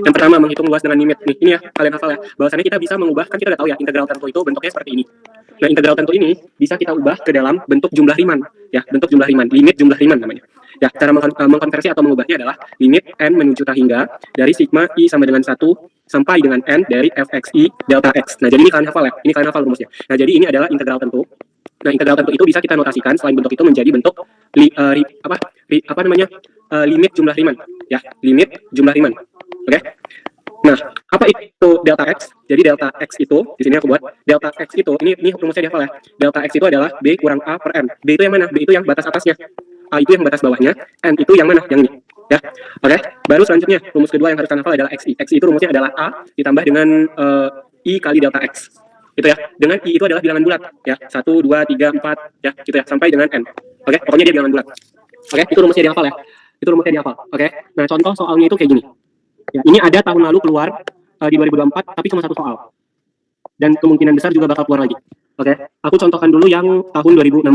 Yang pertama, menghitung luas dengan limit. Nih, ini ya, kalian hafal ya. Bahwasannya kita bisa mengubah, kan kita udah tahu ya, integral tentu itu bentuknya seperti ini. Nah, integral tentu ini bisa kita ubah ke dalam bentuk jumlah Riemann, ya, bentuk jumlah Riemann, limit jumlah Riemann namanya. Ya, cara mengkonversi atau mengubahnya adalah limit n menuju tak hingga dari sigma i sama dengan 1 sampai dengan n dari fxi delta x. Nah, jadi ini kalian hafal ya, ini kalian hafal rumusnya. Nah, jadi ini adalah integral tentu. Nah, integral tentu itu bisa kita notasikan selain bentuk itu menjadi bentuk limit jumlah Riemann, ya, limit jumlah Riemann. Oke. Nah, apa itu delta x? Jadi delta x itu di sini aku buat delta x itu ini rumusnya dihafal ya. Delta x itu adalah b kurang a per n. B itu yang mana? B itu yang batas atasnya. A itu yang batas bawahnya. N itu yang mana? Yang ini. Ya. Oke. Baru selanjutnya rumus kedua yang harus kalian hafal adalah xi. Xi itu rumusnya adalah a ditambah dengan i kali delta x. Itu ya. Dengan i itu adalah bilangan bulat ya. 1 2 3 4 ya, gitu ya, sampai dengan n. Oke, pokoknya dia bilangan bulat. Oke, itu rumusnya dihafal ya. Itu rumusnya dihafal. Oke. Nah, contoh soalnya itu kayak gini. Ya, ini ada tahun lalu keluar di 2024, tapi cuma satu soal. Dan kemungkinan besar juga bakal keluar lagi. Oke, aku contohkan dulu yang tahun 2016.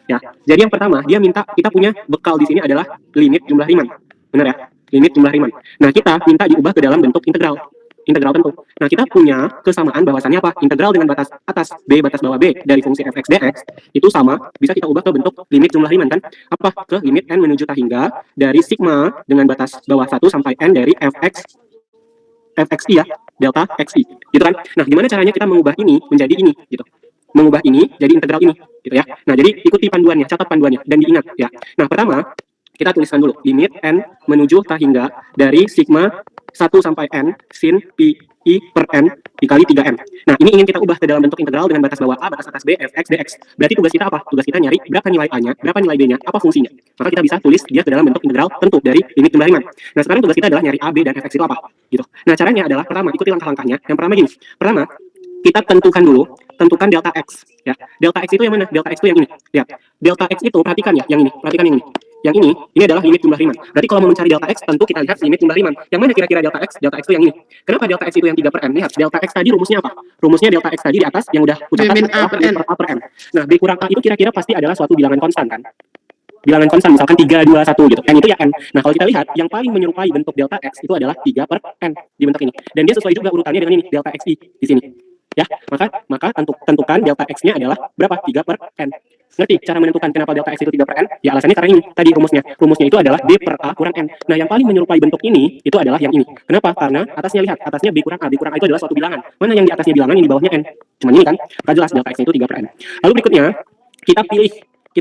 Ya, jadi yang pertama dia minta kita punya bekal di sini adalah limit jumlah Riemann, benar ya? Limit jumlah Riemann. Nah, kita minta diubah ke dalam bentuk integral tentu. Nah, kita punya kesamaan bahwasannya apa? Integral dengan batas atas b batas bawah b dari fungsi fx dx itu sama, bisa kita ubah ke bentuk limit jumlah Riemann kan? Apa? Ke limit n menuju tak hingga dari sigma dengan batas bawah 1 sampai n dari fxi ya, delta xi. Gitu kan? Nah, gimana caranya kita mengubah ini menjadi ini gitu. Mengubah ini jadi integral ini gitu ya. Nah, jadi ikuti panduannya, catat panduannya dan diingat ya. Nah, pertama kita tuliskan dulu limit n menuju tak hingga dari sigma 1 sampai n sin pi i per n dikali 3n. Nah, ini ingin kita ubah ke dalam bentuk integral dengan batas bawah a, batas atas b, fx, dx. Berarti tugas kita apa? Tugas kita nyari berapa nilai a-nya, berapa nilai b-nya, apa fungsinya. Maka kita bisa tulis dia ke dalam bentuk integral tentu dari limit jumlah Riemann. Nah, sekarang tugas kita adalah nyari a, b, dan fx itu apa. Gitu. Nah, caranya adalah pertama, ikuti langkah-langkahnya. Yang pertama gini. Pertama, kita tentukan delta x. Ya. Delta x itu yang mana? Delta x itu yang ini. Ya. Delta x itu perhatikan ya, yang ini. Perhatikan yang ini. Yang ini adalah limit jumlah Riemann. Berarti kalau mau mencari delta x, tentu kita lihat limit jumlah Riemann. Yang mana kira-kira delta x? Delta x itu yang ini. Kenapa delta x itu yang 3 per n? Lihat, delta x tadi rumusnya apa? Rumusnya delta x tadi di atas yang udah ucapkan a per n. Nah, b kurang a itu kira-kira pasti adalah suatu bilangan konstan kan? Bilangan konstan, misalkan 3, 2, 1 gitu. N itu ya n. Nah, kalau kita lihat, yang paling menyerupai bentuk delta x itu adalah 3 per n di bentuk ini. Dan dia sesuai juga urutannya dengan ini, delta xi di sini. Ya, maka tentukan delta x-nya adalah berapa? 3 per n. Ngerti cara menentukan kenapa delta x itu 3 per n? Ya, alasannya karena ini tadi rumusnya. Rumusnya itu adalah b per a kurang n. Nah, yang paling menyerupai bentuk ini itu adalah yang ini. Kenapa? Karena atasnya lihat, atasnya b kurang a. B kurang a itu adalah suatu bilangan. Mana yang di atasnya bilangan, yang di bawahnya n? Cuma ini kan? Maka jelas delta x itu 3 per n. Lalu berikutnya, kita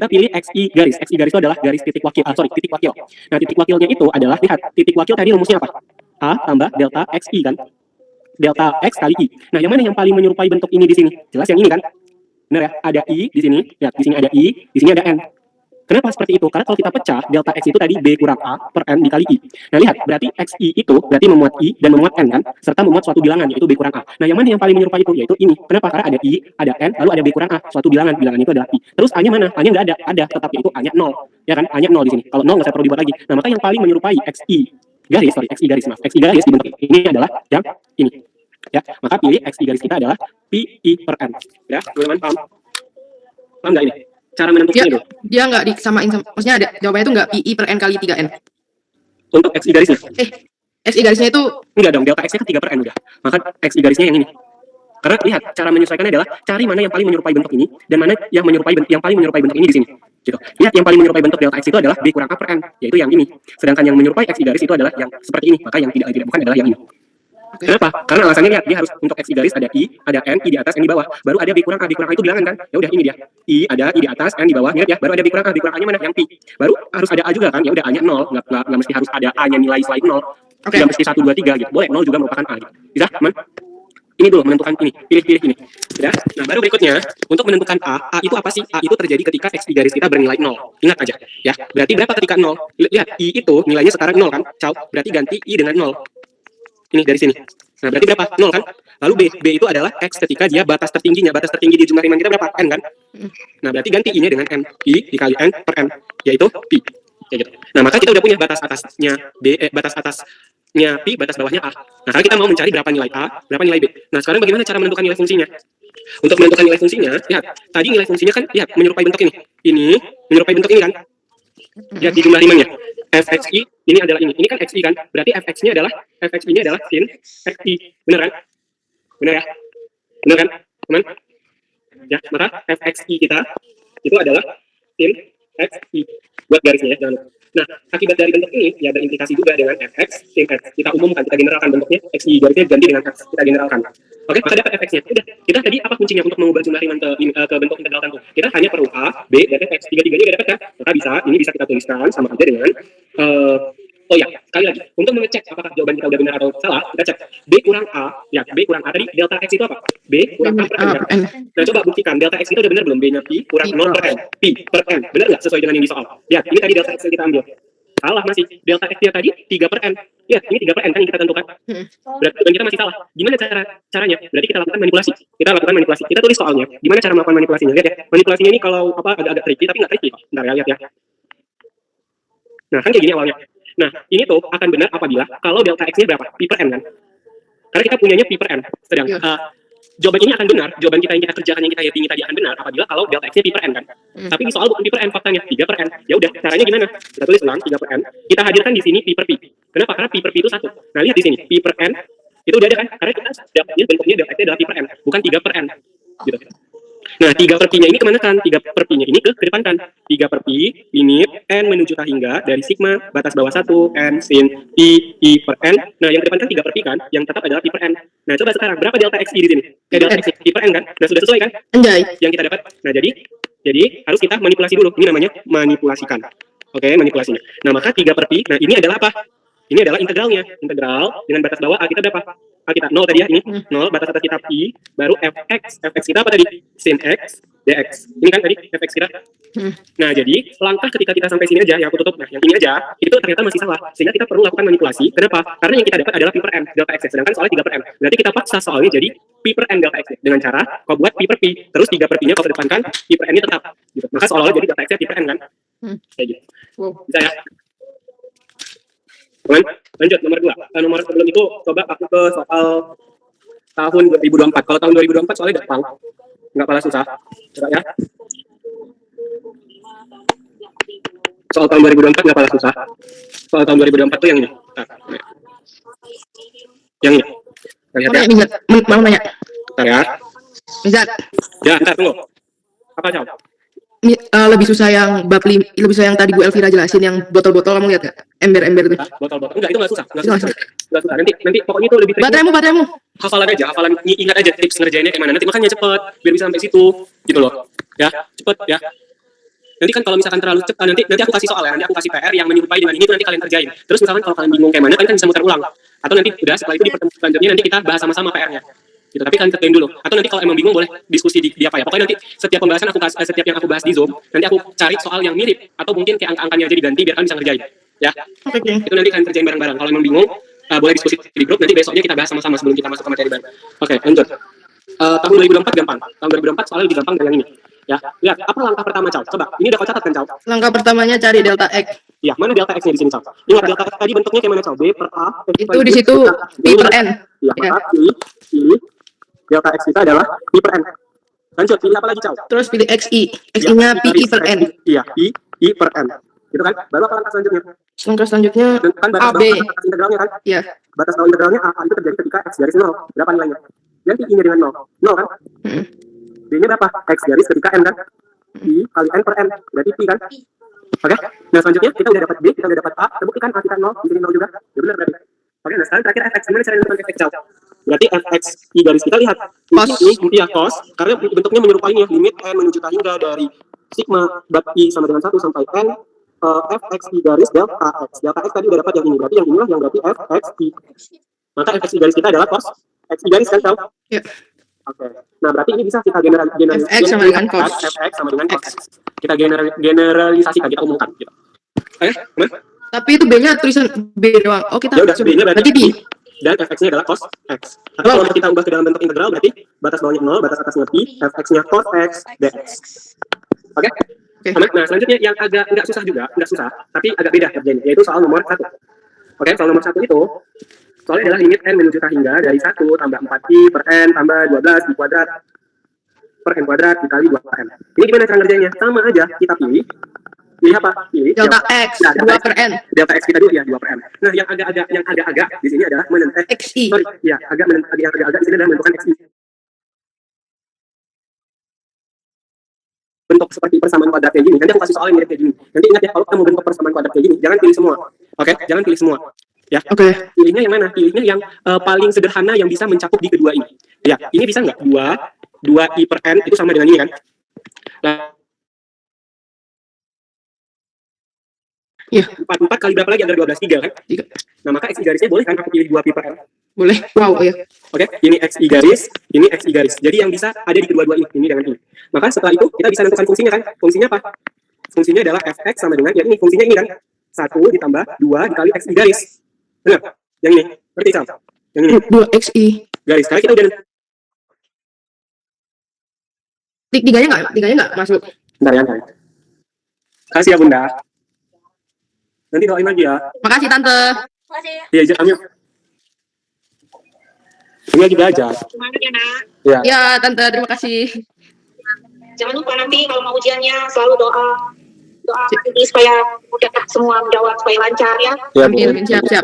pilih xi garis. Xi garis itu adalah garis titik wakil. Titik wakil. Nah, titik wakilnya itu adalah, lihat, titik wakil tadi rumusnya apa? A tambah delta xi kan? Delta x kali i. Nah, yang mana yang paling menyerupai bentuk ini di sini? Jelas yang ini kan? Benar ya? Ada i di sini. Lihat, di sini ada i, di sini ada n. Kenapa seperti itu? Karena kalau kita pecah, delta x itu tadi b kurang a per n dikali i. Nah, lihat, berarti xi itu berarti memuat i dan memuat n kan? Serta memuat suatu bilangan, yaitu b kurang a. Nah, yang mana yang paling menyerupai itu? Yaitu ini. Kenapa? Karena ada i, ada n, lalu ada b kurang a, suatu bilangan. Bilangan itu adalah i. Terus a-nya mana? A-nya nggak ada. Ada, tetap yaitu a-nya 0. Ya kan? A-nya 0 di sini. Kalau 0 nggak usah perlu dibuat lagi. Nah, maka yang paling menyerupai xi garis di bentuk ini adalah yang ini. Ya, maka pilih xi garis kita adalah pi i per n. Ya, teman-teman paham? Paham nggak ini? Cara menentukannya itu? Dia nggak disamain, maksudnya ada jawabannya itu nggak pi i per n kali 3n. Untuk xi garisnya? Xi garisnya itu enggak dong, delta x-nya kan 3 per n udah. Maka xi garisnya yang ini. Karena lihat, cara menyesuaikannya adalah cari mana yang paling menyerupai bentuk ini dan mana yang paling menyerupai bentuk ini di sini. Gitu. Lihat, yang paling menyerupai bentuk delta x itu adalah b kurang a per n, yaitu yang ini. Sedangkan yang menyerupai xi garis itu adalah yang seperti ini. Maka yang tidak bukan adalah yang ini. Kenapa? Karena alasannya lihat, dia harus untuk xi garis ada i, ada n, i di atas, n di bawah. Baru ada b kurang a itu bilangan kan? Ya udah ini dia. I ada, i di atas, n di bawah. Lihat ya, baru ada b kurang a-nya mana? Yang pi. Baru harus ada a juga kan? Ya udah a-nya 0, enggak mesti harus ada a-nya nilai selain 0. Tidak mesti 1 2 3 gitu. Boleh 0 juga merupakan a gitu. Bisa, teman? Ini dulu menentukan ini, pilih ini. Ya. Nah, baru berikutnya untuk menentukan a itu apa sih? A itu terjadi ketika xi garis kita bernilai 0. Ingat aja, ya. Berarti berapa ketika 0? Lihat, i itu nilainya sekarang 0 kan? Berarti ganti i dengan 0. Ini dari sini. Nah, berarti berapa? 0 kan? Lalu B itu adalah X ketika dia batas tertingginya. Batas tertinggi di jumlah Riemann kita berapa? N kan? Nah, berarti ganti I-nya dengan N. I dikali N per N, yaitu Pi. Kayak gitu. Nah, maka kita udah punya batas atasnya batas atasnya Pi, batas bawahnya A. Nah, sekarang kita mau mencari berapa nilai A, berapa nilai B. Nah, sekarang bagaimana cara menentukan nilai fungsinya? Untuk menentukan nilai fungsinya, lihat. Tadi nilai fungsinya kan, lihat, menyerupai bentuk ini. Ini menyerupai bentuk ini kan? Ya, di jumlah rimanya. Fxi ini adalah ini. Ini kan xi kan? Berarti fx-nya adalah fxi-nya adalah sin xi. Benar kan? Benar ya? Benar kan? Teman? Ya, maka fxi kita itu adalah sin xi. Buat garisnya ya, jangan lupa. Nah, akibat dari bentuk ini ya berimplikasi juga dengan fx sin x. Kita umumkan, kita generalkan bentuknya xi, garisnya ganti dengan x. Kita generalkan. Oke, maka dapat fx-nya. Udah, kita tadi apa kuncinya untuk mengubah jumlah riman ke bentuk integral tentu? Kita hanya perlu a, b, dan fx. Tiga-tiganya udah dapat kan? Maka ini bisa kita tuliskan sama aja dengan oh ya, sekali lagi, untuk mengecek apakah jawaban kita udah benar atau salah, kita cek b kurang a, ya b kurang a tadi delta x itu apa? B kurang a per n. Ya? Nah, coba buktikan delta x itu udah benar belum? B-nya pi kurang 0 per n. Pi per n, benar nggak sesuai dengan yang di soal? Ya, ini tadi delta x yang kita ambil. Salah masih, delta x-nya tadi 3 per n. Ya, ini 3 per n kan yang kita tentukan. Berarti jawaban kita masih salah. Gimana caranya? Berarti kita lakukan manipulasi. Kita tulis soalnya. Gimana cara melakukan manipulasinya? Lihat ya. Manipulasinya ini kalau agak-agak tricky, tapi nggak tricky. Bentar ya, lihat ya. Nah, kan kayak gini awalnya. Nah, ini tuh akan benar apabila kalau delta x-nya berapa? Pi per n kan? Karena kita punyanya pi per n. Sedang jawaban ini akan benar, jawaban kita yang kita kerjakan yang kita yakin tadi akan benar apabila kalau delta x-nya pi per n kan. Tapi di soal bukan pi per n faktanya, 3 per n. Ya udah, caranya gimana? Kita tulis ulang 3 per n. Kita hadirkan di sini pi per pi. Kenapa? Karena pi per pi itu 1. Nah, lihat di sini, pi per n itu udah ada kan? Karena kita dapatnya bentuknya delta x-nya adalah pi per n, bukan 3 per n. Gitu. Nah, 3 per pi-nya ini kemana kan? 3 per pi-nya ini ke depan kan? 3 per pi, limit, n menuju k hingga, dari sigma, batas bawah 1, n, sin, i per n. Nah, yang ke depan kan 3 per pi kan? Yang tetap adalah pi per n. Nah, coba sekarang, berapa delta xi di sini? Delta xi, pi per n kan? Nah, sudah sesuai kan? Anjay. Yang kita dapat. Nah, jadi harus kita manipulasi dulu. Ini namanya manipulasikan. Oke, manipulasinya. Nah, maka 3 per pi, nah ini adalah apa? Ini adalah integralnya. Integral dengan batas bawah A kita berapa? A kita 0 tadi ya, ini 0, batas atas kita pi, baru fx. Fx kita apa tadi? Sin x, dx. Ini kan tadi fx kita. Nah, jadi langkah ketika kita sampai sini aja, yang aku tutup, nah yang ini aja, itu ternyata masih salah. Sehingga kita perlu lakukan manipulasi. Kenapa? Karena yang kita dapat adalah pi per n, delta x. Sedangkan soalnya 3 per n. Berarti kita paksa soalnya jadi pi per n delta x. Dengan cara, kau buat pi per pi. Terus 3 per pi-nya kau kedepankan, pi per n-nya tetap. Gitu. Maka seolah-olah jadi delta x-nya pi per n kan? Kayak gitu. Bisa ya? Teman, lanjut nomor 2. Nomor sebelum itu coba aku ke soal tahun 2024. Kalau tahun 2024 soalnya gampang, nggak kalah susah. Coba ya. Soal tahun 2024 nggak kalah susah. Soal tahun 2024 tuh yang ini. Nah, yang ini. Lihat ya. Bisa, mau nanya. Bentar ya. Bisa. Ya, bentar tunggu. Apa Cau? Lebih susah yang lebih susah yang tadi Bu Elvira jelasin yang botol-botol, kamu lihat nggak? Ember-ember itu. Botol-botol. Enggak, itu nggak susah. Nggak susah. Nanti pokoknya itu lebih tricky. Bateraimu. Hafalan aja, ingat aja tips ngerjainnya kayak mana. Nanti makanya cepet biar bisa sampai situ gitu loh. Ya, cepet ya. Nanti kan kalau misalkan terlalu cepat, nanti aku kasih soal ya, nanti aku kasih PR yang menyerupai dengan ini tuh nanti kalian kerjain. Terus misalkan kalau kalian bingung kayak mana kan bisa muter ulang. Atau nanti udah setelah itu di pertemuan selanjutnya nanti kita bahas sama-sama PR-nya. Gitu, tapi kalian kerjain dulu. Atau nanti kalau emang bingung boleh diskusi di apa ya. Pokoknya nanti setiap pembahasan setiap yang aku bahas di Zoom, nanti aku cari soal yang mirip atau mungkin kayak angka-angkanya aja diganti biar kalian bisa ngerjain. Ya. Oke. Itu nanti kalian kerjain bareng-bareng. Kalau emang bingung, boleh diskusi di grup. Nanti besoknya kita bahas sama-sama sebelum kita masuk ke materi baru. Oke, lanjut. Tahun 2024 gampang. Tahun 2024 soalnya lebih gampang dari yang ini. Ya, lihat apa langkah pertama Cau? Coba, ini udah kau catat kan Cau? Langkah pertamanya cari delta x. Ya, mana delta x-nya di sini Cau? Ingat delta x tadi bentuknya kayak mana Cau? B per a. Itu di situ pi per n. Ya, maka pilih delta x kita adalah pi per n. Lanjut, pilih apa lagi Cau? Terus pilih xi. Xi-nya pi per n. Iya, pi per n. Gitu kan? Baru apa langkah selanjutnya? Langkah selanjutnya Kan batas AB. bawah atas integralnya kan? Iya. Batas bawah integralnya a itu terjadi ketika x garis 0. Berapa nilainya? Dan pi-nya dengan 0. 0 kan? B-nya berapa? X garis ketika n kan? I kali n per n. Berarti pi kan? Oke? Nah, selanjutnya kita udah dapat B, kita udah dapat A. Kita buktikan A kita 0, di sini 0 juga. Ya benar berarti. Oke, nah sekarang terakhir fx. Gimana cara menentukan fx Cau? Berarti fx i garis kita lihat. Cos. Ini ya cos. Karena bentuknya menyerupai ini ya. Limit n menuju k hingga dari sigma bat i sama dengan 1 sampai n. Fx i garis delta x. Delta x tadi udah dapat yang ini. Berarti yang inilah yang berarti fx i. Maka fx i garis kita adalah cos x i garis kan Cau? Iya. Oke. Nah, berarti ini bisa kita generalisasikan. Fx sama dengan cos. Fx sama dengan cos. Kita generalisasikan, kita umumkan gitu. Oke, teman? Tapi itu B-nya tulisan B doang. Oh, kita Ya udah, B-nya berarti pi. dan fx-nya adalah cos x. Tapi kalau kita ubah ke dalam bentuk integral berarti batas bawahnya 0, batas atasnya pi, fx-nya cos x dx. Oke? Nah, selanjutnya yang agak enggak susah, tapi agak beda kerjanya, yaitu soal nomor 1. Oke, soal nomor 1 itu soalnya adalah limit n menuju k hingga dari 1 tambah 4i per n tambah 12 di kuadrat per n kuadrat dikali 2n. Ini gimana cara ngerjainnya? Sama aja, kita pilih Pilih apa? Pilih Delta X, Ya, 2 per N. delta X kita dulu ya 2 per M. Nah, yang agak-agak di sini adalah XI. sorry, ya, yang agak-agak di sini adalah menentukan XI. Bentuk seperti persamaan kuadrat kayak gini. Nanti aku kasih soal yang mirip kayak gini. Nanti ingat ya, kalau kamu bentuk persamaan kuadrat kayak gini, jangan pilih semua. Oke, jangan pilih semua. Ya, Oke. pilihnya yang mana? Pilihnya yang paling sederhana yang bisa mencakup di kedua ini. Ya, ini bisa nggak? 2 I per N itu sama dengan ini kan? Nah, Iya. 4 kali berapa lagi? Ada 12, 3 kan? 3. Nah, maka XI garisnya boleh kan aku pilih 2 pi per N? Boleh. Wow, ya. Oke, ini XI garis, ini XI garis. Jadi yang bisa ada di kedua-dua ini dengan ini. Maka setelah itu kita bisa tentukan fungsinya kan? Fungsinya apa? Fungsinya adalah fx sama dengan ya ini fungsinya ini kan 1 ditambah 2 dikali XI garis. Benar? Yang ini. Ngerti Sal? Yang ini 2 XI. garis. Sekarang kita udah Tiganya nggak masuk. bentar ya. Kasih ya Bunda. Nanti doain lagi ya. Makasih Tante. Makasih. Iya, izin kami. Ini lagi belajar. Semangat ya, Nak. Ya. Ya Tante, terima kasih. Jangan lupa nanti kalau mau ujiannya selalu doa nanti supaya mudah semua menjawab supaya lancar ya. Ya, Amin, Bu. amin. Siap.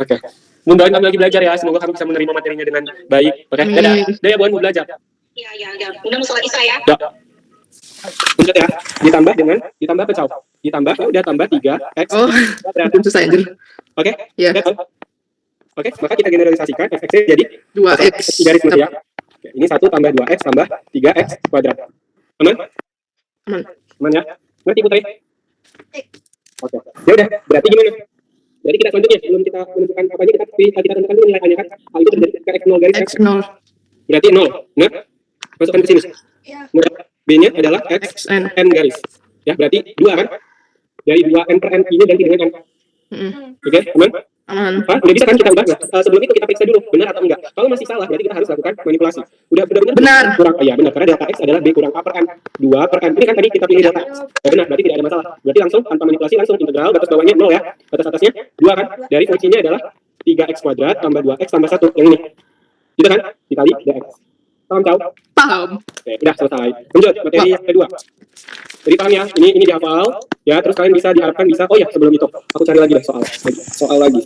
Oke. Bunda doain kami lagi belajar ya. Semoga kami bisa menerima materinya dengan baik. Oke. Amin. Dadah. Dadah Bun, mau belajar. Iya. Mudah musola Isra ya. Dak. Lanjut ya. Ditambah apa, Cau? Ditambah, ya udah tambah 3x Oh, kuadrat. belum selesai anjir. Oke? Ya. Udah, Cau? Oke, maka kita generalisasikan fx jadi 2x. garis gitu ya. Oke, ini 1 tambah 2x tambah 3x kuadrat. Aman? Aman. Aman ya? Ngerti Putri? Oke. Ya udah, berarti gimana? Jadi kita selanjutnya sebelum kita menentukan apanya kita tentukan dulu nilai A-nya kan. A itu terjadi ketika x 0 garis x. X0. Berarti 0. Nah, masukkan ke sini. Iya. Nah, B-nya adalah x XN. n garis. Ya, berarti 2 kan? Dari 2 n per n I-nya ganti dengan n. Oke, aman? Aman. Udah bisa kan kita ubah? Nah, sebelum itu kita periksa dulu benar atau enggak. Kalau masih salah berarti kita harus lakukan manipulasi. Udah benar Benar. kurang iya benar karena delta x adalah b kurang a per n. 2 per n. Ini kan tadi kita pilih delta x. Ya, benar, berarti tidak ada masalah. Berarti langsung tanpa manipulasi langsung integral batas bawahnya 0 ya. Batas atasnya 2 kan. Dari fungsinya adalah 3x kuadrat tambah 2x tambah 1 yang ini. Gitu kan? Dikali dx. Paham Cau? Paham. Oke, udah selesai. Lanjut materi yang kedua. Jadi paham ya, ini dihafal ya, terus kalian bisa diharapkan bisa. Oh ya, sebelum itu aku cari lagi deh soal lagi.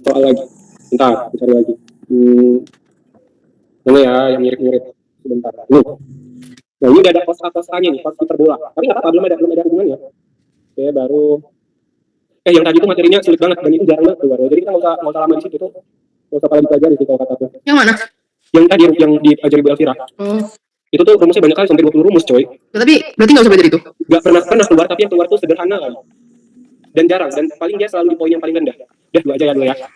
Bentar, aku cari lagi. Mana ya yang mirip-mirip? Sebentar. Nah, ini udah ada kos-A-nya nih, kos hiperbola. Tapi nggak apa-apa, belum ada hubungannya. Oke, baru. Yang tadi itu materinya sulit banget dan itu jarang banget keluar. Jadi kita nggak usah lama di situ tuh. Nggak usah paling dipelajari sih kalau kataku. Yang mana? Yang tadi yang diajari Bu Elvira. Oh. Itu tuh rumusnya banyak kali sampai 20 rumus, coy. Tapi berarti nggak usah belajar itu. Nggak pernah keluar, tapi yang keluar tuh sederhana kan. Dan jarang, dan paling dia selalu di poin yang paling rendah. Udah, 2 aja ya dulu ya. Nah,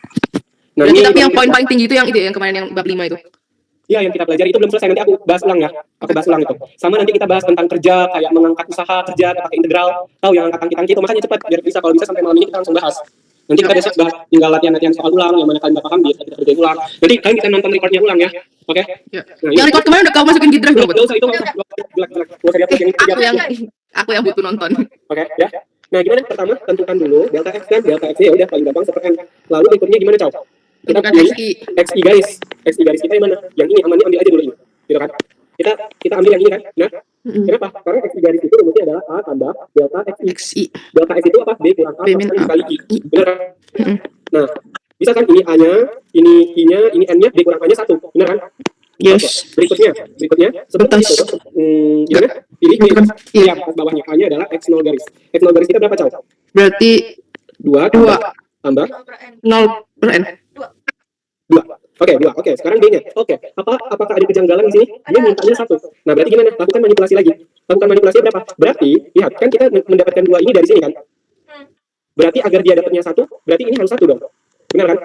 Berarti ini tapi yang poin paling tinggi itu yang itu ya, yang kemarin yang bab 5 itu. Iya, yang kita pelajari itu belum selesai, nanti aku bahas ulang ya. Aku bahas ulang itu. Sama nanti kita bahas tentang kerja, kayak mengangkat usaha, kerja, pakai integral. Tahu yang angkat tangki itu, makanya cepat, biar bisa, kalau bisa sampai malam ini kita langsung bahas. Nanti kita besok bahas, tinggal latihan soal ulang, yang mana kalian gak paham, biar kita kerjain ulang. Jadi kalian bisa nonton recordnya ulang ya, oke? Ya. Nah, Yang record kemarin udah kau masukin di drive belum? Nggak usah, itu nggak usah, jelek. Nggak usah dihapus, yang itu aja. Aku yang butuh nonton. Oke, ya. Nah, gimana? Pertama, tentukan dulu delta x kan, delta x ya udah paling gampang seper n. Lalu berikutnya gimana, Cau? Kita Tentukan pilih XI. XI garis kita yang mana? Yang ini amannya ambil aja dulu ini. Gitu kan? Kita ambil yang ini kan. Nah, kenapa? Karena XI garis itu rumusnya adalah A tambah delta XI. XI. Delta X itu apa? B kurang A B min A. dikali I. Benar kan? Nah, bisa kan ini A-nya, ini I-nya, ini N-nya, B kurang A-nya 1. Benar kan? Yes. Oke. Berikutnya seperti Atas. itu. Gimana? Pilih Bukan. iya, pas bawahnya A-nya adalah X0 garis. X0 garis kita berapa, Cau? Berarti 2 tambah 0 per N. 2. Oke, sekarang B-nya. Oke, apakah ada kejanggalan di sini? Dia mintanya 1. Nah, berarti gimana? Lakukan manipulasi lagi. Lakukan manipulasi berapa? Berarti, lihat, kan kita mendapatkan 2 ini dari sini kan? Berarti agar dia dapatnya 1, berarti ini harus 1 dong. Benar kan?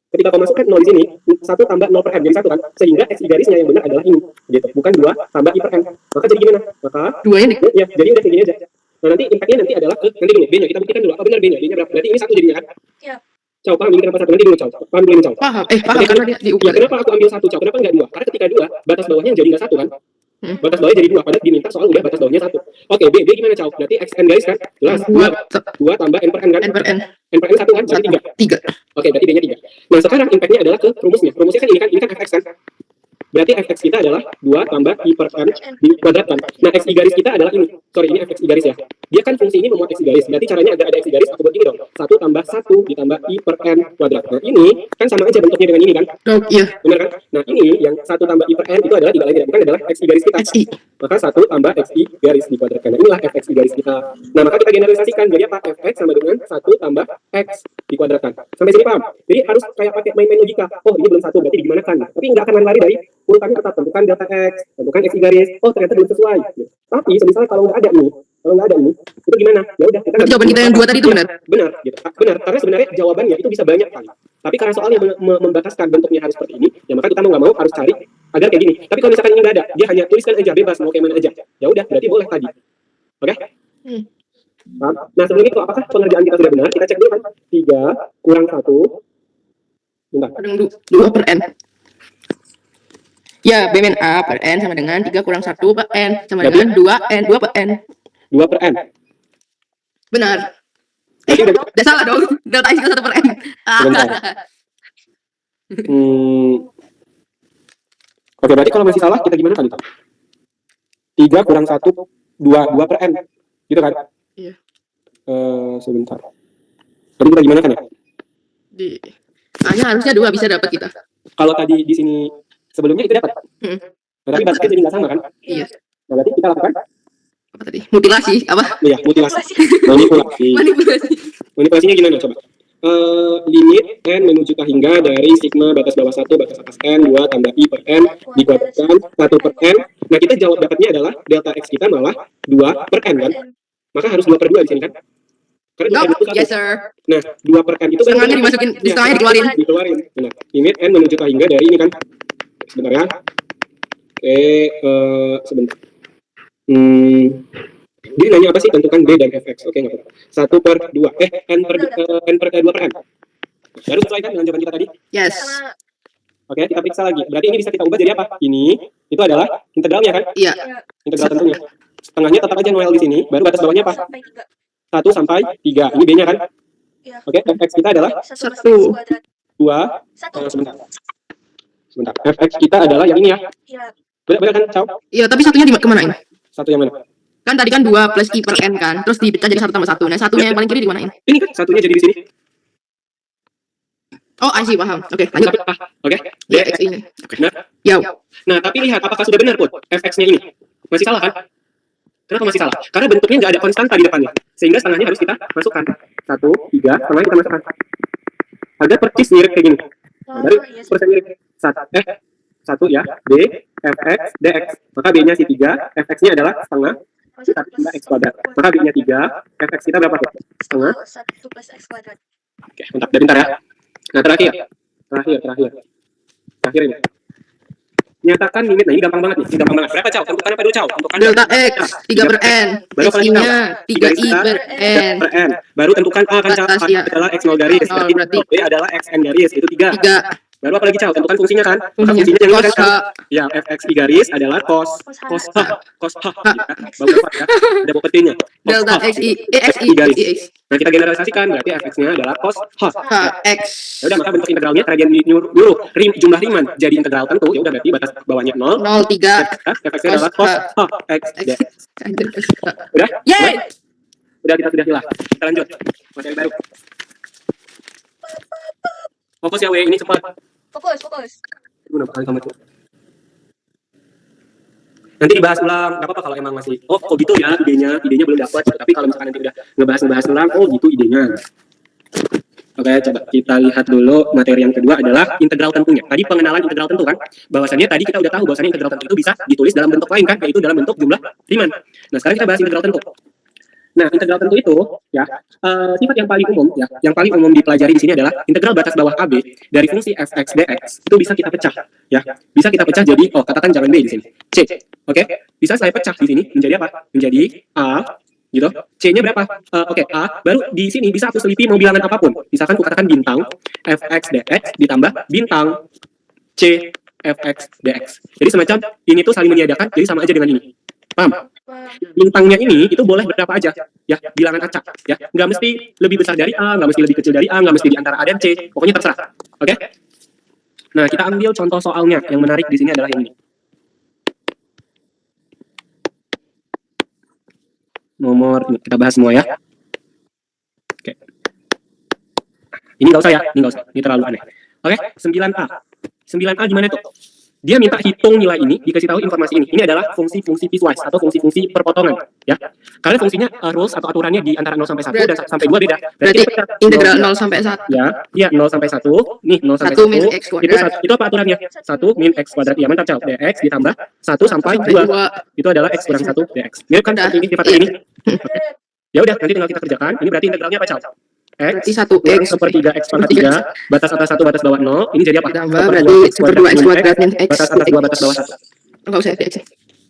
Ketika kau masukkan 0 di sini, 1 tambah 0 per n jadi 1 kan? Sehingga XI garisnya yang benar adalah ini. Gitu. Bukan 2 tambah I per n. Maka jadi gimana? Maka, Duanya di ya, jadi udah kayak gini aja. Nah, nanti impact-nya nanti adalah nanti dulu B-nya kita buktikan dulu apa benar B-nya. B-nya berapa? Berarti ini 1 jadinya kan? Iya. Cau, paham ini kenapa 1? Nanti dulu, Cau. Paham dulu ini, Cau. paham. Paham karena dia Ya, diubah. kenapa aku ambil 1, Cau? Kenapa enggak 2? Karena ketika 2, batas bawahnya jadi enggak 1 kan? Batas bawahnya jadi 2, padahal diminta soal udah batas bawahnya 1. Oke, B gimana, Cau? Berarti XN garis kan? Jelas. 2 tambah N per N kan? N per N. N per N 1 kan? Berarti 3. 3. Oke, berarti B-nya 3. Nah, sekarang impact-nya adalah ke rumusnya. Rumusnya kan ini kan fx kan? Berarti fx kita adalah 2 tambah I per N dikuadratkan. Nah, XI garis kita adalah ini. Sorry, ini fxi garis ya. dia kan fungsi ini memuat x garis. Berarti caranya agar ada x garis, aku buat gini dong. 1 tambah 1 ditambah i per n kuadrat. Nah, ini kan sama aja bentuknya dengan ini kan? Oh, iya. Benar kan? Nah, ini yang 1 tambah i per n itu adalah tidak lain tidak bukan adalah x i garis kita. XI. Maka 1 tambah x i garis dikuadratkan. Nah, inilah fx i garis kita. Nah, maka kita generalisasikan. Jadi apa? Fx sama dengan 1 tambah x dikuadratkan. Sampai sini paham? Jadi harus kayak pakai main-main logika. Oh, ini belum 1, berarti digimanakan? Tapi nggak akan lari dari urutannya tetap. Tentukan delta x, tentukan x i garis. Oh, ternyata belum sesuai. Tapi misalnya kalau nggak ada ini, itu gimana? Ya udah, kita Berarti jawaban kita yang 2 tadi itu benar. Benar, gitu. Benar, karena sebenarnya jawabannya itu bisa banyak kali. Tapi karena soalnya membataskan bentuknya harus seperti ini, ya maka kita mau nggak mau harus cari agar kayak gini. Tapi kalau misalkan ini nggak ada, dia hanya tuliskan aja bebas mau kayak mana aja. Ya udah, berarti boleh tadi. Oke? Paham? Nah, sebelum itu apakah pengerjaan kita sudah benar? Kita cek dulu kan. 3 kurang 1. Bentar. 2 per n. Ya, B min A per n sama dengan 3 kurang 1 per n sama dengan 2n, 2 per n. 2 per n. Benar. Berarti udah Udah salah dong. Delta x itu 1 per n. Sebentar. Oke, berarti kalau masih salah kita gimana tadi? 3 kurang 1 2 per n. Gitu kan? Iya. Sebentar. Tadi kita gimana kan ya? A-nya harusnya 2 bisa dapat kita. Kalau tadi di sini sebelumnya itu dapat. Tapi batasnya jadi nggak sama kan? Iya. Nah, berarti kita lakukan Apa tadi? Mutilasi apa? iya, mutilasi. Manipulasi. Manipulasi. Manipulasinya gimana coba? Limit n menuju k hingga dari sigma batas bawah 1 batas atas n 2 tambah i per n dikuadratkan 1 per n. Nah, kita jawab dapatnya adalah delta x kita malah 2 per n kan? Maka harus 2 per 2 di sini kan? Karena 2 n itu 1. Yes sir. Nah, 2 per n itu kan Setengahnya dimasukin, di setengahnya dikeluarin. Dikeluarin. Benar. Limit n menuju k hingga dari ini kan? Sebentar ya. Oke, sebentar. Dia nanya apa sih? Tentukan b dan fx. Oke, nggak apa-apa. 1 per 2. N per 2 per n. Baru sesuai kan dengan jawaban kita tadi? Yes. Oke, kita periksa lagi. Berarti ini bisa kita ubah jadi apa? Ini itu adalah integralnya kan? Iya. Integral tentunya. Setengahnya tetap aja Noel di sini. Baru batas bawahnya apa? 1 sampai 3. Ini b-nya kan? Oke, fx kita adalah 1. 2. Sebentar. Fx kita adalah yang ini ya. Benar kan, Chow? Iya, tapi satunya kemanain? Satu yang mana? Kan tadi kan 2 plus i per n kan, terus dipecah jadi 1 tambah 1. Nah, satunya yang paling kiri dimanain? Ini kan satunya jadi di sini. Oh, I see, paham. Oke, lanjut. Oke. Ya, x ini. Nah, Yo. nah, tapi lihat apakah sudah benar, Put? Fx-nya ini. Masih salah kan? Kenapa masih salah? Karena bentuknya nggak ada konstanta di depannya. Sehingga setengahnya harus kita masukkan. 1, 3, setengahnya kita masukkan. Agar persis mirip kayak gini. Nah, dari persen mirip. 1 ya, b, fx, dx. Maka b-nya si 3, fx-nya adalah setengah. Kita tambah x kuadrat. Maka b-nya 3, fx kita berapa? Setengah. 1 plus x kuadrat. Oke, bentar ya. Nah, terakhir ini. Nyatakan limit. Nah, ini gampang banget nih. Ini gampang banget. Berapa, Chow? Tentukan apa dulu, Chow? Tentukan Delta x 3 per n. Baru apa lagi, Chow? X-nya 3i per n. Per n. Baru tentukan a kan, Chow? Batas, A ya. adalah x 0 garis. Berarti b adalah xn garis. Itu 3. 3. Baru apa lagi, Chow? Tentukan fungsinya kan? Maka Fungsinya fungsinya yang ini kan, cos Chow? H. Ya, fx i garis adalah cos h. Bagus banget ya. Ada buktinya. Delta xi xi garis. x. Nah, kita generalisasikan berarti fx-nya adalah cos h. H x. Ya udah, maka bentuk integralnya terajian nyuruh jumlah Riemann jadi integral tentu. Ya udah, berarti batas bawahnya 0. 03. Fx-nya adalah cos h x dx. Udah? Yeay. Udah, kita sudah hilang. Kita lanjut. Materi baru. Fokus ya, ini cepat. Fokus. Berapa kali kamu tuh? Nanti dibahas ulang, nggak apa-apa kalau emang masih, oh kok gitu ya idenya belum dapat. Tapi kalau misalkan nanti udah ngebahas ulang, oh gitu idenya. Oke, coba kita lihat dulu materi yang kedua adalah integral tentunya. Tadi pengenalan integral tentu kan, bahwasannya tadi kita udah tahu bahwasannya integral tentu itu bisa ditulis dalam bentuk lain kan, yaitu dalam bentuk jumlah Riemann. Nah, sekarang kita bahas integral tentu. Nah, integral tentu itu ya sifat yang paling umum ya, yang paling umum dipelajari di sini adalah integral batas bawah AB dari fungsi fx dx itu bisa kita pecah ya. Bisa kita pecah jadi katakan jangan B di sini. C. Oke. Bisa saya pecah di sini menjadi apa? Menjadi A gitu. C-nya berapa? Oke, A. Baru di sini bisa aku selipi mau bilangan apapun. Misalkan aku katakan bintang fx dx ditambah bintang C fx dx. Jadi semacam ini tuh saling meniadakan, jadi sama aja dengan ini. Paham? Bintangnya ini itu boleh berapa aja ya, bilangan acak ya, nggak mesti lebih besar dari A, nggak mesti lebih kecil dari A, nggak mesti di antara A dan C, pokoknya terserah. Oke? Nah, kita ambil contoh soalnya. Yang menarik di sini adalah yang ini. Nomor nomor, ini kita bahas semua ya. Oke. Ini nggak usah ya, ini terlalu aneh. Oke, 9A. 9A gimana tuh? Dia minta hitung nilai ini, dikasih tahu informasi ini. Ini adalah fungsi-fungsi piecewise atau fungsi-fungsi perpotongan, ya. Karena fungsinya rules atau aturannya di antara 0 sampai 1 dan sampai 2 beda. Berarti integral 0 sampai 1. Ya, iya 0 sampai 1. Nih 0 sampai 1 min x itu kuadrat. itu apa aturannya? 1 min x kuadrat. Ya, mantap, Cal. dx ditambah 1 sampai 2. Itu adalah x kurang 1 dx. Mirip kan seperti ini sifatnya ini? Ya udah, nanti tinggal kita kerjakan. Ini berarti integralnya apa, Cal? Berarti X 1x sepertiga x pangkat 3, batas atas 1, batas bawah 0. Ini jadi apa? ditambah berarti seper 2 x kuadrat min x. Batas atas 2, batas bawah 1. Enggak usah x.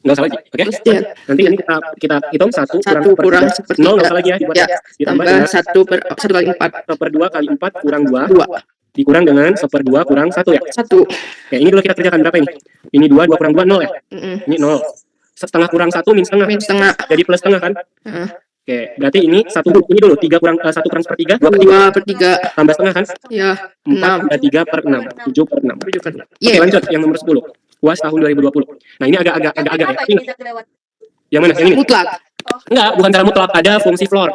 Nggak usah lagi, oke? Terus dia Nanti ini kita hitung 1 1 kurang sepertiga. sepertiga. 0 nggak usah lagi ya, dibuat Ya, X. Ditambah tambah dengan 1 kali 4. 1/2 kali 4 kurang 2, 2. dikurang dengan 1/2 kurang 1 ya. 1. Oke, ini dulu kita kerjakan berapa ini? Ini 2 kurang 2, 0 ya? Ini 0. Setengah kurang 1 min setengah. Min setengah. Jadi plus setengah kan? Heeh. Oke, berarti ini ini dulu 3 kurang 1 kurang sepertiga, 2 per 3 2/3. tambah setengah kan? Ya, 4 6. 3 per 6, 7 per 6. Oke, Iya. lanjut yang nomor 10. UAS tahun 2020. Nah, ini agak ya. Apa Ini, ini bisa lewat? yang mana? Yang ini? Mutlak. Enggak, bukan cara mutlak, ada fungsi floor.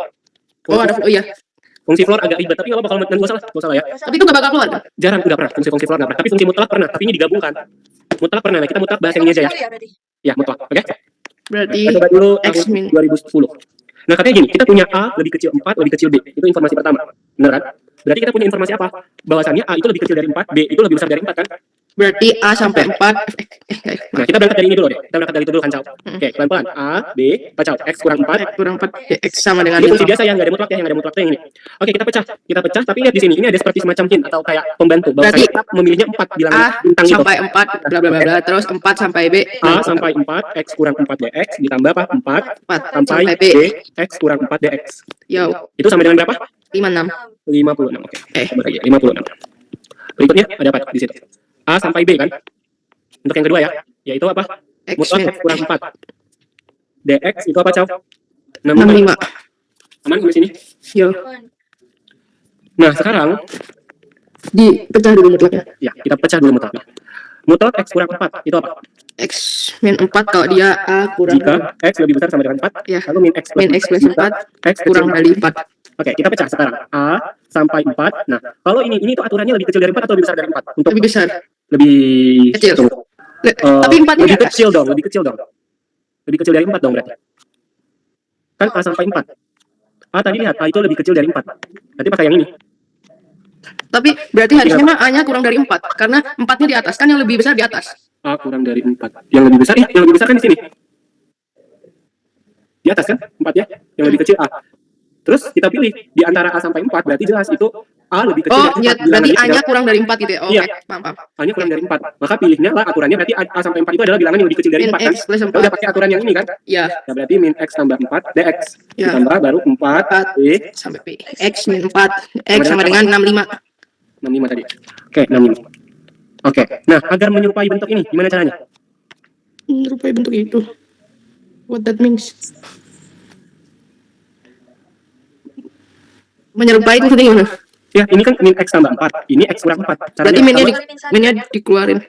Oh, ada iya. Fungsi floor agak ribet, tapi kalau nanti gak salah ya. Tapi itu enggak bakal keluar kan? Jarang udah pernah fungsi floor nggak pernah, tapi fungsi mutlak pernah, tapi ini digabungkan. Mutlak pernah, nah kita mutlak bahas yang ini aja ya. Ya, berarti. Ya, mutlak. Oke. Berarti Kita coba dulu X tahun min 2010. Nah, katanya gini, kita punya A lebih kecil 4, lebih kecil B. Itu informasi pertama. Benar kan? Berarti kita punya informasi apa? Bahwasannya A itu lebih kecil dari 4, B itu lebih besar dari 4 kan? berarti A sampai 4. Nah, kita berangkat dari ini dulu deh. Kita berangkat dari itu dulu kan, Cal. Oke, pelan-pelan. A, B, Cal. X kurang 4. X kurang 4 X sama dengan Ini fungsi 5. biasa yang nggak ada mutlak ya, yang nggak ada mutlak tuh yang ini. Oke, kita pecah. Tapi lihat di sini, ini ada seperti semacam hint atau kayak pembantu. Berarti Bahwa kita memilihnya 4 bilangan A bintang itu. sampai 4 bla bla bla bla, terus 4 sampai B. A sampai 4, X kurang 4 dx ditambah apa? 4 4 sampai sampai B. B, X kurang 4 dx. Yo, Itu sama dengan berapa? 56. 56. Oke. Coba lagi, 56. Berikutnya ada apa di situ? A sampai B kan? Untuk yang kedua ya, yaitu apa? X Mutlak min X kurang 4. dx itu apa, Cal? 65. 65. Aman sampai sini? Yo, Nah, sekarang dipecah dulu mutlaknya. ya, kita pecah dulu mutlaknya. Mutlak X kurang 4 itu apa? X min 4 kalau dia A kurang Jika X lebih besar sama dengan 4, ya, lalu min X min X plus 4 X kurang kecil. dari 4. Oke, kita pecah sekarang. A sampai 4. Nah, kalau ini tuh aturannya lebih kecil dari 4 atau lebih besar dari 4? Untuk Lebih besar. lebih Kecil. tunggu. Tapi 4-nya di lebih atas. kecil dong. Lebih kecil dari 4 dong berarti. Kan A sampai 4. A tadi lihat, A itu lebih kecil dari 4. Berarti pakai yang ini. Tapi berarti harusnya mah A-nya kurang dari 4 karena 4-nya di atas kan, yang lebih besar di atas. A kurang dari 4. Yang lebih besar, yang lebih besar kan di sini. Di atas kan 4-nya, yang lebih kecil A. Terus kita pilih di antara A sampai 4, berarti jelas itu A lebih kecil Oh, dari 4. ya, berarti Bilangannya A-nya tidak- kurang dari 4 gitu ya. Oh, Iya. oke, paham. A-nya kurang dari 4. Maka pilihnya lah aturannya berarti A sampai 4 itu adalah bilangan yang lebih kecil dari Min 4 kan? X plus Ya 4. udah pakai aturan yang ini kan? Ya, Ya berarti min X tambah 4 dx. Ya. Ditambah baru 4 B sampai B. X min 4. X sama dengan 65. 65 tadi. Oke, 65. Oke. Nah, agar menyerupai bentuk ini gimana caranya? Menyerupai bentuk itu. What that means? Menyerupai itu maksudnya gimana? Ya, ini kan min X tambah 4. Ini X kurang 4. Berarti minnya sama- minnya dikeluarin.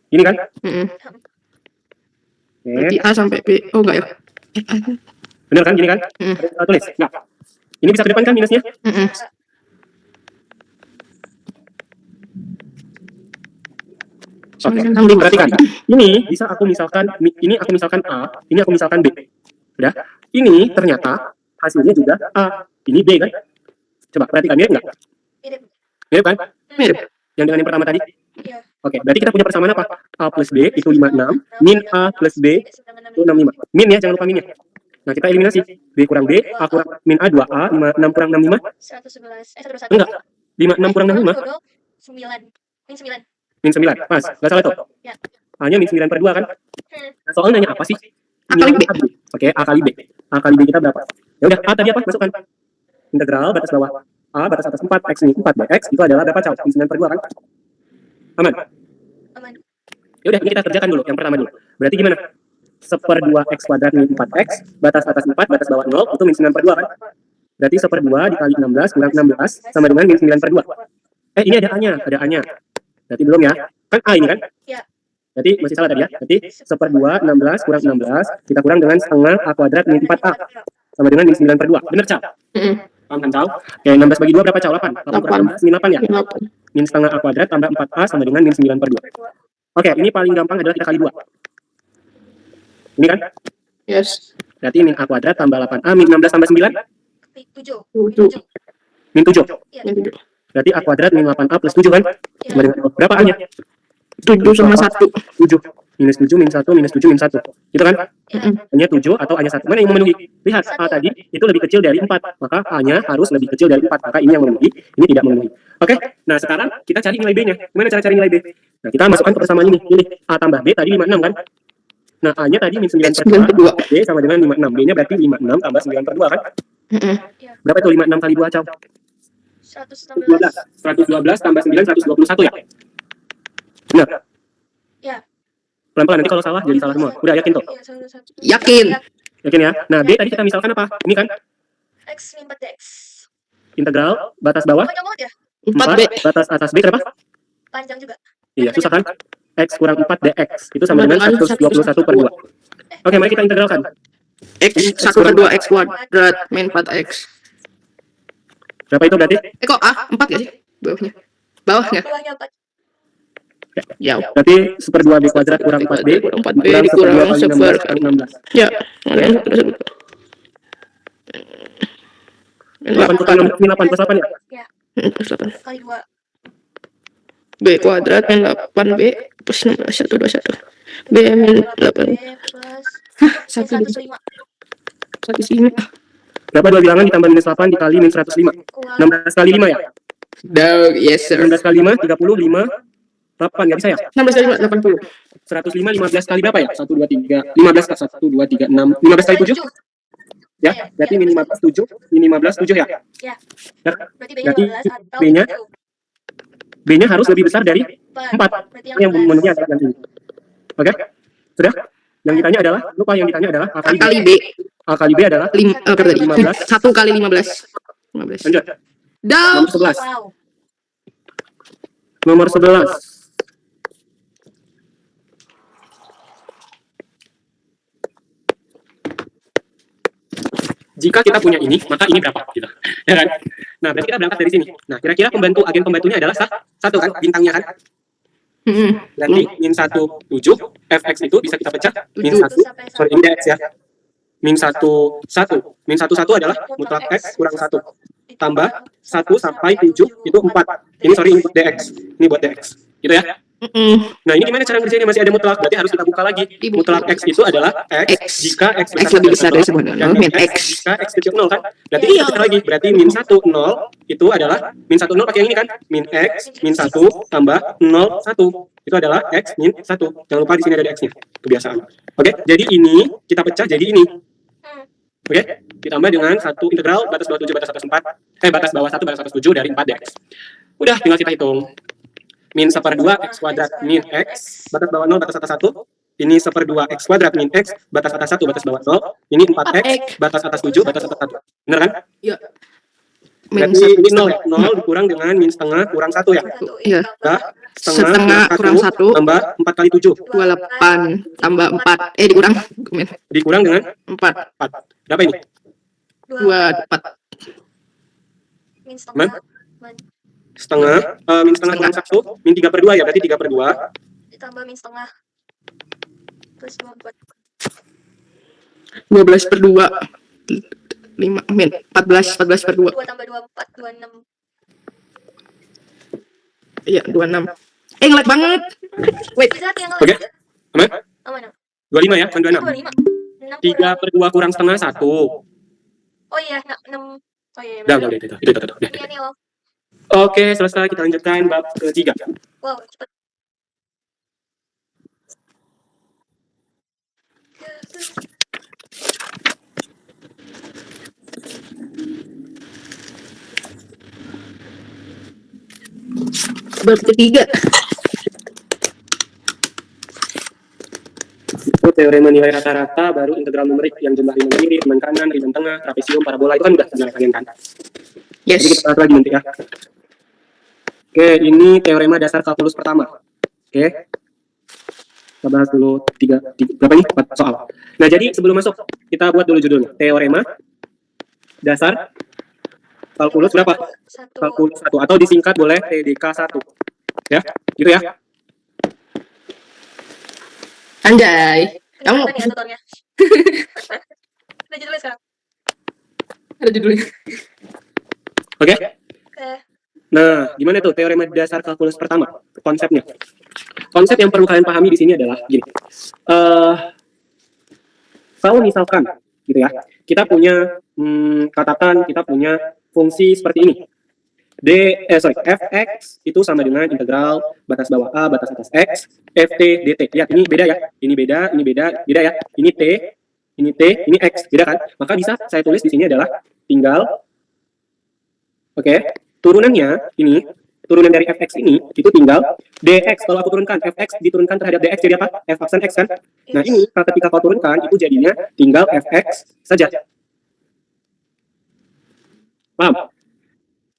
ini kan? Mm-mm. Oke. Berarti A sampai B. Oh enggak ya? Bener kan gini kan? Mm. Kita tulis. Enggak. Ini bisa ke depan kan minusnya? Mm-mm. Oke. 65. Perhatikan. Ini bisa aku misalkan ini aku misalkan A, ini aku misalkan B. Udah. Ini ternyata hasilnya juga A. Ini B kan? Coba perhatikan mirip enggak? Mirip. Mirip kan? Mirip. Yang dengan yang pertama tadi? Iya. Oke, berarti kita punya persamaan apa? A plus B itu 56, min A plus B itu 65. Min ya, jangan lupa min ya. Nah, kita eliminasi. B kurang B, A kurang min A 2A, 6 kurang 65. 111. 121. Enggak. 6 kurang 65, 9. Min 9. min 9. Pas, enggak salah tuh. Ya. A-nya min 9 per 2 kan? Nah, soal nanya apa sih? A kali B. Oke, A kali B. A kali B kita berapa? Ya udah, A tadi apa? Masukkan. Integral batas bawah A batas atas 4 X min 4 dx itu adalah berapa, Cal? Min 9 per 2 kan? Aman? Aman. Ya udah, ini kita kerjakan dulu yang pertama dulu. Berarti gimana? 1/2 X kuadrat min 4X, batas atas 4, batas bawah 0, itu min 9 per 2 kan? Berarti 1/2 dikali 16 kurang 16 sama dengan min 9 per 2. Ini ada A-nya, Berarti belum ya? Kan A ini kan? Iya. Berarti masih salah tadi ya. Berarti 1/2 16 kurang 16 kita kurang dengan setengah A kuadrat min 4A sama dengan min 9/2. Bener, Cao? Paham kan, Cao? Oke, 16 bagi 2 berapa, Cao? 8. 8 kurang 16 min 8 ya? Min setengah A kuadrat tambah 4A sama dengan min 9/2. Oke, ini paling gampang adalah kita kali 2. Ini kan? Yes. Berarti min A kuadrat tambah 8A min 16 tambah 9 7. 7. min 7. Iya. Berarti A kuadrat min 8A plus 7 kan? Sama dengan berapa A-nya? 7 sama 1. 7. Minus 7 min 1 minus 7 min 1. Itu kan? A-nya 7 atau A-nya 1. Mana yang memenuhi? Lihat, A tadi itu lebih kecil dari 4. Maka A-nya harus lebih kecil dari 4. Maka ini yang memenuhi, ini tidak memenuhi. Oke? Nah, sekarang kita cari nilai B-nya. Gimana cara cari nilai B? Nah, kita masukkan ke persamaan ini. Pilih A tambah B tadi 56 kan? Nah, A-nya tadi min 9/2. B sama dengan 56. B-nya berarti 56 tambah 9/2 kan? Berapa itu 56 kali 2, Cao? 116. 112 tambah 9, 121 ya? Benar? Ya. Pelan-pelan, nanti kalau salah jadi salah semua. Udah yakin tuh? Iya, 1. Yakin. Yakin ya? Nah, B tadi kita misalkan apa? Ini kan X min 4 X. integral batas bawah Panjang banget ya? 4B. 4, batas atas B berapa? Panjang juga. Iya, susah kan? X kurang 4 dx. Itu sama dengan 121/2. Oke, mari kita integralkan. X 1/2 X kuadrat min 4X. Berapa itu berarti? Kok A? 4 gak sih? Bawahnya. Bawahnya. Bawahnya 4. Ya. Berarti 1/2 B kuadrat kurang 4B Kurang 4B dikurang 1/2 kali 16. Ya. Kalian terus. 8 kurang 16, min 8 plus 8 ya? Ya. Plus 8. Kali 2. B kuadrat min 8B plus 16 121. B min 8. Plus. Satu 105. 105. Berapa dua bilangan ditambah minus 8 dikali min 105? Kurang. 16 kali 5 ya? Yes sir. 16 kali 5, 35, 8, nggak bisa ya? 16 kali 80. 105, 15 kali berapa ya? 1, 2, 3, 15 kali 1, 2, 3, 6, 15 kali 7? Ya, berarti min 15, 7, min 15, 7 ya? Ya. Ya. Berarti B-nya Berarti 15 atau B-nya 7. B-nya harus lebih besar dari 4. Berarti Yang memenuhi adalah yang ini. Oke? Sudah? Yang ditanya adalah, lupa yang ditanya adalah A kali B. Kali B. A kali B adalah 5 berapa tadi? 1 kali 15. 15. lanjut. Down. Nomor 11. Wow. Nomor 11. Jika kita punya ini, maka ini berapa? Gitu. Ya kan? Nah, berarti kita berangkat dari sini. Nah, kira-kira agen pembantunya adalah satu kan? Bintangnya kan? Berarti min 1, 7. Fx itu bisa kita pecah. Min 1, sorry, ini dx ya. Min 1, 1. Min 1, 1 adalah mutlak x kurang 1. Tambah 1 sampai 7, itu 4. Ini sorry, ini buat dx. Ini buat dx. Gitu ya? Nah, ini gimana cara ngerjainnya? Masih ada mutlak, berarti harus kita buka lagi. Mutlak x itu adalah x jika x lebih besar dari sebuah dan min x X. jika x kecil 0 kan? Berarti kita putar lagi. Berarti min 1, 0 itu adalah min 1, 0 pakai yang ini kan? Min x, min 1 tambah 0, 1. Itu adalah x min 1. Jangan lupa di sini ada x-nya. Kebiasaan. Oke, jadi ini kita pecah jadi ini. Oke, ditambah dengan 1 integral batas bawah 7 batas atas 4. Batas bawah 1 batas atas 7 dari 4 dx. Udah, tinggal kita hitung. Min 1/2 x kuadrat min x batas bawah 0 batas atas 1. Ini 1/2 x kuadrat min x batas atas 1 batas bawah 0. Ini 4x batas atas 7 batas atas 1. Benar kan? Iya. Min Berarti ini 0 ya. 0 dikurang dengan min setengah kurang 1 ya. Iya. Nah, Setengah kurang 1 tambah 4 kali 7. 28 tambah 4 dikurang min Dikurang dengan 4 4. Berapa ini? 24 Min setengah. Setengah, min setengah kurang 1, min 3/2 ya. Berarti 3/2. Ditambah min setengah. Plus 24. 12/2 5 min 14/2 2 tambah 24, 26. iya 26 ngelag banget wait Bisa yang Oke. Aman? Aman. 25 ya, kan 26. 25. 6 3/2 kurang setengah 1. Oh iya, 6. Oh iya, Udah, itu. Iya nih, loh. Oke, selesai. Kita lanjutkan bab ketiga. Wow, cepet. bab ketiga Itu teorema nilai rata-rata, baru integral numerik yang jumlah rimel kiri, rimel kanan, rimel tengah, trapesium, parabola, itu kan udah pernah kalian kan. Jadi yes kita bahas lagi nanti ya. Oke, ini teorema dasar kalkulus pertama. Oke. Kita bahas dulu berapa nih? 4 soal. Nah, jadi sebelum masuk, kita buat dulu judulnya. Teorema dasar kalkulus berapa? Satu. Kalkulus 1 atau disingkat boleh TDK 1. Ya, gitu ya. Anjay. Kamu Kelihatan ya tutornya. Udah judulnya sekarang. ada judulnya. Oke. Oke. Nah, gimana tuh teorema dasar kalkulus pertama? Konsepnya. Konsep yang perlu kalian pahami di sini adalah gini. Kalau misalkan gitu ya, kita punya katakan kita punya fungsi seperti ini. Fx itu sama dengan integral batas bawah A batas atas X ft dt. Ya, ini beda ya. Ini beda ya. Ini T, ini X, beda kan? Maka bisa saya tulis di sini adalah tinggal turunannya ini, turunan dari fx ini itu tinggal dx. Kalau aku turunkan fx diturunkan terhadap dx jadi apa? F aksen x kan? Nah, ini ketika kau turunkan itu jadinya tinggal fx saja. Paham?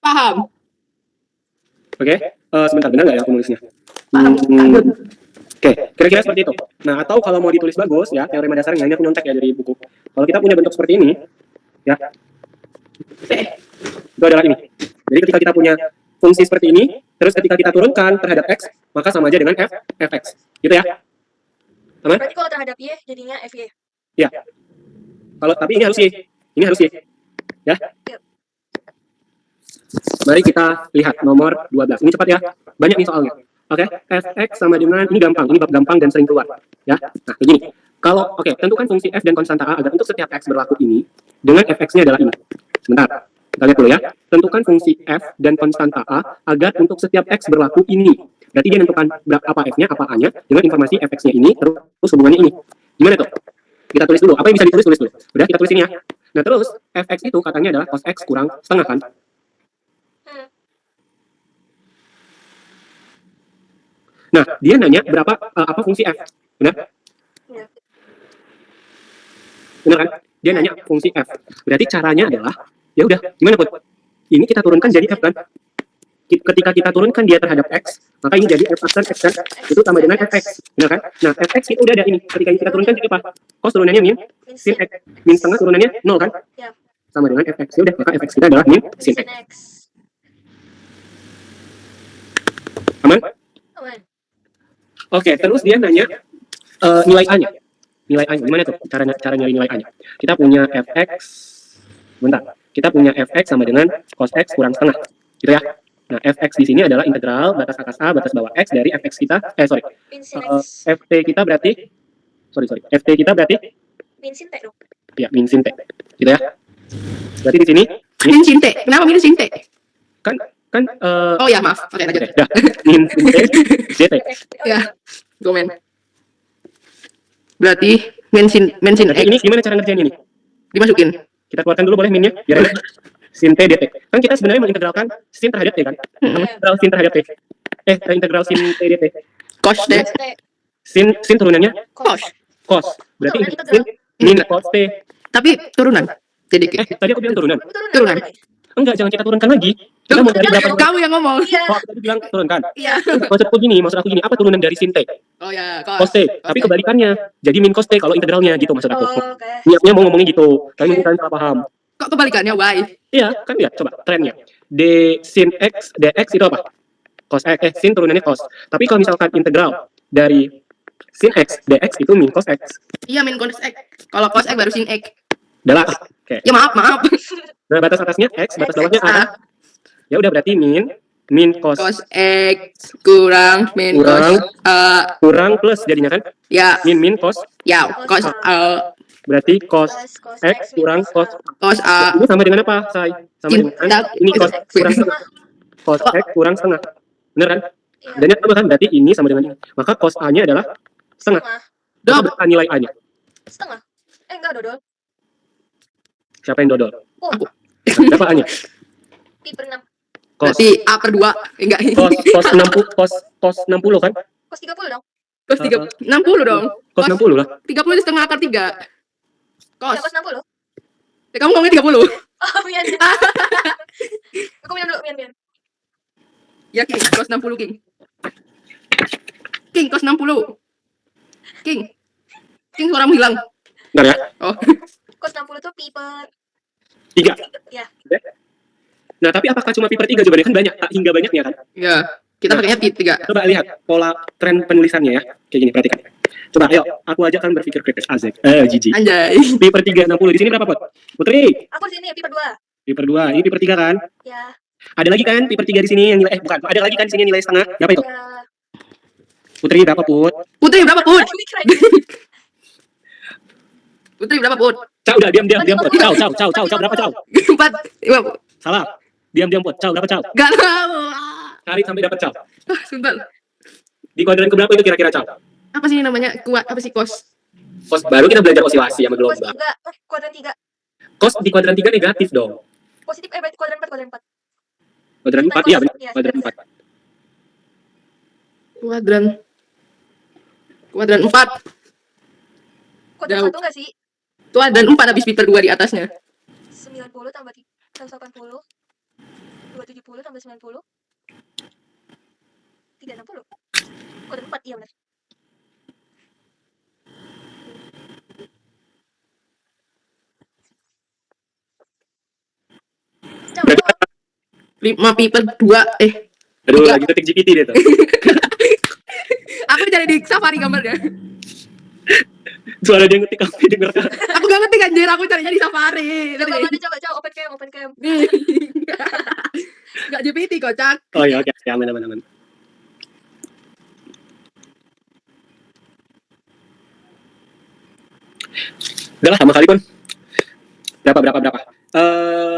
Paham. Oke, sebentar, benar nggak ya aku nulisnya? Paham. Oke, kira-kira seperti itu. Nah, atau kalau mau ditulis bagus ya, teorema dasarnya ini aku nyontek ya dari buku. Kalau kita punya bentuk seperti ini, ya, itu adalah ini. Jadi ketika kita punya fungsi seperti ini, terus ketika kita turunkan terhadap x, maka sama aja dengan fx. Gitu ya? Aman? Berarti kalau terhadap Y jadinya FY. Ya. Tapi ini harus y. Ini harus y. Ya. Mari kita lihat nomor 12. Ini cepat ya. Banyak nih soalnya. Oke, fx sama dengan ini gampang, ini bab gampang dan sering keluar. Ya. Nah, begini. Kalau tentukan fungsi f dan konstanta a agar untuk setiap x berlaku ini dengan fx-nya adalah ini. Sebentar. Kita lihat dulu ya. Tentukan fungsi f dan konstanta a agar untuk setiap x berlaku ini. Berarti dia tentukan apa f-nya, apa a-nya dengan informasi fx-nya ini terus hubungannya ini. Gimana tuh? Kita tulis dulu. Apa yang bisa ditulis dulu? Udah, kita tulis ini ya. Nah, terus fx itu katanya adalah cos x kurang setengah kan? Nah, dia nanya berapa apa fungsi f, benar? Iya. Benar kan? Dia nanya fungsi f. Berarti caranya adalah, ya udah, gimana Put? Ini kita turunkan jadi f kan? Ketika kita turunkan dia terhadap x, maka ini jadi f aksen x kan? Itu sama dengan fx, benar kan? Nah, fx itu udah ada ini. Ketika ini kita turunkan jadi apa? Cos turunannya min sin x, min setengah turunannya 0 kan? Ya. Sama dengan fx. Ya udah, maka fx kita adalah min sin x. X. Aman? Aman. Oke, terus dia nanya nilai A-nya. Nilai A-nya gimana tuh? Cara nyari nilai A-nya. Kita punya fx, bentar. Kita punya fx sama dengan cos x kurang setengah. Gitu ya. Nah, fx di sini adalah integral batas atas A batas bawah x dari fx kita, Min sin X. ft kita berarti ft kita berarti Min sin T dong. ya min sin t. Gitu ya. Berarti di sini Min sin T. Kenapa min sin T? kan Oh ya, maaf. Oke, lanjut. dah min sin t dt. Ya. Komen. Berarti min sin Berarti X ini gimana cara ngerjainnya nih? dimasukin. Kita keluarkan dulu boleh minnya biar enak. Sin t dt. Kan kita sebenarnya mengintegralkan sin terhadap t kan? Integral sin terhadap t. Integral sin t dt. Cos T. Sin turunannya Cos. cos. Berarti Turunan sin min cos t. Tapi turunan. TDK. Tadi aku bilang turunan. Turunan. Enggak, jangan kita turunkan lagi. Kita mau dari berapa? Kamu yang ngomong. Iya. Oh, aku tadi bilang turunkan. Iya. Maksud aku gini, apa turunan dari sin t? Oh ya, Cos t. Tapi kebalikannya. Jadi min cos t kalau integralnya gitu maksud aku. Oh, oke. Niatnya mau ngomongnya gitu. Tapi mungkin kalian salah paham. Kok kebalikannya? Why? Iya, kan ya. Coba trennya. D sin x dx itu apa? Cos sin turunannya cos. Tapi kalau misalkan integral dari sin x dx itu min cos x. Iya, min cos X. Kalau cos X baru sin X. Udah lah. Oke. Ya maaf. Nah, batas atasnya x, batas bawahnya a. Ya udah berarti min cos Cos X kurang min Kurang. cos A. kurang plus jadinya kan? Ya, Min cos ya cos A. berarti cos Cos x kurang cos. Cos A. Ini sama dengan apa, Say? Sama dengan ini cos kurang setengah. Cos x kurang setengah. Bener kan? Iya. Dan sama kan? Berarti ini sama dengan ini. Maka cos A-nya adalah setengah. Setengah. Berapa nilai A-nya? Setengah. Enggak dodol. Siapa yang dodol? Oh, Berapa A-nya? pi per 6. Cos Berarti A per 2. Enggak. cos 60 cos 60 kan? Cos 30 dong. Cos 60 dong. Cos 60 lah. 30 itu setengah akar 3. Cos. Ya, cos 60. Ya, kamu ngomongnya 30. Oh, mian. Aku minum dulu, mian. Ya, King. Cos 60, King. King, cos 60. King. King suaramu hilang. Bentar ya. Oh. Cos 60 tuh pi per 3. ya. Nah, tapi apakah cuma pi per 3 jawabannya? Kan banyak, tak hingga banyaknya kan? Ya. Kita pakainya pi 3. Coba lihat pola tren penulisannya ya. Kayak gini, perhatikan. Coba, ayo, aku ajak kan berpikir kritis. Azek. Jiji. Anjay. Pi per 3, 60. Di sini berapa, Pot? Putri. Aku di sini pi per 2. Pi per 2. Ini pi per 3 kan? Ya. Ada lagi kan pi per 3 di sini yang nilai, bukan. Ada lagi kan di sini nilai setengah. Berapa itu? Ya. Putri berapa, Put? Putri berapa, Put? Ini keren. Putri berapa, Put? Cau, udah, diam, Put. Cau, berapa, Cau? 4. Salah. Diam, Put. Cau, berapa, Cau? Gak tahu. Cari sampai dapat, Cau. Sebentar. Di kuadran keberapa itu kira-kira, Cau? Apa sih namanya? Kuat apa sih kos? Kos baru kita belajar osilasi sama Cos gelombang. 3. Kuadran 3. Kos di kuadran 3 negatif dong. Positif berarti kuadran 4, kuadran 4. Kuadran 4, iya benar. Iya, Kuadran 4. Kuadran 4. Kuadran Jauh. 1 enggak sih? Kuadran 4 habis pi per 2 di atasnya. 90 tambah 180. 270 tambah 90. 360. Kuadran 4, iya benar. Berarti, 5 pi per 2. aduh, Tiga. lagi ketik GPT deh tuh. Aku cari di Safari gambarnya. Suara dia ngetik apa denger kan? Aku gak ngerti anjir, aku carinya di Safari. Coba mana coba open cam. Nih. Gak GPT kocak. Oh iya, oke, aman. Udah lah, sama kali pun. Berapa?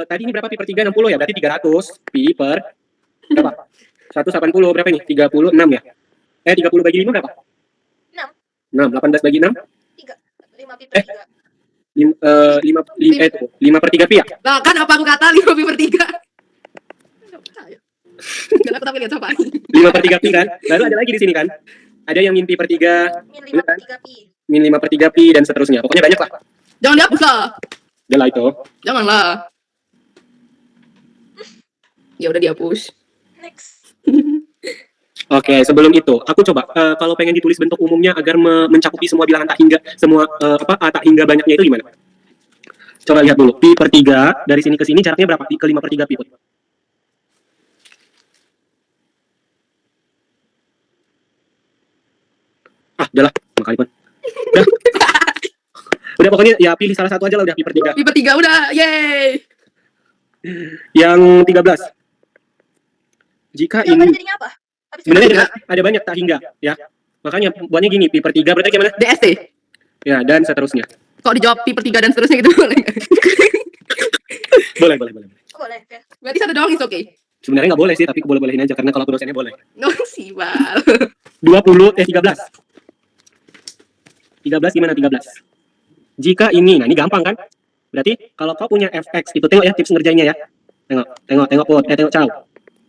Tadi ini berapa pi per 3? 60 ya, berarti 300 pi per berapa? 180 berapa ini? 36 ya? 30 bagi 5 berapa? 6. 18 bagi 6? 5 pi per 3. 5 per 3 pi ya? Nah kan apa aku kata 5 pi per 3. Karena aku tapi lihat Safari. 5 per 3 pi kan? Lalu ada lagi di sini kan? Ada yang min pi per 3, Min 5 per 3 pi. min 5 per 3 pi, dan seterusnya. Pokoknya banyak lah. Jangan dihapus lah. Udah lah itu. Janganlah. Ya udah dihapus. Next. Oke, sebelum itu, aku coba kalau pengen ditulis bentuk umumnya agar mencakupi semua bilangan tak hingga, semua tak hingga banyaknya itu gimana? Coba lihat dulu, pi per 3, dari sini ke sini jaraknya berapa? Pi ke 5 per 3 pi. Put. Udahlah, sama kali pun. Udah pokoknya ya pilih salah satu aja lah, udah pi per 3. Pi per 3 udah, yeay. Yang 13. Jika Jawabannya ini jadinya apa? Habis sebenarnya ada banyak tak hingga ya. Makanya buatnya gini, pi per 3 berarti gimana? DST. Ya, dan seterusnya. Kok dijawab pi per 3 dan seterusnya gitu boleh nggak? Boleh. boleh ya. Berarti satu doang is oke. Sebenarnya nggak boleh sih, tapi boleh-bolehin aja karena kalau aku dosennya boleh. No sih, Bal. 13. 13 gimana 13? Jika ini, nah ini gampang kan? Berarti kalau kau punya fx, itu tengok ya tips ngerjainnya ya. Tengok Put, tengok Cau.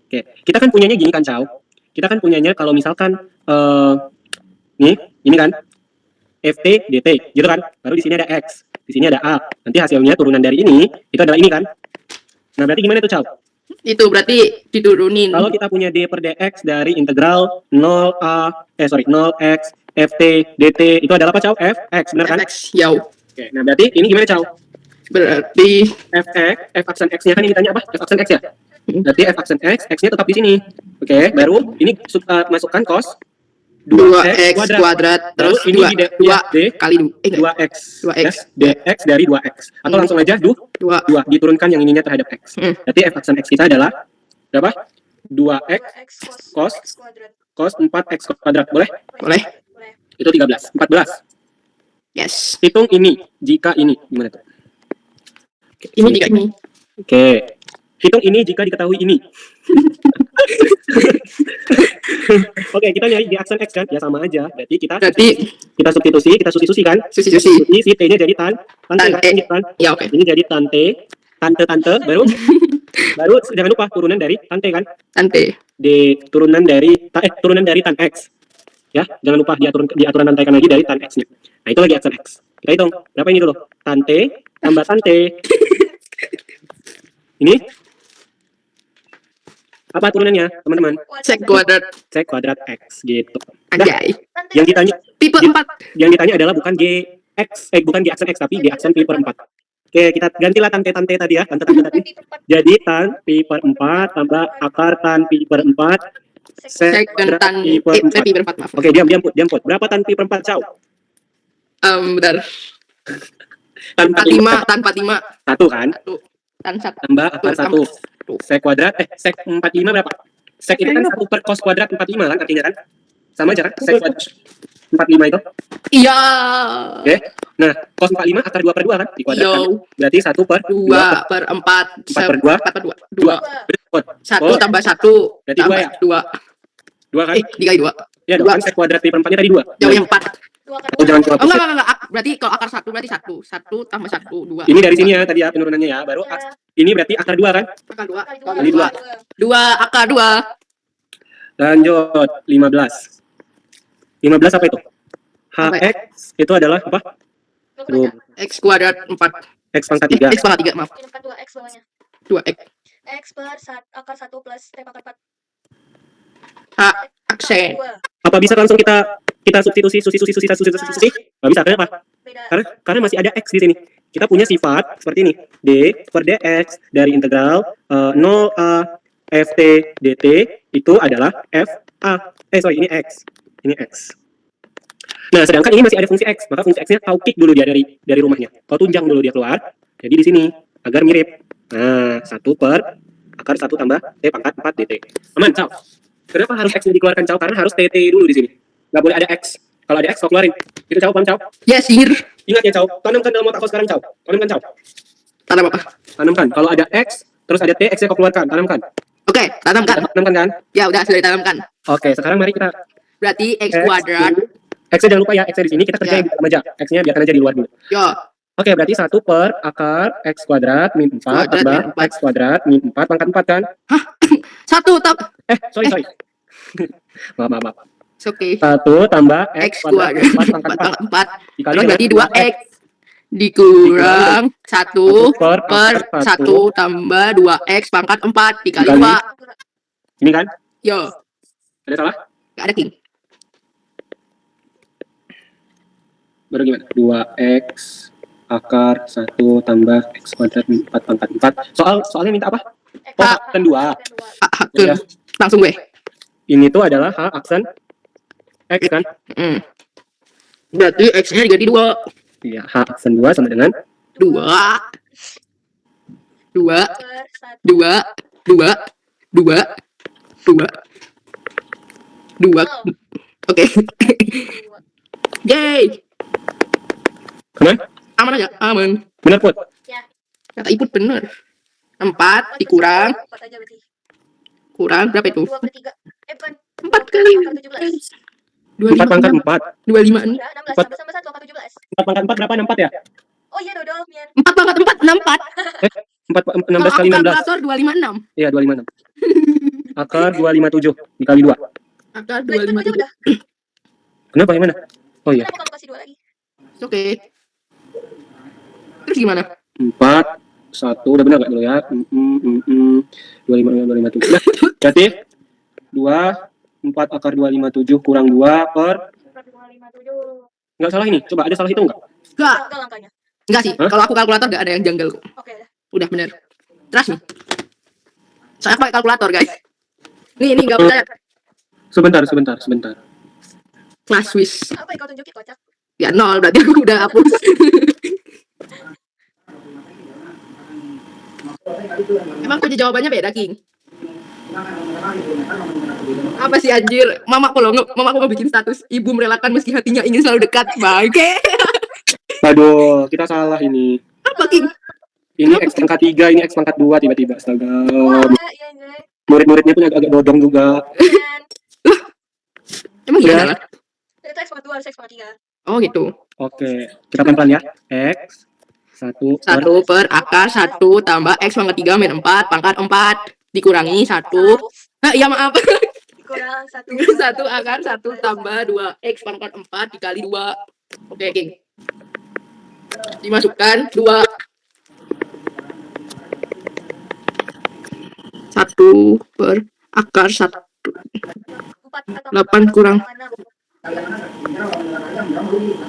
Oke, kita kan punyanya gini kan Cau. Kita kan punyanya kalau misalkan nih, ini kan ft dt, gitu kan? Baru di sini ada x, di sini ada a. Nanti hasilnya turunan dari ini itu adalah ini kan? Nah, berarti gimana tuh Cau? Itu berarti diturunin. Kalau kita punya d per dx dari integral 0x ft dt itu adalah apa Cau? Fx, benar kan? fx, yau. Oke, nah berarti ini gimana Cau? Berarti fx, f aksen x-nya kan ini tanya apa? F aksen x ya? Berarti f aksen x, x-nya tetap di sini. Oke, baru ini masukkan cos 2x kuadrat Lalu terus ini 2 d kali 2x. 2x. Ya, dx dari 2x. Atau langsung aja 2 diturunkan yang ininya terhadap x. Berarti f aksen x kita adalah berapa? 2x 2x cos x kuadrat. cos 4x kuadrat. Boleh? boleh. Boleh. Itu 13. 14. Yes. Hitung ini jika ini. Gimana tuh? Oke, Ini jika ini. Oke. Hitung ini jika diketahui ini. Oke, kita nyari di aksen x kan? Ya sama aja. Berarti kita substitusi kan? Susi. Si t-nya jadi tante kan? Tante. Ini kan? Ya oke. Ini jadi tante, baru jangan lupa turunan dari tante kan? Tante. Turunan dari tan x. Ya, jangan lupa diaturan tantaikan lagi dari tan x-nya. Nah, itu lagi aksen x. Kita hitung. Berapa ini dulu? Tante tambah tante. Ini Apa turunannya, teman-teman? Sek kuadrat. Sek kuadrat X gitu. Anjay. Yang ditanya Tipe 4. yang ditanya adalah bukan bukan G aksen X tapi G aksen pi per 4. Oke, kita gantilah tante tadi ya, tante tadi. Jadi tan pi per 4 tambah akar tan pi per 4 sek kuadrat Tan pi per 4. pi per 4 maaf. Oke, diam Put. Berapa tan pi per 4, Cau? Bentar. Tan 45, tan 45. 1 kan? Tan 1. Tambah akar 1. Sek kuadrat sek 45 berapa? Sek itu kan 1 per cos kuadrat 45 kan artinya kan? Sama aja kan? Sek kuadrat 45 itu. Iya. Oke. Nah, cos 45 akar 2 per 2 kan? Di kuadrat kan? Yo. Berarti 1 per 2 per 4. 4 per 2. 4 per 2. 2. 1 Oh. tambah 1. Berarti tambah 2 ya? 2 kan? dikali 2. Ya dong, kan sek kuadrat pi per 4-nya tadi 2. Jauhnya 4. Oh, jangan Oh, enggak. Berarti kalau akar 1 berarti 1. 1 tambah 1, 2. Ini dari sini ya tadi ya penurunannya ya. Baru ini berarti akar 2 kan? Akar 2. Kali 2. 2 akar 2. Lanjut 15. 15 apa itu? HX itu adalah apa? Aduh, X kuadrat 4. X pangkat 3. X pangkat 3 maaf. Ini pangkat 2x bawahnya. 2x. X per akar 1 plus T pangkat 4. H aksen. Apa bisa langsung kita substitusi? Nggak bisa, kenapa? Beda. Karena masih ada X di sini. Kita punya sifat seperti ini. D per dx dari integral 0a ft dt itu adalah fa. Ini X. Ini X. Nah, sedangkan ini masih ada fungsi X. Maka fungsi X-nya kau kick dulu dia dari rumahnya. Kau tunjang dulu dia keluar. Jadi di sini agar mirip. Nah, 1 per akar 1 tambah T pangkat 4 dt. Aman, Cau. Kenapa harus X-nya dikeluarkan, Cau? Karena harus TT dulu di sini. Nggak boleh ada X. Kalau ada X, kau keluarin. Itu, Cau, paham, Cau? Yes, here. Ingat ya, Cau. Tanamkan dalam otak kau sekarang, Cau. Tanamkan, Cau. Tanam apa? Tanamkan. Kalau ada X, terus ada T, X-nya kau keluarkan. Tanamkan. Oke, tanamkan. Tanamkan, kan? Ya udah sudah ditanamkan. Oke, sekarang mari kita Berarti X kuadrat. X-nya jangan lupa ya, X-nya di sini kita kerjain di dalam aja. X-nya biarkan aja di luar dulu. Yo. Oke, berarti 1 per akar X kuadrat min 4 Kuadrat tambah min 4. X kuadrat min 4 pangkat 4 kan? 1 tambah Sorry. Maaf. Oke. 1 tambah X X kuadrat kuadrat 4 pangkat 4. 4. Dikali Terus dengan berarti 2x dikurang 1 per per 1 tambah 2x pangkat 4 dikali Dikali. 2. Ini kan? Yo. Ada salah? Gak ada king. Baru gimana? 2x akar 1 tambah X kuadrat min 4 pangkat 4. Soalnya minta apa? Oh, aksen 2. Ya. Langsung gue. Ini tuh adalah H aksen X kan? Berarti x-nya diganti 2. Iya, H aksen 2 sama dengan 2 2 Per 1. 2 Oke. Yay. Aman? Aman aja, aman. Benar, Put? Kata Iput bener. 4 dikurang 4 aja berarti. kurang berapa itu? 2 per 3. Bukan. 4 kali 17. 4 pangkat 4. 25 Ya, 16 tambah sama 1 angka 17. 4 pangkat 4 berapa? 64 ya? Oh iya dodol, Mian. 4 pangkat 4 64. 16 kali 16. Kalkulator 256. Iya, 256. Akar 257 dikali 2. Akar Berarti kan aja 257. udah. Kenapa yang mana? Oh iya. Kenapa kamu kasih 2 lagi? Oke. Terus gimana? 4 1 udah benar enggak dulu ya? 257. Nah, berarti 2 4 akar 257 kurang 2 per 257. enggak salah ini. Coba ada salah itu enggak? Enggak. Enggak langkahnya. Enggak sih. Hah? Kalau aku kalkulator enggak ada yang janggal kok. Oke dah. Udah bener. Terus nih. Saya pakai kalkulator, guys. Nih enggak percaya. Sebentar. Kelas Swiss. Apa yang kau tunjukin kocak? Ya 0 berarti aku udah hapus. Emang kunci jawabannya beda, King? Apa sih anjir? Mama aku mau bikin status ibu merelakan meski hatinya ingin selalu dekat. Bangke. Aduh, kita salah ini. Apa, King? Ini X pangkat 3, ini X pangkat 2 tiba-tiba. Astaga. Wah, iya nih. Murid-muridnya pun agak dodong juga. Mian. Emang Ya. iya salah? Itu X pangkat 2 harus X pangkat 3. Oh gitu. Oke, kita pelan-pelan ya. X 1 per 1 per akar 1 tambah X pangkat 3 min 4 pangkat 4 dikurangi 1. Nah, iya maaf. Kurang 1. 1 akar 1 tambah 2 X pangkat 4 dikali 2. Oke, King. Dimasukkan 2. 1 per akar 1. 4 atau 8 kurang 6. 8 kurang.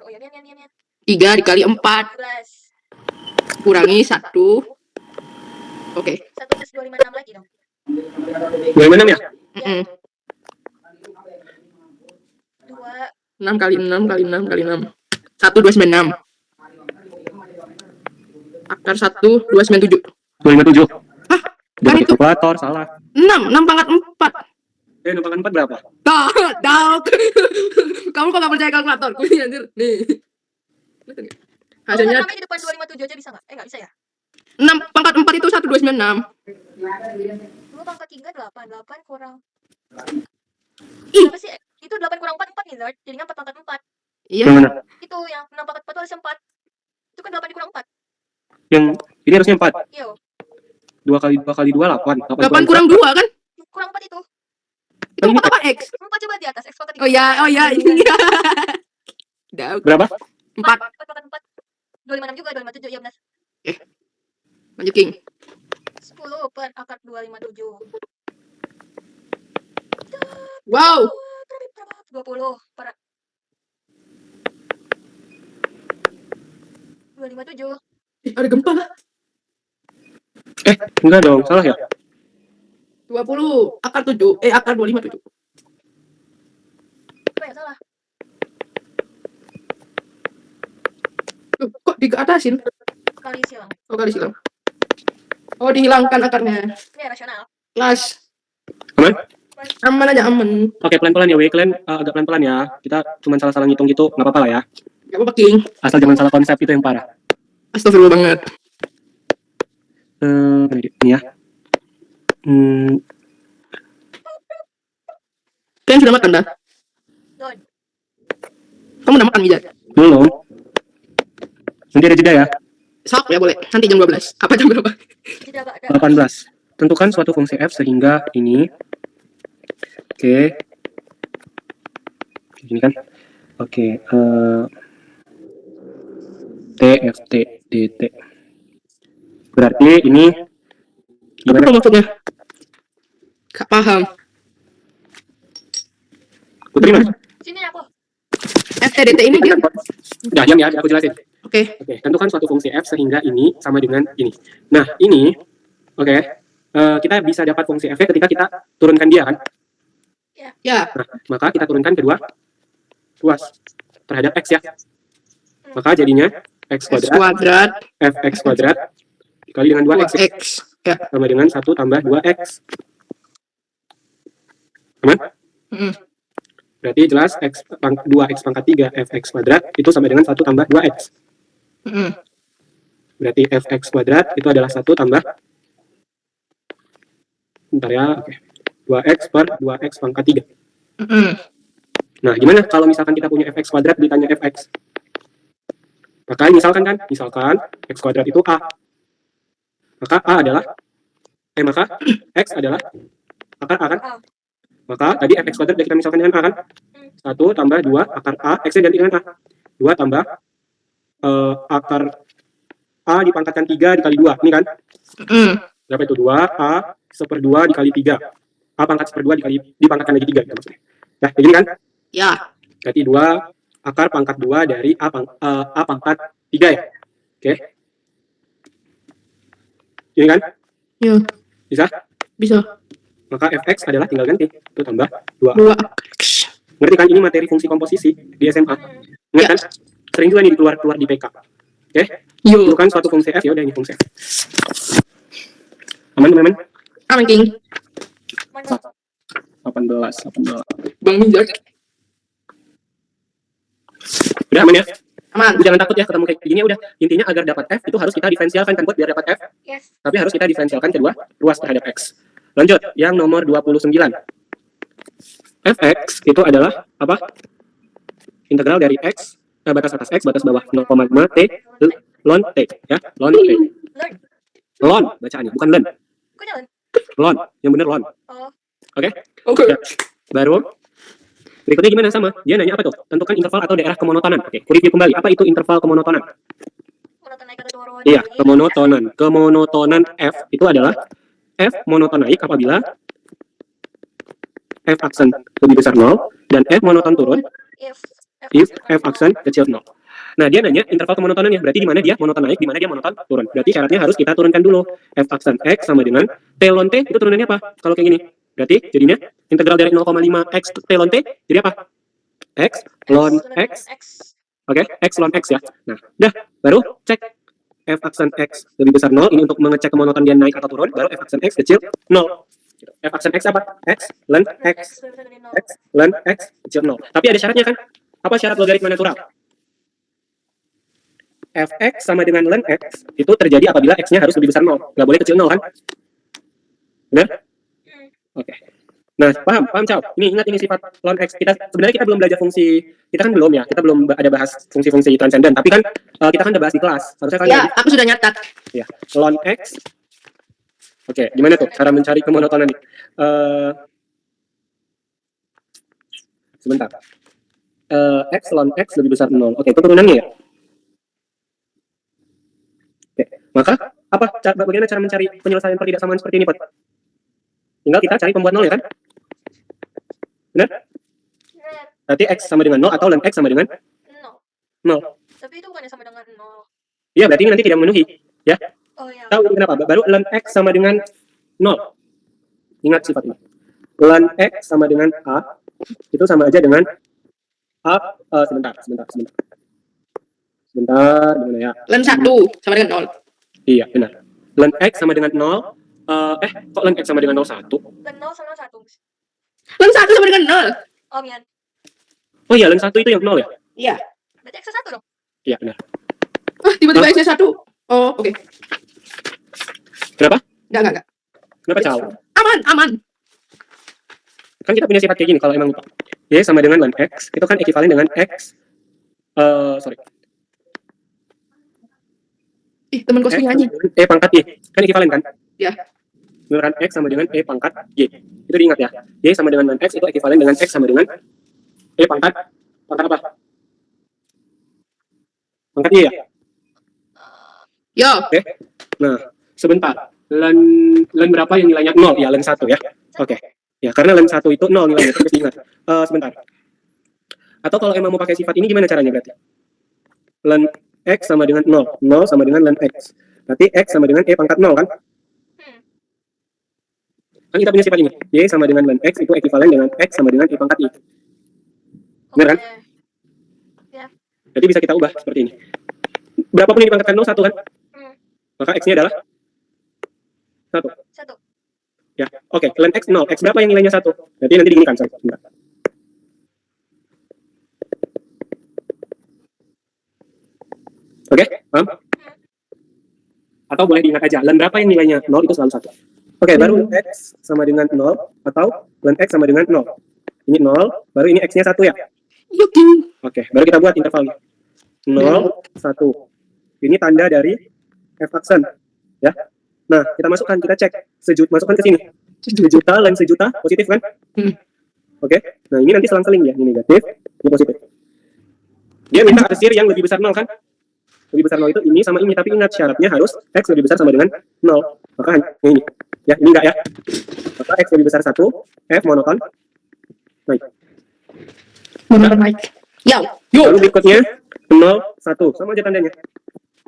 Oh ya, nian. 3 dikali 4 12. kurangi 1. Oke. 1 plus 2, 5, 6 lagi dong. 26 ya? Mm-mm. 2. 6 kali 6 kali 6 kali 6. 1 296. Akar 1 297. 257. Hah? Udah Kan pakai itu kalkulator, salah. 6 pangkat 4. 6 pangkat 4 berapa? Tahu. Kamu kok gak percaya kalkulatorku nih anjir. Nih. Hasilnya Namanya di depan 257 aja bisa nggak? Nggak bisa ya? 6 pangkat 4 itu 1 296. 2 pangkat 3, 8. 8 kurang. Ih. Apa sih? Itu 8 kurang 4, 4 nih, Zard. Jadinya 4 pangkat 4. Iya. Yang mana? Itu yang 6 pangkat 4 itu harusnya 4. Itu kan 8 dikurang 4. Yang ini harusnya 4. Iya. 2 kali 2 kali 2 8. 8 kurang 2 kan? Kurang 4 itu. Itu 4 apa X? 4 coba di atas. X pangkat 3. Oh ya. Udah Berapa? 4. 4 pangkat 4. 256 juga, 257. Iya benar. Lanjut King. 10 per akar 257. Wow. 20 per 257. Ada gempa. Enggak dong, salah ya? 20 akar 7. Akar 257. Apa yang salah? Loh, kok diatasin? Kali silang. Oh kali silang. Oh dihilangkan akarnya. Ini rasional. Kelas. Aman? Aman aja aman. Oke, pelan-pelan ya, Wei. Kalian agak pelan-pelan ya. Kita cuma salah-salah ngitung gitu, nggak apa-apa lah ya. Gak apa-apa King. Asal jangan salah konsep itu yang parah. Astagfirullah banget. Ini ya. Kalian sudah makan dah? Don. Kamu udah makan Mijat? Belum. Nanti ada jeda ya. Sok ya boleh. Nanti jam 12. Apa jam berapa? Tidak ada. 18. Tentukan suatu fungsi f sehingga ini. Oke. Ini kan. Oke. T, F, T, D, T. Berarti ini Apa gimana? maksudnya? Gak paham. Putri mas? Sini aku. FTDT ini dia. Ya, diam ya, aku jelasin. Oke. Oke, tentukan suatu fungsi f sehingga ini sama dengan ini. Nah, ini, oke, kita bisa dapat fungsi f ketika kita turunkan dia kan. Ya. Nah, maka kita turunkan kedua ruas terhadap x ya. Maka jadinya x X kuadrat kuadrat fx kuadrat dikali dengan 2x 2x. Ya. sama dengan 1 tambah 2x. Aman? Mm. Berarti jelas 2x pangkat 3 fx kuadrat itu sama dengan 1 tambah 2x. Mm. Berarti fx kuadrat itu adalah 1 tambah bentar ya, oke. 2x per 2x pangkat 3. Mm. Nah, gimana kalau misalkan kita punya fx kuadrat ditanya fx? Maka misalkan x kuadrat itu a. Maka a adalah maka x adalah akar a kan? Maka tadi fx kuadrat kita misalkan dengan a kan? 1 tambah 2 akar a, x-nya ganti dengan a. 2 tambah akar a dipangkatkan 3 dikali 2, ini kan? Mm. Berapa itu? 2a /2 dikali 3. A pangkat /2 dipangkatkan lagi 3 gitu maksudnya. Ya, kayak gini kan? Ya. Berarti 2 akar pangkat 2 dari a pangkat 3 ya. Oke. Ini kan? Ya. Bisa? Bisa. Maka fx adalah tinggal ganti. Itu tambah 2. 2x. Ngerti kan? Ini materi fungsi komposisi di SMA. Ngerti kan? Sering juga nih keluar di PK. Oke? Yo. Itu kan suatu fungsi f, ya udah ini fungsi f. Aman teman-teman? Aman King. 18. Bang Mijat. Udah aman ya? Aman. Jangan takut ya ketemu kayak gini, udah. Intinya agar dapat f itu harus kita diferensialkan kan buat biar dapat f. Yes. Tapi harus kita diferensialkan kedua ruas terhadap x. Lanjut, yang nomor 29. Fx itu adalah apa? Integral dari x, batas atas x, batas bawah 0,5 t, ln t, ya, ln t. Learn. Ln bacaannya, bukan len. Kok jalan? Ln, yang benar ln. Oh. Oke? Oke. Ya. Baru berikutnya gimana sama? Dia nanya apa tuh? Tentukan interval atau daerah kemonotonan. Oke, review kembali. Apa itu interval kemonotonan? Monoton naik atau turun. Iya, kemonotonan. Kemonotonan f itu adalah F monoton naik apabila F aksen lebih besar 0 dan F monoton turun If if F aksen kecil 0. Nah, dia nanya interval kemonotonannya, berarti di mana dia monoton naik, di mana dia monoton turun. Berarti syaratnya harus kita turunkan dulu. F aksen X sama dengan T ln T, itu turunannya apa? Kalau kayak gini. Berarti jadinya integral dari 0,5 X T ln T, jadi apa? X ln X. Oke, X ln X ya. Nah, udah, baru cek F aksen X lebih besar 0, ini untuk mengecek kemonoton dia naik atau turun, baru F aksen X kecil 0. F aksen X apa? X ln X. X ln X kecil 0. Tapi ada syaratnya kan? Apa syarat logaritma natural? Fx sama dengan ln X itu terjadi apabila X-nya harus lebih besar 0. Nggak boleh kecil 0 kan? Benar? Oke. Nah, paham, Cao? Ingat ini sifat ln X. Sebenarnya kita belum belajar fungsi, kita kan belum ya, kita belum ada bahas fungsi-fungsi transenden, tapi kan kita kan udah bahas di kelas. Harusnya kan Ya, aku sudah nyatat. ya, ln X. Oke, gimana tuh cara mencari kemonotonan nih? Sebentar. X ln X lebih besar 0. Oke, itu turunannya ya? Oke, maka bagaimana cara mencari penyelesaian pertidaksamaan seperti ini, Pak? Tinggal kita cari pembuat 0 ya kan? Benar? Berarti X sama dengan 0 atau ln X sama dengan 0. Tapi itu bukannya sama dengan 0. Iya, berarti ini nanti tidak memenuhi. Ya, Oh ya. tahu kenapa? Baru ln X sama dengan 0. Ingat sifat ini. Ln X sama dengan A, itu sama aja dengan A, sebentar, gimana ya? Ln 1 sama dengan 0. Iya, benar. Ln X sama dengan 0, kok ln X sama dengan 01? Kan 0 sama 1. Ln 1 sama dengan 0. Oh, Mian. Oh iya, ln 1 itu yang 0 ya? Iya. Berarti X 1 dong. Iya, benar. Ah, tiba-tiba X-nya 1. Oh, oke. Kenapa? Enggak. Kenapa, Cao? Aman. Kan kita punya sifat kayak gini kalau emang lupa. Y sama dengan ln X, itu kan ekivalen dengan X, Ih, temen kosku nyanyi. E pangkat Y, kan ekivalen kan? Ya. Benar kan? X sama dengan E pangkat Y. Itu diingat ya. Y sama dengan ln X itu ekivalen dengan X sama dengan E pangkat apa? Pangkat Y ya? Yo. Oke. Nah, sebentar. Ln berapa yang nilainya 0? Ya, ln 1 ya. Oke. Ya, karena ln 1 itu 0 nilainya, terus diingat. Sebentar. Atau kalau emang mau pakai sifat ini gimana caranya berarti? Ln X sama dengan 0. 0 sama dengan ln X. Berarti X sama dengan E pangkat 0 kan? Kan kita punya sifat ini. Y sama dengan ln X itu ekivalen dengan X sama dengan E pangkat Y. Benar kan? Ya. Jadi bisa kita ubah seperti ini. Berapapun yang dipangkatkan 0, 1 kan? Maka X-nya adalah 1. 1. Ya, oke. Ln X 0. X berapa yang nilainya 1? Berarti nanti diginikan. Sebentar. Oke, paham? Atau boleh diingat aja, ln berapa yang nilainya 0 itu selalu 1. Oke, baru X sama dengan 0, atau ln X sama dengan 0. Ini 0, baru ini X-nya 1 ya? Yuki. Oke, baru kita buat intervalnya. 0, 1. Ini tanda dari F aksen. Ya. Nah, kita masukkan, kita cek. Masukkan ke sini. Sejuta, ln sejuta, positif kan? Oke, nah ini nanti selang-seling ya. Ini negatif, ini positif. Dia minta kasir yang lebih besar 0 kan? Lebih besar 0 itu ini sama ini, tapi ingat syaratnya harus X lebih besar sama dengan 0. Maka hanya ini. Ya, ini enggak ya. Maka X lebih besar 1, F monoton naik. Monoton naik. Yo. Lalu berikutnya 0, 1. Sama aja tandanya.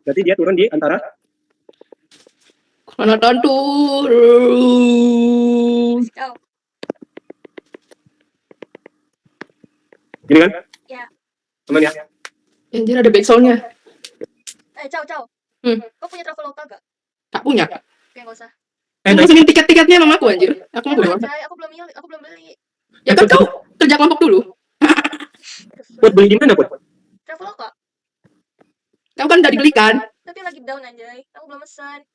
Berarti dia turun di antara Monoton turun. Ciao. gini kan? Ya. Teman ya? Anjir, ada backsound-nya. Ciao. Kau punya Traveloka gak? Tak punya. Oke, nggak usah. Aku pesenin tiket-tiketnya sama aku anjir. Aku mau doang. Anjay, aku belum beli. Ya kan kau kerja kelompok dulu. Buat beli di mana, Put? Traveloka. Kau kan udah dibelikan. Tapi lagi down anjay. Aku belum pesan.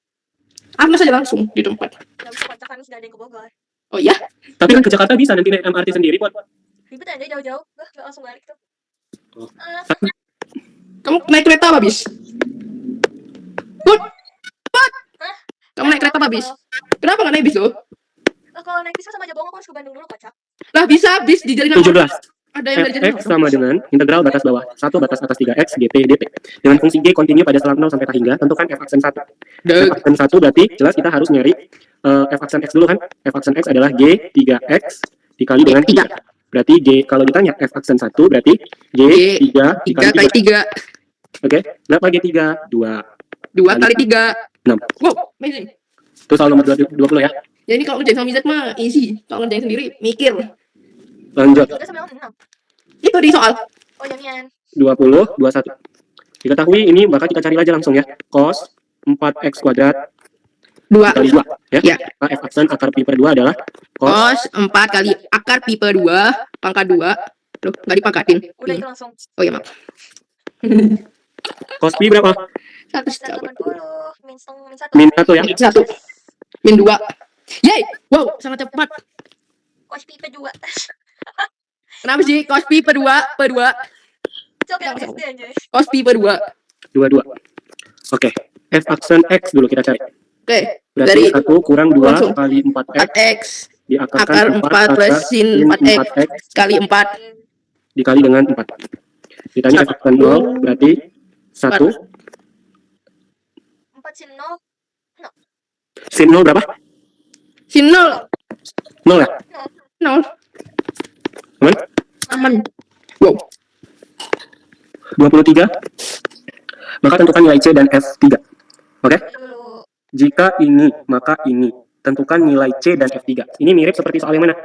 Ambil saja langsung di tempat. Gak bisa kocak kan sudah ada yang ke Bogor. Oh iya? Tapi kan ke Jakarta bisa nanti naik MRT sendiri, Put. Ribet anjay jauh-jauh. Gak langsung balik tuh. Oh. Kamu naik kereta apa bis? Put. Kamu naik kereta apa bis? Kenapa nggak naik bis lo? Kalau naik bis sama aja bohong, aku harus ke Bandung dulu kocak. Lah bisa bis di jaringan. 17. Ada yang dari jaringan. Fx sama dengan integral batas bawah 1 batas atas 3x gt dt. Dengan fungsi g kontinu pada selang 0 sampai k hingga, tentukan f aksen 1. F aksen 1 berarti jelas kita harus nyari F aksen X dulu kan. F aksen X adalah G 3X dikali dengan 3. Berarti G, kalau ditanya F aksen 1 berarti G 3 3 dikali kali 3. 3. Oke, berapa G 3? 2. 2 kali 3. 6. Wow, amazing. Itu soal nomor 20 ya. Ya ini kalau ngerjain sama Mizat mah easy. Kalau ngerjain sendiri mikir. Lanjut. 3 sampai 6. Itu di soal. Oh, Yan. 20, 21. Diketahui ini, maka kita cari aja langsung ya. Cos 4x kuadrat 2. kali 2 ya. Ya. Maka F aksen akar pi per 2 adalah cos Cos 4 kali akar pi per 2 pangkat 2. Loh, nggak dipangkatin. Udah itu langsung. Oh iya, maaf. cos pi berapa? 180. Min 1. Min 1 ya. 1. Min 2. Yeay. Wow, sangat cepat. Cos pi per 2. Kenapa sih? Cos pi per 2 per 2. Coba yang SD aja. Cos pi per 2. 22. Oke. F aksen X dulu kita cari. Oke. Berarti Dari 1 kurang 2 langsung. kali 4x 4x diakarkan akar 4 plus sin 4x kali 4. dikali dengan 4. Ditanya F aksen 0 berarti 1 4 sin 0. sin 0 berapa? Sin 0. 0 ya? 0. Aman? Aman. Wow. 23. Maka tentukan nilai C dan F3. Oke? Dulu. Jika ini, maka ini. Tentukan nilai C dan F3. Ini mirip seperti soal yang mana?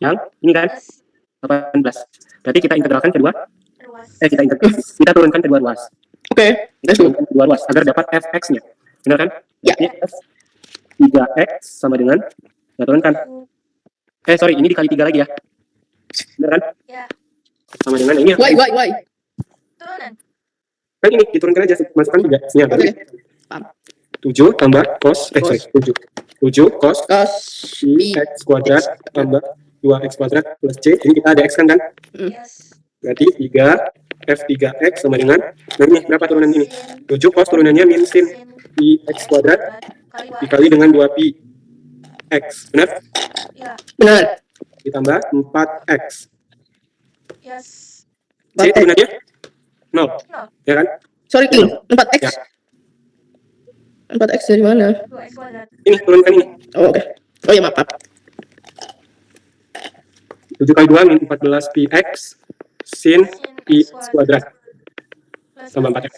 Yang ini kan? 18. Berarti kita integralkan kedua. Ruas. Kita turunkan kedua ruas. Oke. Let's go. Kedua ruas agar dapat Fx-nya. Benar kan? Ya. Ini F3x sama dengan kita turunkan. Sorry, ini dikali 3 lagi ya. Benar kan? Ya. Sama dengan ini. Why? Turunan. Kan ini diturunkan aja, masukkan 3 nya. Oke. Paham. 7 tambah cos 7 cos Cos pi. x kuadrat tambah 2x kuadrat plus c. Ini kita ada x kan? Yes. Berarti 3 f3x sama dengan, nah ini berapa turunan ini? 7 cos turunannya min sin pi x kuadrat Kali Y. dikali dengan 2 pi x. Benar? Ya. Benar. Ditambah 4x. Yes. C turunannya 0. Nol. Ya kan? Sorry, King. 4x. Ya. 4x dari mana? 2x kuadrat. Ini turunkan ini. Oh, oke. Oh ya, maaf. 7 kali 2 min 14 pi x sin pi x kuadrat Plus tambah 4x. 4x.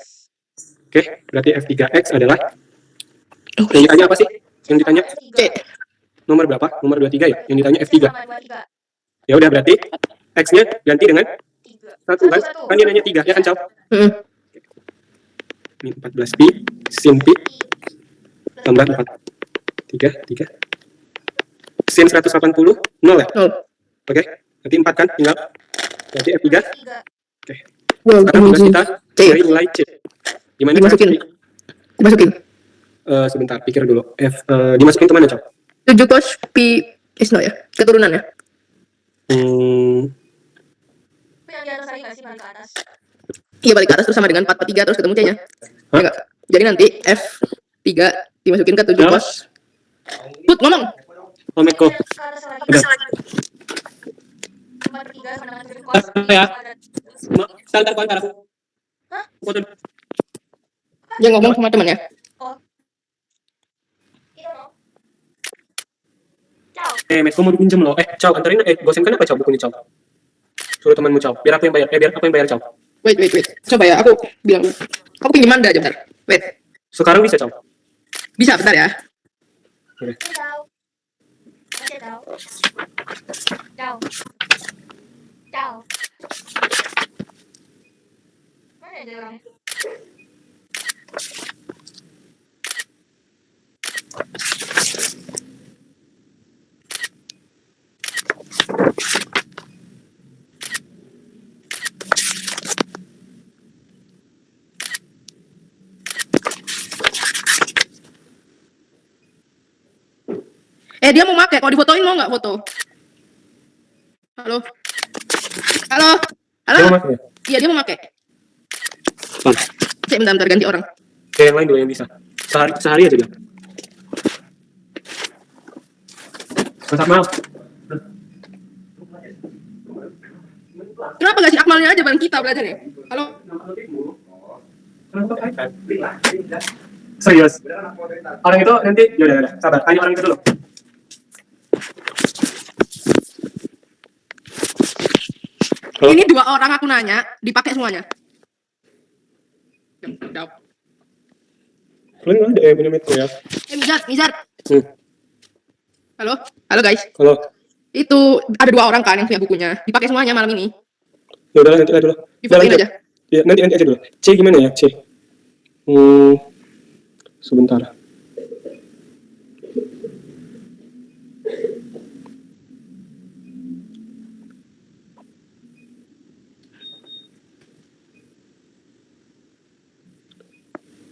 Oke, berarti f3x adalah, yang ditanya apa sih? Yang ditanya C. nomor berapa? Nomor 23 ya? Yang ditanya C f3. sama 23. Ya udah, berarti x-nya ganti dengan 3. 1 kan? Kan dia nanya 3, ya kan, Caw? Hmm. Min 14 pi sin pi tambah 4. 3. Sin 180, 0 ya? 0. Oke, berarti 4 kan tinggal. Berarti F3. 3. Wow, Sekarang tugas kita C. cari nilai C. Gimana Dimasukin. cara? Dimasukin. Sebentar, pikir dulu. Dimasukin kemana, Caw? 7 cos pi no ya. Keturunan ya. Tapi yang di atas lagi nggak sih, balik ke atas? Iya, balik ke atas terus sama dengan 4 per 3 terus ketemu C-nya. Hah? Enggak. Jadi nanti F3 dimasukin ke 7 Ya. cos. Put ngomong. Oh, Meko. Ke atas lagi. Ada. 4 per 3 sama dengan 7 cos pi Ya. kuadrat. Standar kawan aku. Hah? Foto. Dia ngomong sama temannya. Itu loh. Ciao. Meko mau dipinjam loh. Caw, antarin. Gosen kenapa, Caw, bukunya, Caw? Suruh temanmu, Caw. Biar aku yang bayar. Biar aku yang bayar, Caw. Wait. Coba ya, aku bilang. Aku pinjam Manda aja bentar. Wait. Sekarang bisa, Caw. Bisa bentar ya. Ciao. Oke, ciao. Ciao. Ciao. Mana ada orangnya? Dia mau pakai. Kalau difotoin mau nggak foto? Halo. Dia mau masuk ya? Iya, dia mau pakai. Apaan? Cek bentar ganti orang. Yang lain dulu yang bisa. Sehari aja dia. Mantap, maaf. Kenapa gak sih Akmalnya aja bareng kita belajar ya? Halo. Serius. Orang itu nanti, yaudah, sabar. Tanya orang itu dulu. Halo? Ini 2 orang aku nanya, dipakai semuanya. Jawab. Kalian nggak ada punya metro ya? Mizar. Halo guys. Halo. Itu ada 2 orang kan yang punya bukunya, dipakai semuanya malam ini. Ya udahlah, nanti dulu. Difotoin aja. Ya, nanti aja dulu. C gimana ya? C. Sebentar.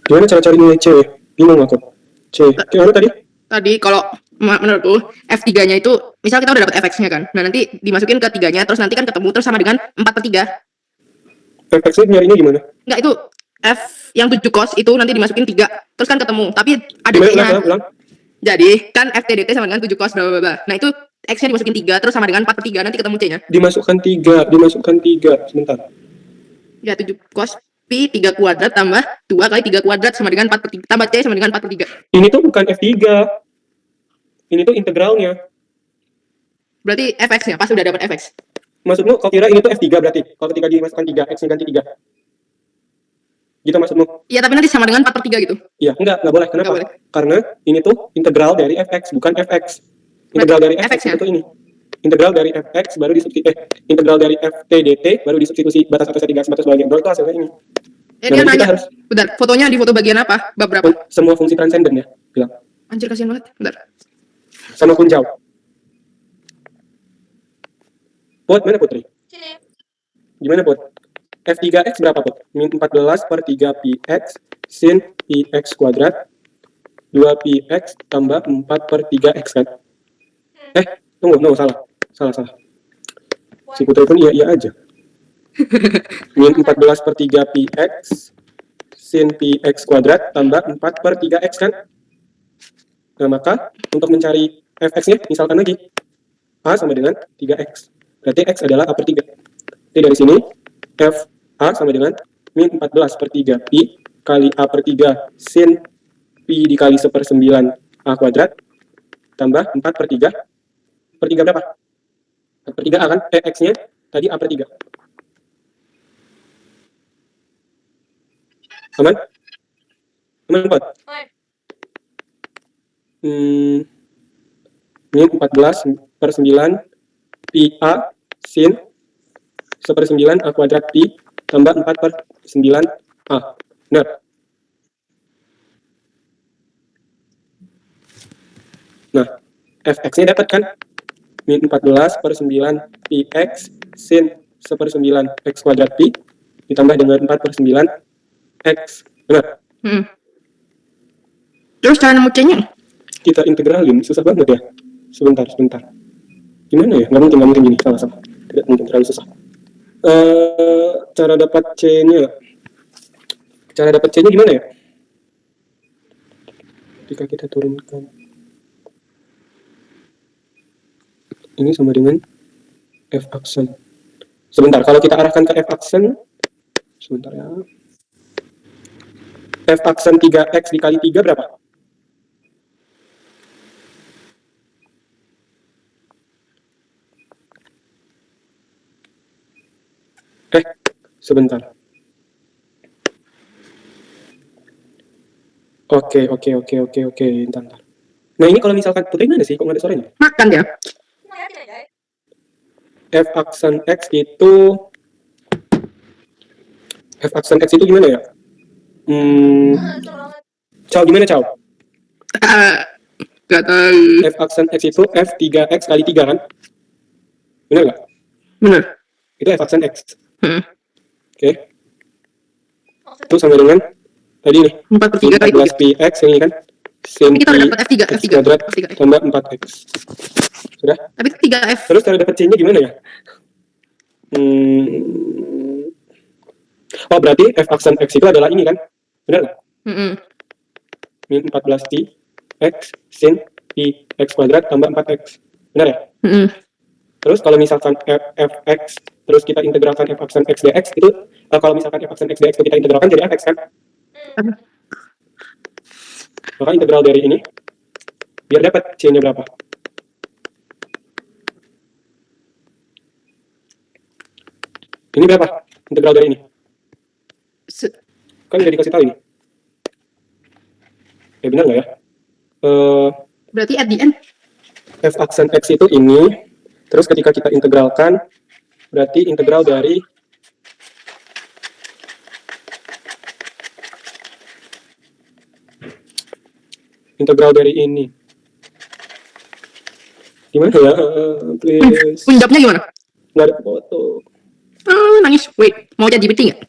Gimana cara cari nilai C? Bingung aku. C. Gimana tadi? Tadi kalau menurutku F3-nya itu, misal kita udah dapat fx-nya kan. Nah, nanti dimasukin ke 3-nya, terus nanti kan ketemu terus sama dengan 4/3. Fx-nya nyarinya gimana? Enggak, itu F yang 7 cos itu nanti dimasukin 3, terus kan ketemu. Tapi ada Gimana? C-nya. Ulang. Jadi, kan FTDT sama dengan 7 cos bla bla bla. Nah, itu X-nya dimasukin 3 terus sama dengan 4/3, nanti ketemu C-nya. Dimasukkan 3. Sebentar. Ya, 7 cos Pi 3 kuadrat tambah 2 kali 3 kuadrat sama dengan 4/3, tambah C sama dengan 4/3. Ini tuh bukan F3. Ini tuh integralnya. Berarti fx-nya pas udah dapat fx. Maksudmu, kau kira ini tuh F3 berarti? Kalau ketika dimasukkan 3, X-nya ganti 3. Gitu maksudmu? Iya, tapi nanti sama dengan 4/3 gitu. Iya, enggak boleh. Kenapa? Nggak boleh. Karena ini tuh integral dari Fx, bukan Fx. Integral dari Fx Fx-nya? itu ini. Integral dari Fx baru integral dari FTDT baru disubstitusi batas atas 3 batas bawahnya. Bro, itu hasilnya ini. Dia Nah, kita nanya, harus- bentar, fotonya di foto bagian apa? Bab berapa? Semua fungsi transenden ya, bilang. Anjir, kasihan banget. Bentar. Sama kunjau. Put, mana Putri? Sini. Gimana Put? F3X berapa Put? Min 14 per 3Px sin Px kuadrat 2Px tambah 4 per 3X kan? Tunggu, salah. Si Putri pun iya aja. Min 14 per 3Px sin Px kuadrat tambah 4 per 3X kan? Nah, maka untuk mencari Fx-nya, misalkan lagi A sama dengan 3X. Berarti X adalah A per 3. Jadi dari sini, F A sama dengan min 14 per 3 Pi kali A per 3 sin Pi dikali 1/9 A kuadrat tambah 4 per 3. Per 3 berapa? 4 per 3 A kan? X-nya tadi A per 3. Aman? Aman, Pot? Oi. Min 14 per 9 Pi A sin 1/9 A kuadrat Pi tambah 4 per 9 A. Benar. Nah, Fx-nya dapat kan? Min 14 per 9 Px sin 1/9 X kuadrat Pi ditambah dengan 4 per 9 X. Benar. Terus cara nemu C-nya? Kita integralin, susah banget ya. Sebentar. Gimana ya? Nggak mungkin gini. Salah. Tidak mungkin, terlalu susah. Cara dapat C-nya gimana ya? Jika kita turunkan ini sama dengan F aksen. Sebentar, kalau kita arahkan ke F aksen, sebentar ya. F aksen 3X dikali 3 berapa? Sebentar. Oke. Entar. Nah, ini kalau misalkan Putri mana sih? Kok nggak ada suaranya? Makan ya. Nah, yakin aja. F aksen X itu gimana ya? Seru banget. Cao, gimana Cao? Gak tahu. F aksen X itu F3X kali 3 kan? Benar nggak? Bener. Itu F aksen X. Oke. Maksudnya Itu sama dengan tadi nih. 4/3 kali 3. 14Px ini kan? Sin Kita udah Pi dapat F3 X kuadrat tambah 4X. Sudah? Tapi 3F. Terus cara dapat C-nya gimana ya? Oh, berarti F aksen X itu adalah ini kan? Benar nggak? Min 14 Pi X sin Pi X kuadrat tambah 4X. Benar ya? Terus kalau misalkan Fx, terus kita integralkan F aksen X dx itu, kalau misalkan F aksen X dx itu kita integralkan jadi Fx kan? Maka integral dari ini, biar dapat C-nya berapa. Ini berapa integral dari ini? Kan udah dikasih tahu ini. Ya benar nggak ya? Berarti at the end. F aksen X itu ini. Terus ketika kita integralkan, berarti integral dari ini. Gimana ya? Please. Punjabnya gimana? Nggak ada foto. Nangis. Wait, mau jadi GPT nggak?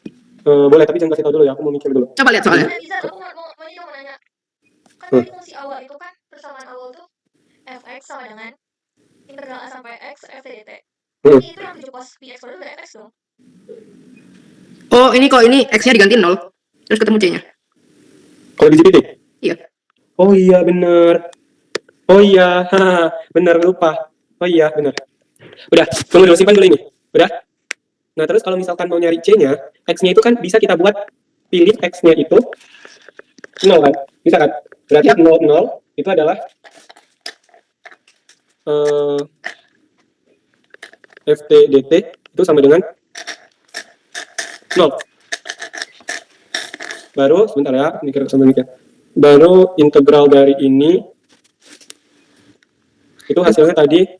Boleh, tapi jangan kasih tahu dulu ya. Aku mau mikir dulu. Coba lihat soalnya. Bisa, aku mau nanya. Kan tadi fungsi awal itu kan persamaan awal tuh fx sama dengan integral a sampai x f dt. Jadi itu yang 7 cos px itu udah fx dong. Oh, ini kok ini x-nya diganti 0. Terus ketemu C-nya. Kalau di GPT? Iya. Oh iya, bener. Oh iya, bener, lupa. Oh iya, bener. Udah, tunggu dulu, simpan dulu ini. Udah? Nah, terus kalau misalkan mau nyari C-nya, X-nya itu kan bisa kita buat, pilih X-nya itu 0 kan? Bisa kan? Berarti 0, 0 itu adalah FT DT itu sama dengan 0. Baru, sebentar ya, mikir sambil mikir. Baru integral dari ini, itu hasilnya tadi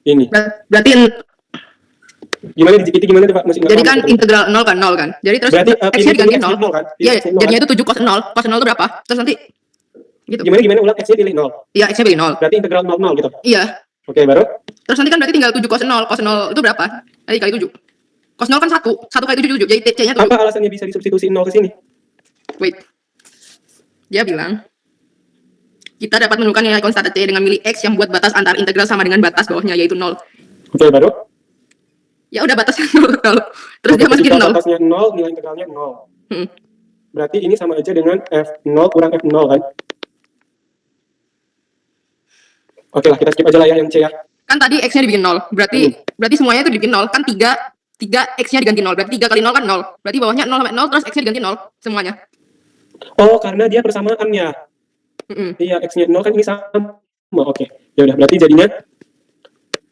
ini. Berarti Gimana di GPT gimana tuh Pak? Masih nggak jadi paham kan gitu. integral 0 kan 0 kan. Jadi terus Berarti x-nya diganti 0. kan? Iya, Pilih X-nya 0 jadinya kan? itu 7 cos 0. Cos 0 itu berapa? Terus nanti gitu. Gimana ulang X-nya pilih 0. Iya, x-nya pilih 0. Berarti integral 0 0 gitu. Iya. Oke, baru Terus nanti kan berarti tinggal 7 cos 0. Cos 0 itu berapa? Tadi kali 7. Cos 0 kan 1. 1 kali 7 7. Jadi C-nya 7. apa alasannya bisa disubstitusi 0 ke sini? Wait. Dia bilang kita dapat menemukan nilai konstanta C dengan milih X yang buat batas antar integral sama dengan batas bawahnya yaitu 0. Oke, baru Ya udah batasnya 0 kalau. Terus dia masukin ketika 0. batasnya 0, nilai integralnya 0. Hmm. Berarti ini sama aja dengan F0 kurang F0 kan? Oke lah, kita skip aja lah ya yang C ya. Kan tadi X-nya dibikin 0. Berarti semuanya itu dibikin 0. Kan 3 X-nya diganti 0. Berarti 3 kali 0 kan 0. Berarti bawahnya 0 sampai 0 terus X-nya diganti 0 semuanya. Oh, karena dia persamaannya. Iya, X-nya 0 kan ini sama. Oke. Ya udah, berarti jadinya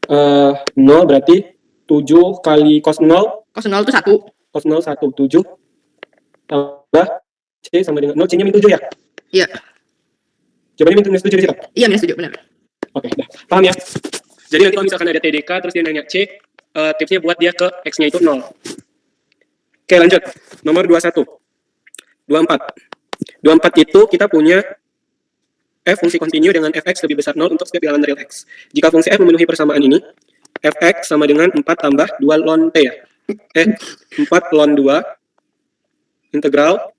0 berarti 7 kali cos 0. Cos 0 itu 1. Cos 0 1 7 tambah C sama dengan 0, C-nya min 7 ya? Iya. Jawabannya min 7 di situ. Iya, minus 7 benar. Oke, udah. Paham ya? Jadi nanti kalau misalkan ada TDK terus dia nanya C, tipsnya buat dia ke X-nya itu 0. Oke, lanjut. Nomor 21. 24. 24 itu kita punya F fungsi kontinu dengan Fx lebih besar 0 untuk setiap bilangan real X. Jika fungsi F memenuhi persamaan ini, Fx sama dengan 4 tambah 2 ln T ya. 4 ln 2 integral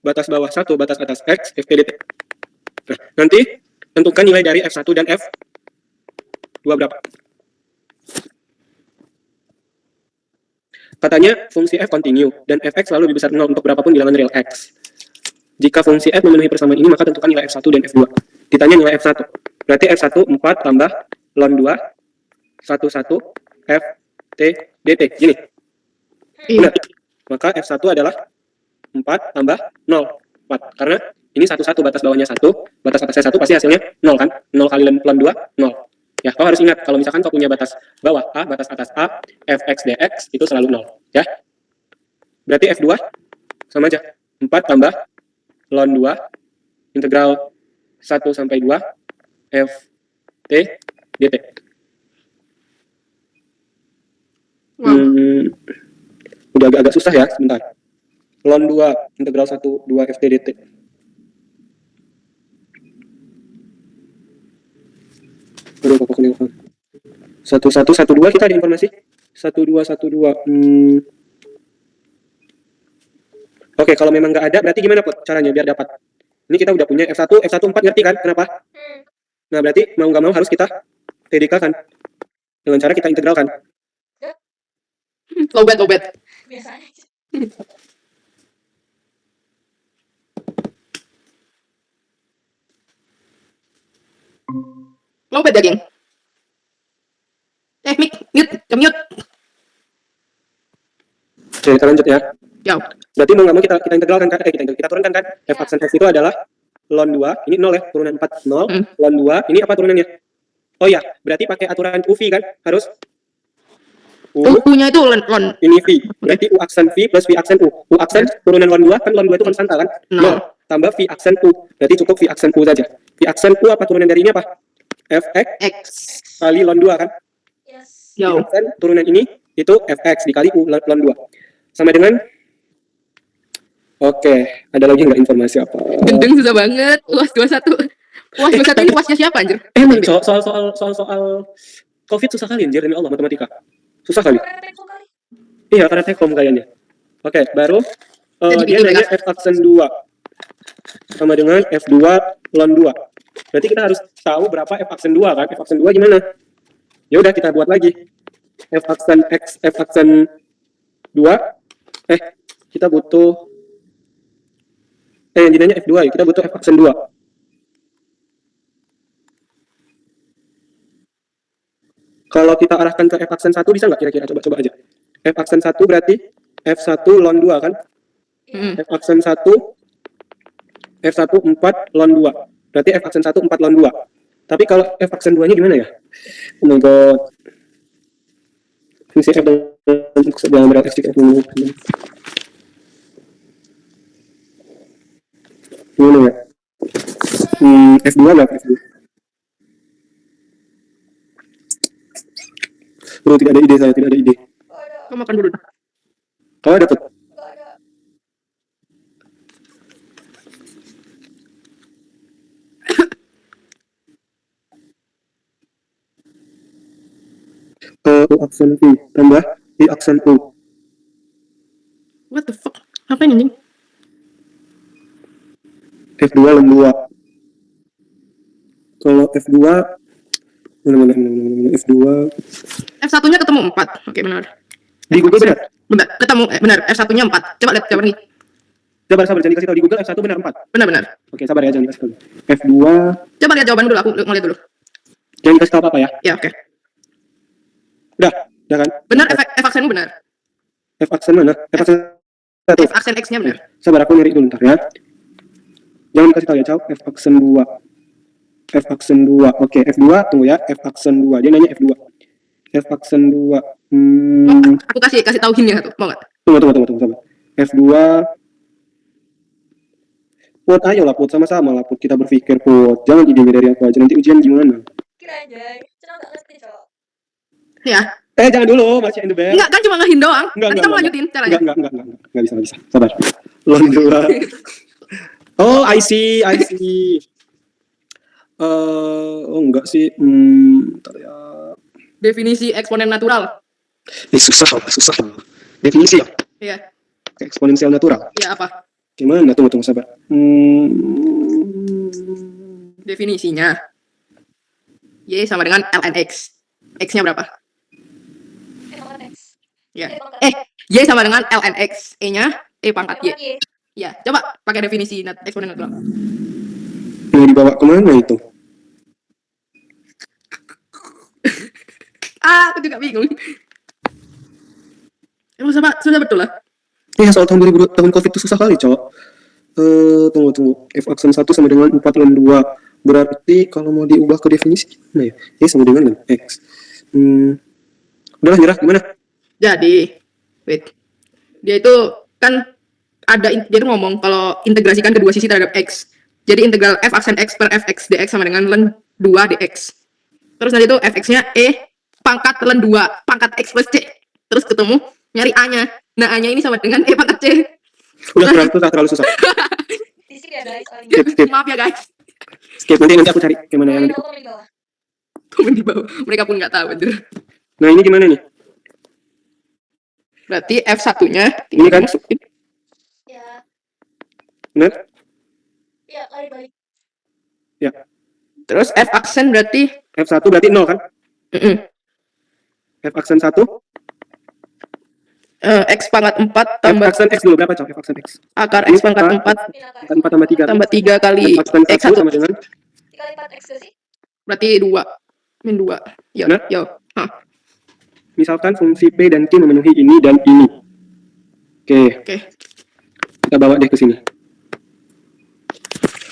batas bawah 1 batas atas X Ft dt. Nah, nanti tentukan nilai dari F1 dan F2 berapa. Katanya fungsi F kontinu dan Fx selalu lebih besar 0 untuk berapapun bilangan real X. Jika fungsi F memenuhi persamaan ini, maka tentukan nilai F1 dan F2. Ditanya nilai F1. Berarti F1 4 tambah ln 2 11 F T dt. Gini. Benar. Maka F1 adalah 4 tambah 0. 4. Karena ini 1 batas bawahnya 1, batas atasnya 1 pasti hasilnya 0 kan? 0 kali ln 2 0. Ya, kau harus ingat kalau misalkan kau punya batas bawah A, batas atas A, Fx dx itu selalu 0, ya. Berarti F2 sama aja. 4 tambah ln 2 integral 1 sampai 2 F T dt. Udah agak susah ya, sebentar. Ln 2 integral 1 2 Ft dt. Aduh, pokoknya 1112 kita ada informasi 1212. Oke, kalau memang nggak ada, berarti gimana Put caranya biar dapat? Ini kita udah punya F1 4 ngerti kan? Kenapa? Nah, berarti mau nggak mau harus kita TDK kan? Dengan cara kita integralkan. Lowbat. Biasanya. Lowbat ya, geng. Mute. Oke, kita lanjut ya. Jauh. Berarti mau nggak mau kita integralkan kan? Kita turunkan kan? F aksen X itu adalah ln 2, ini 0 ya, turunan 4, 0, ln 2, ini apa turunannya? Oh iya, berarti pakai aturan UV kan? Harus U-nya itu lon. ini V, berarti U aksen V plus V aksen U. U aksen turunan ln 2, kan ln 2 itu konstanta kan? 0, tambah V aksen U, berarti cukup V aksen U saja. V aksen U apa turunan dari ini apa? Fx X. kali ln 2 kan? Yes. V Jauh. aksen turunan ini itu Fx dikali U ln 2. Sama dengan Oke, ada lagi nggak informasi apa? Gendeng susah banget. UAS 21. UAS 21 ini UASnya siapa anjir? Emang soal COVID susah kali anjir, demi Allah, matematika. Susah kali. Karena teknik kali. Iya, karena tekom kayaknya. Oke, baru Jadi dia bikin nanya mereka. F aksen 2 sama dengan F2 ln 2. Berarti kita harus tahu berapa F aksen 2 kan? F aksen 2 gimana? Ya udah kita buat lagi. F aksen X, F aksen 2. Kita butuh yang dinanya F2 ya. Kita butuh F aksen 2. Kalau kita arahkan ke F aksen 1 bisa nggak kira-kira? Coba aja. F aksen 1 berarti F1 ln 2 kan? F aksen 1 F1 4 ln 2. Berarti F aksen 1 4 ln 2. Tapi kalau F aksen 2-nya gimana ya? Oh my god. Fungsi F dalam berat X jika F gimana ya? F2 nggak F2? Bro, tidak ada ide saya, tidak ada ide. Kau makan dulu. Kau ada tuh? Gak ada. U aksen V tambah I aksen U. What the fuck? Apa ini anjing? F2 ln 2. Kalau F2 mana F2 F1-nya ketemu 4. Oke, benar. di Google benar. Benar, ketemu benar. F1-nya 4. Coba lihat jawaban ini. Sabar, jangan dikasih tahu di Google F1 benar 4. Benar. Oke, sabar ya, jangan dikasih tahu. F2 Coba lihat jawaban dulu, aku mau lihat dulu. jangan dikasih tahu apa ya. Ya, oke. Udah kan? Benar, F aksenmu benar. F aksen mana? F aksen 1. F aksen X-nya benar. Sabar, aku nyari dulu ntar ya. Jangan dikasih tahu ya, Cau. F aksen 2. F aksen 2. Oke, F2 tunggu ya. F aksen 2. Dia nanya F2. F aksen 2. Aku kasih tahu hint-nya satu. Mau enggak? Tunggu, sabar. F2 Put, ayolah Put, sama-sama lah Put, kita berpikir Put. Jangan ide dari aku aja, nanti ujian gimana? Kira aja. Senang gak ngerti, Cok. Ya. Jangan dulu, masih in the bed. Enggak, kan cuma nge-hint doang. Enggak, Nanti kamu lanjutin caranya. Enggak bisa. Sabar. Lon 2. Oh, I see. Enggak sih. Bentar ya. Definisi eksponen natural. Susah. Definisi ya? Iya. Eksponensial natural. Iya, apa? Gimana? Tunggu, sabar. Definisinya Y sama dengan ln X. X-nya berapa? Pangkat X. Ya. Pangkat Y sama dengan ln X. E-nya E pangkat Y. pangkat Y. Ya, coba pakai definisi eksponen natural. Mau dibawa kemana itu? Aku juga bingung. Emang susah betul lah. Iya, soal tahun 2000 tahun COVID itu susah kali, Cok. Tunggu. F aksen 1 sama dengan 4 ln 2. Berarti kalau mau diubah ke definisi gimana ya? Y sama dengan ln X. Udahlah, nyerah, gimana? Jadi, wait. Dia itu kan dia itu ngomong kalau integrasikan kedua sisi terhadap X. Jadi integral F aksen X per Fx dx sama dengan ln 2 dx. Terus nanti itu Fx-nya E pangkat ln 2 pangkat X plus C. Terus ketemu nyari A-nya. Nah, A-nya ini sama dengan E pangkat C. Udah terlalu susah. Di sini ya, guys. Soalnya. Skip. Maaf ya, guys. Skip, nanti aku cari gimana yang Komen di bawah. Komen di bawah. Mereka pun nggak tahu, anjir. Nah, ini gimana nih? Berarti F1-nya Ini kan? masukin. Ya. Benar? Ya, balik. Terus F aksen berarti F1 berarti 0 kan? F aksen 1, X pangkat 4 F tambah aksen X dulu berapa, Cok? F aksen X. akar X pangkat 4 Pinakar. 4 tambah 3. tambah 3 kali F aksen 1 X1 sama dengan 3 kali 4 X gak sih? berarti 2 min 2. Yo, Nah. yo. Hah. misalkan fungsi P dan Q memenuhi ini dan ini. Oke, Oke. kita bawa deh ke sini.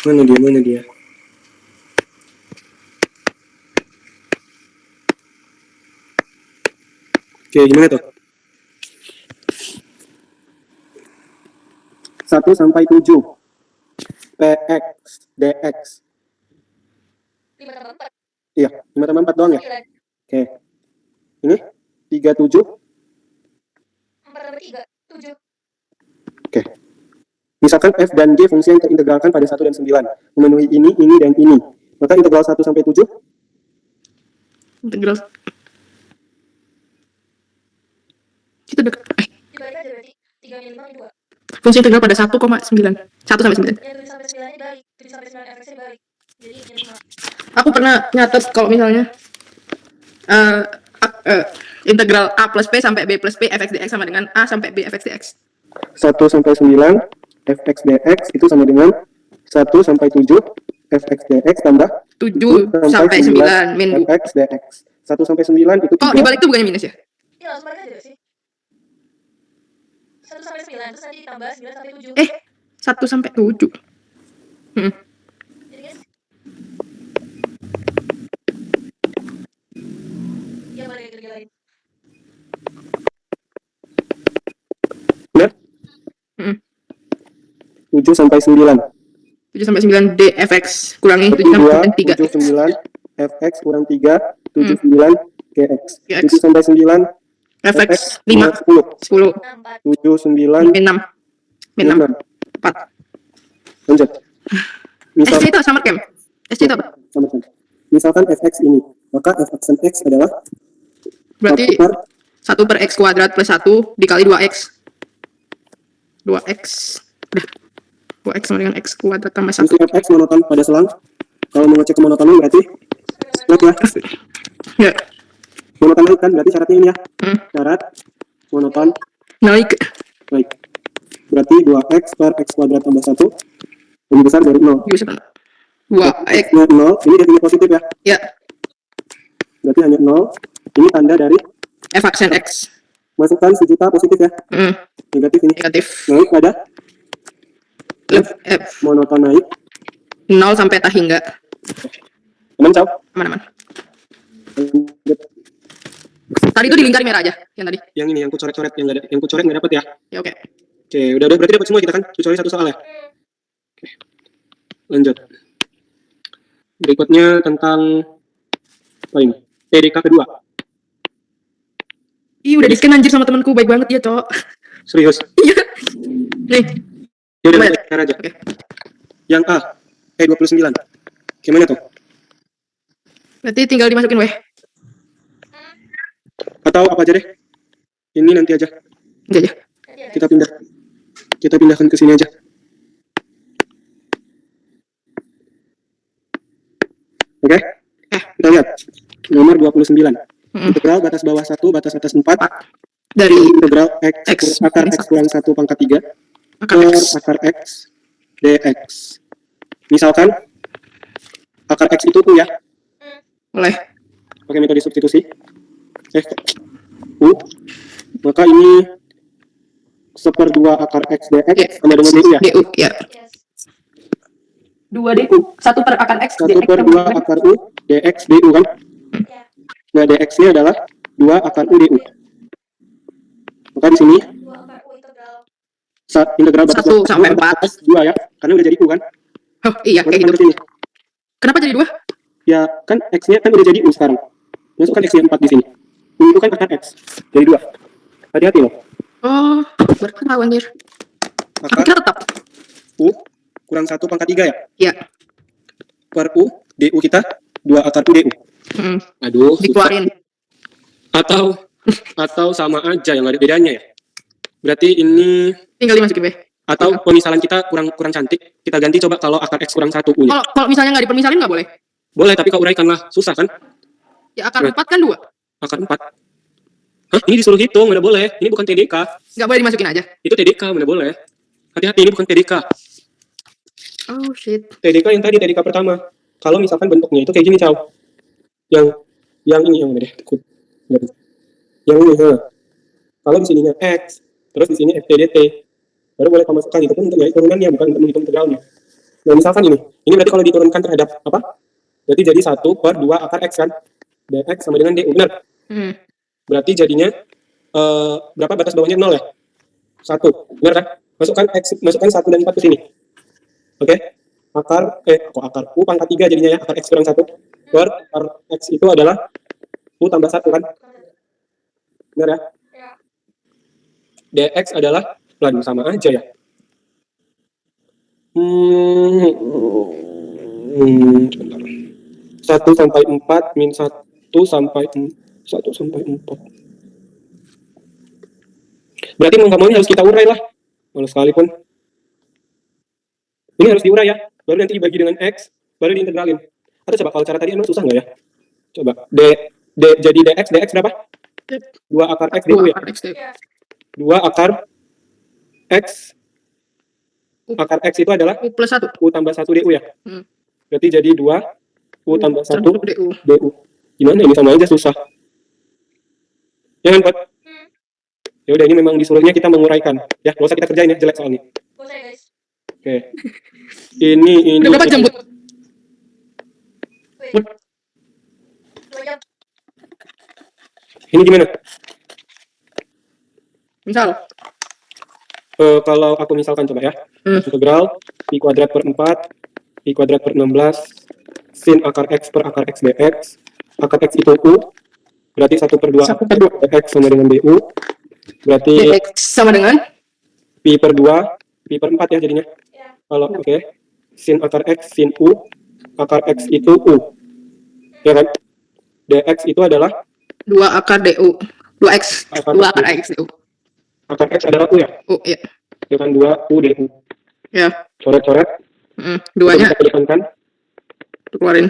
Mana dia? Oke, gimana tuh? 1 sampai 7. PX, DX. 5 tambah 4, Iya, 5 tambah 4 doang ya? 9. Oke. Ini 37. 4 tambah 3, 7. Oke. Misalkan f dan g fungsi yang terintegralkan pada 1 dan 9. Memenuhi ini, dan ini. Maka integral 1 sampai 7. Integral. Itu dekat. Dibalik aja berarti. 3 min 5 min 2. Fungsi integral pada 1,9. 1 sampai 9. Yang 7 sampai 9 nya dibalik. 7 sampai 9 fx nya dibalik. Jadi min 5. Aku pernah nyatet kalau misalnya integral a plus p sampai b plus p fx dx sama dengan a sampai b fx dx. 1 sampai 9 fx dx itu sama dengan 1 sampai 7 fx dx tambah 7 sampai 9 min 2. fx dx. 1 sampai 9 itu Oh, 3. dibalik itu bukannya minus ya? Iya, langsung balik aja gak sih? 1 sampai 9 terus nanti tambah 9 sampai 7. 1 sampai 7. Jadi guys. Ya balik kerja lain. Benar? Hmm. 7 sampai 9. 7 sampai 9 dfx kurangi 7 sampai 3. 79 fx kurang 3 79 gx. Gx. 7 sampai 9 fx 5 10 10 7 9 min 6 min 6 4. lanjut. Misal SC itu summer camp. SC itu apa? sama-sama. Misalkan fx ini, maka f aksen x adalah Berarti 1 per 1 per x kuadrat plus 1 dikali 2x. 2x. Udah. 2x sama dengan x kuadrat tambah 1. fungsi fx monoton pada selang. Kalau mau ngecek kemonotonan berarti lihat ya. Ya. Monoton naik kan berarti syaratnya ini ya. Hmm. Syarat monoton Naik. naik. Berarti 2x per x kuadrat tambah 1 lebih besar dari 0. Bisa kan? 2x. X-nya 0, ini definisi positif ya. Ya. Berarti hanya 0. Ini tanda dari F aksen x. masukkan sejuta positif ya. Negatif ini. Negatif. Naik pada F. monoton naik. 0 sampai tak hingga. Aman, Caw? Aman-aman. Tadi itu di lingkar merah aja. Yang tadi. Yang ini, yang ku coret-coret, yang ku coret nggak dapet ya. Ya oke. Oke, udah berarti dapat semua kita kan? Kecuali satu soal ya. Oke. Lanjut. Berikutnya tentang apa ini? TDK kedua. Ih, udah di-scan anjir sama temanku. Baik banget dia, Cok. Serius. Iya. Nih. Ya udah Coba ya. belajar aja. Oke. Yang A, 29. Gimana tuh? Berarti tinggal dimasukin weh. Atau apa aja deh? Ini nanti aja. Enggak aja. Kita pindah. Kita pindahkan ke sini aja. Oke? Kita lihat. Nomor 29. Integral batas bawah 1, batas atas 4. Dari Integral X akar x kurang 1 pangkat 3 akar per x. akar x dx. Misalkan akar x itu U ya, Boleh. pakai metode substitusi. U, maka ini 1/2 akar x dx sama dengan du ya. DU, ya. Yes. 2 DU. 1 per akar x 1/2 akar u dx du kan. Ya. Nah dx nya adalah 2 akar u du. Maka di sini 2 akar U integral. integral batas 1 sampai 4. 2 ya, karena udah jadi u kan. Oh, iya Maka kayak sampai gitu. sini. Kenapa jadi 2? Ya kan x-nya kan udah jadi u sekarang. Masukkan x-nya 4 di sini. U itu kan akar x. Jadi 2. Hati-hati loh. Oh, baru tahu anjir. Aku Akar kira tetap. u kurang 1 pangkat 3 ya. Iya. Per u du kita 2 akar u du. Aduh, susah. Dikeluarin. Atau sama aja yang ada bedanya ya. Berarti ini Tinggal dimasukin weh. atau pemisalan kita kurang cantik, kita ganti coba kalau akar x kurang 1 u-nya. Kalau misalnya nggak dipermisalin nggak boleh. Boleh, tapi kau uraikan lah, susah kan? Ya akar 4 kan 2. Akar 4. Hah, ini disuruh hitung, mana boleh. Ini bukan TDK. Nggak boleh dimasukin aja. Itu TDK, mana boleh. Hati-hati, ini bukan TDK. Oh shit. TDK yang tadi, TDK pertama. Kalau misalkan bentuknya itu kayak gini, Caw. Yang ini, yang mana deh? Takut. Yang ini, ha. Kalau di sininya X, Terus di sini FTDT. Baru boleh kamu masukkan, itu pun untuk nyari turunannya, bukan untuk menghitung integralnya. Nah, misalkan ini berarti kalau diturunkan terhadap apa? Berarti jadi 1/2 akar X kan? dx sama dengan du, benar? Berarti jadinya berapa batas bawahnya 0 ya? 1, benar kan? Masukkan 1 dan 4 ke sini. Oke? Akar U pangkat 3 jadinya ya, akar X kurang 1 per akar X itu adalah U tambah 1 kan? Benar ya? Ya. dx adalah, waduh sama aja ya. 1 sampai 4 min 1 sampai 4. Berarti mau nggak mau ini harus kita urai lah. Walau sekalipun. Ini harus diurai ya. Baru nanti dibagi dengan X, baru diintegralin. Atau coba kalau cara tadi emang susah nggak ya? Coba. Jadi dx berapa? 2 akar X du ya? Ya. 2 akar X. Akar X itu adalah U plus 1. U tambah 1 du ya? Berarti jadi 2 U tambah 1 du. du. Gimana ini, sama aja susah. Jangan buat. Ya udah, ini memang disuruhnya kita menguraikan. Ya, nggak usah kita kerjain ya, jelek soalnya. Gak usah ya guys. Oke. Ini. Udah berapa jam, Bud? Wait. 2 jam. Ini gimana? Misal. Kalau aku misalkan coba ya. Integral pi kuadrat per 4, pi kuadrat per 16, sin akar X per akar X dx. Akar X itu U, berarti 1/2 dx sama dengan du. Berarti dx sama dengan pi per 2, pi per 4 ya jadinya. Ya. Kalau oke. Sin akar X, sin U, akar X itu U. Ya kan? dx itu adalah 2 akar du. 2x. 2 akar x du. akar X adalah U ya? U, ya. Dengan 2 U du. Ya. Coret-coret. Duanya Kita kedepankan. keluarin.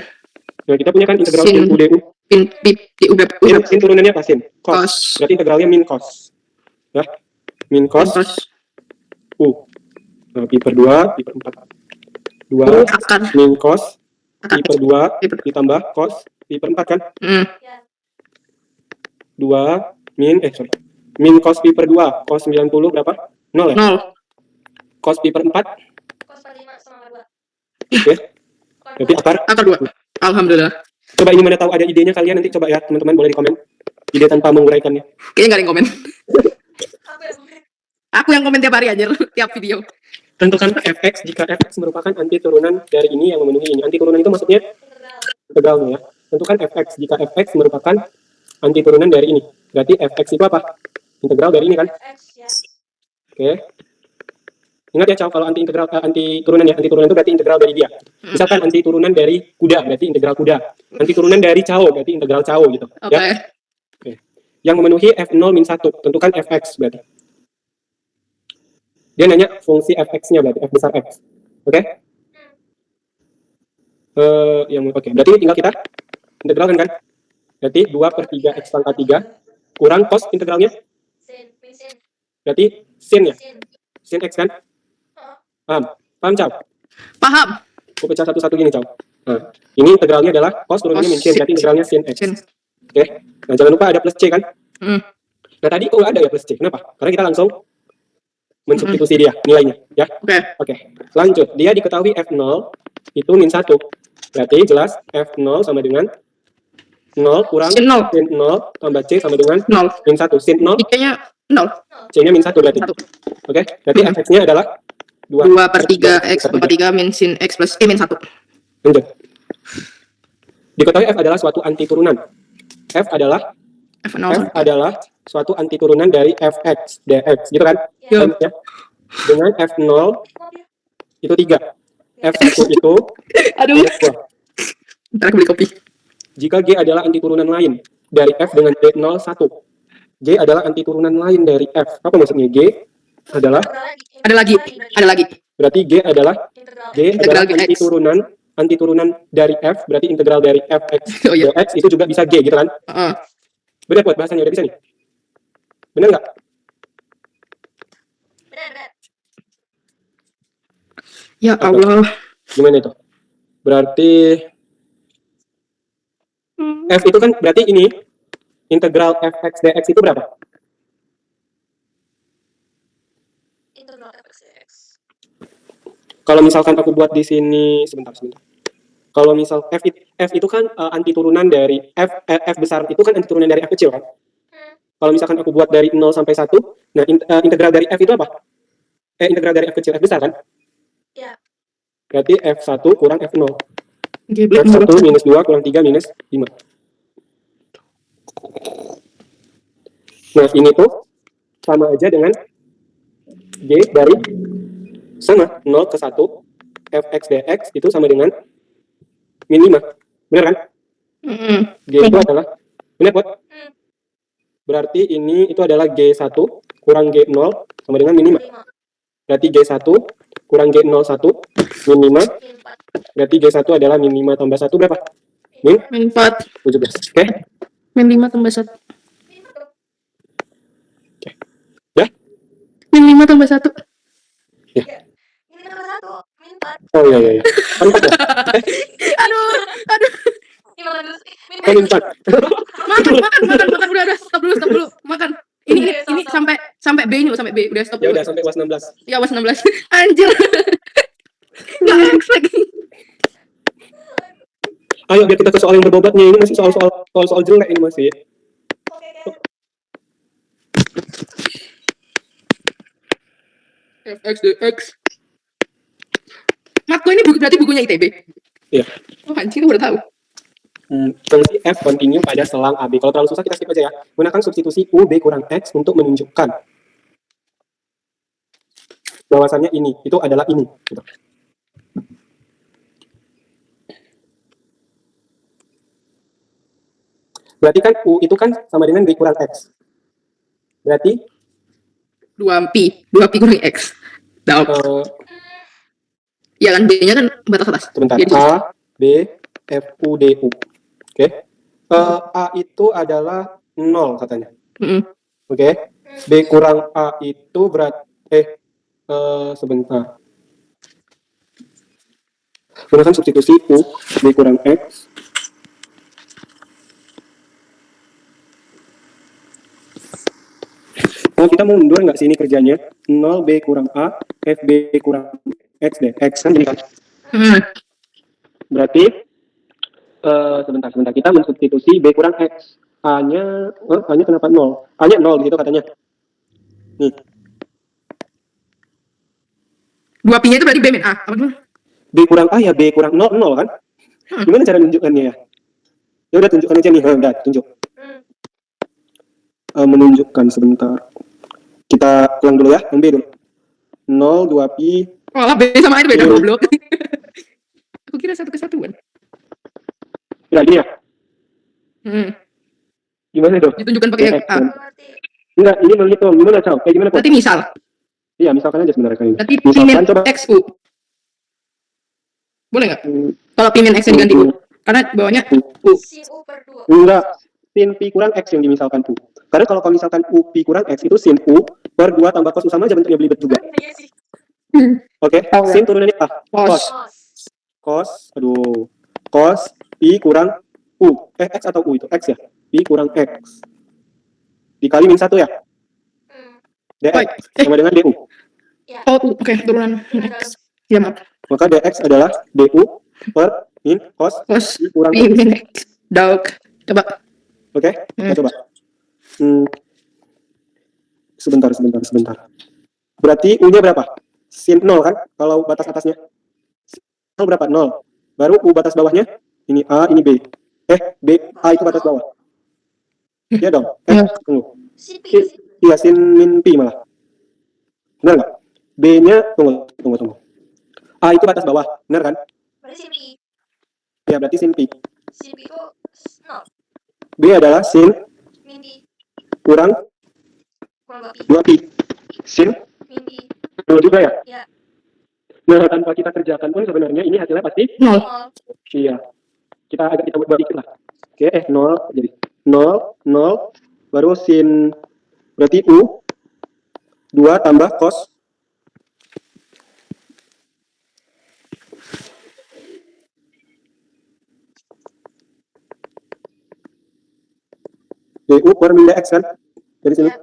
Nah, kita punya kan integral Sin. sin U du. Du berapa? Sin turunannya apa sin? Cos. Cos. Berarti integralnya min cos. Ya. Min cos U. Nah, pi per 2, pi per 4. 2 akar min cos akar pi per 2 pi per- ditambah cos pi per 4 kan? Ya. 2 min cos pi per 2, cos 90 berapa? 0 ya? 0. Cos pi per 4, Cos per 5 sama 2. oke. Berarti akar. Akar 2. Alhamdulillah. Coba ini mana tahu ada idenya kalian, nanti coba ya teman-teman boleh di komen. Ide tanpa menguraikannya. Kayaknya nggak ada yang komen. Aku yang komen. Aku yang komen tiap hari aja, tiap video. Tentukan fx jika fx merupakan anti turunan dari ini yang memenuhi ini. Anti turunan itu maksudnya Integral. integralnya ya. Tentukan fx jika fx merupakan anti turunan dari ini. Berarti fx itu apa? Integral dari ini kan? X ya. Oke. Ingat ya, Caw, kalau anti turunan ya, anti turunan itu berarti integral dari dia. Misalkan anti turunan dari kuda, berarti integral kuda. Anti turunan dari Cao, berarti integral Cao gitu. Oke. Ya. Yang memenuhi f0 min 1, tentukan fx berarti. Dia nanya fungsi fx-nya berarti f besar x. Oke? Oke, berarti ini tinggal kita integralkan kan? Berarti 2/3 x pangkat 3 kurang cos integralnya, Sin. Min sin. berarti sin ya, Sin. sin x kan? Paham, Caw? Paham. Aku pecah satu-satu gini, Caw. Nah, ini integralnya adalah cos turunannya min sin, berarti integralnya sin x. Sin. Oke? Nah, jangan lupa ada plus c kan? Hmm. Nah, tadi kok nggak ada ya plus c, kenapa? Karena kita langsung mensubstitusi dia nilainya, ya. Oke. Lanjut, dia diketahui f0 itu min 1. Berarti jelas f0 sama dengan 0 kurang Sin 0. sin 0 tambah c sama dengan 0. min 1. Sin 0, Kayaknya 0. c-nya min 1 berarti. 1. Oke, berarti fx-nya adalah 2/3 x pangkat 3 min sin x plus min 1. Lanjut. Diketahui f adalah suatu anti turunan. F adalah suatu anti turunan dari fx dx, gitu kan? Ya. Ya. Dengan f0 Kopi. itu 3. F1 itu Aduh. 2. Ntar aku beli kopi. Jika G adalah anti turunan lain dari F dengan D01. G adalah anti turunan lain dari F. Apa maksudnya? G adalah, Ada lagi. Ada lagi. berarti G adalah Integral. Integral Gx. anti turunan dari F, berarti integral dari Fx Oh iya. dx itu juga bisa G, gitu kan? Benar buat bahasanya, udah bisa nih? Benar nggak? Benar. Ya Allah. Gimana itu? Berarti F itu kan berarti ini integral Fx dx itu berapa? Kalau misalkan aku buat di sini sebentar. Kalau misal F itu kan anti turunan dari F besar itu kan anti turunan dari F kecil kan. Kalau misalkan aku buat dari 0 sampai 1, nah integral dari F itu apa? Integral dari F kecil F besar kan? Ya. Berarti F1 kurang F0. Oke, belum F1 minus 2 kurang 3 minus 5. Nah, ini tuh sama aja dengan G dari sama 0 ke 1 Fx dx itu sama dengan min 5. Benar kan? G itu adalah, benar Pot? Berarti ini itu adalah G1 kurang G0 sama dengan min 5. 5. Berarti G1 kurang G01 min 5. Min 4. Berarti G1 adalah min 5 tambah 1 berapa? Min Min 4. 17. Oke? Min 5 tambah 1. Min 4 dong. Ya? Min 5 tambah 1. Min 5 tambah 1. Min 4. Oh iya. Kan 4 ya? Aduh. Min 4 terus. Min Oh, min 4. Makan. Udah. Stop dulu. Makan. Ini sampai B ini loh, sampai B. Udah stop Ya dulu. udah sampai UAS 16. Ya, was 16. Anjir. Nggak expect. Ayo biar kita ke soal yang berbobotnya. Ini masih soal jelek ini masih. Oke. Fx dx. Matku ini berarti bukunya ITB. Iya. Oh, anjir, aku udah tahu. Fungsi F kontinu pada selang AB. Kalau terlalu susah kita skip aja ya. Gunakan substitusi U B kurang X untuk menunjukkan bahwasannya ini, itu adalah ini. Gitu. Berarti kan U itu kan sama dengan B kurang X. Berarti 2pi kurang X. Dauk. Ya kan, B-nya kan batas atas. sebentar. Jadi, A, B, F, U, D, U. Oke. A itu adalah 0 katanya. Oke. B kurang A itu berarti sebentar. Gunakan substitusi U B kurang X. Oh, kita mau mundur nggak sih ini kerjanya? 0 B kurang A, F B kurang X dx kan ini kan? Berarti sebentar kita mensubstitusi B kurang X. A-nya kenapa 0? A-nya 0 gitu katanya. Nih. 2pi-nya itu berarti B min A. Apa dulu? B kurang A ya B kurang 0 kan? Gimana cara menunjukkannya ya? Ya udah tunjukkan aja nih. Udah tunjuk. Menunjukkan sebentar. Kita ulang dulu ya, yang B dulu. 0 2pi. Oh, B sama A itu beda goblok. Aku kira satu kesatuan. Ya gini ya. Gimana itu? Ditunjukkan pakai A. Enggak, ini menghitung. Gimana, Cao? Kayak gimana, Pak? Berarti misal. Iya, misalkan aja sebenarnya kayak ini. Berarti Misalkan pimin coba. X U. Boleh nggak? Kalau pimin X yang diganti U. Karena bawahnya U. Sin U per 2. Enggak. Sin pi kurang X yang dimisalkan U. Karena kalau misalkan U pi kurang X itu sin U per 2 tambah cos U sama aja bentuknya belibet juga. Iya sih. Oke, sin turunannya A. Cos. Cos pi kurang U. X atau U itu? X ya? Pi kurang X. Dikali min 1 ya? dx sama dengan du. Oh, oke, turunan X. Ya, maaf. Maka dx adalah du per min cos Cos pi kurang X. pimin X. Dauk. Coba. Oke, kita coba. Sebentar. Berarti U-nya berapa? Sin 0 kan? Kalau batas atasnya. 0 berapa? 0. Baru U batas bawahnya. Ini A, ini B. B, A itu batas bawah. Iya dong. Tunggu. Sin Pi. Iya, sin min pi malah. Benar nggak? B-nya, tunggu. A itu batas bawah. Benar kan? Berarti sin Pi. Ya, berarti sin pi. Sin Pi itu 0. B adalah sin Min Pi. kurang 2 pi. Sin Min Pi. 0 juga ya? Ya. Nah, tanpa kita kerjakan pun sebenarnya ini hasilnya pasti 0. iya. Kita buat dikit lah. Oke, 0 jadi 0 baru sin berarti U 2 tambah cos du per min dx kan? Dari sini. Ya.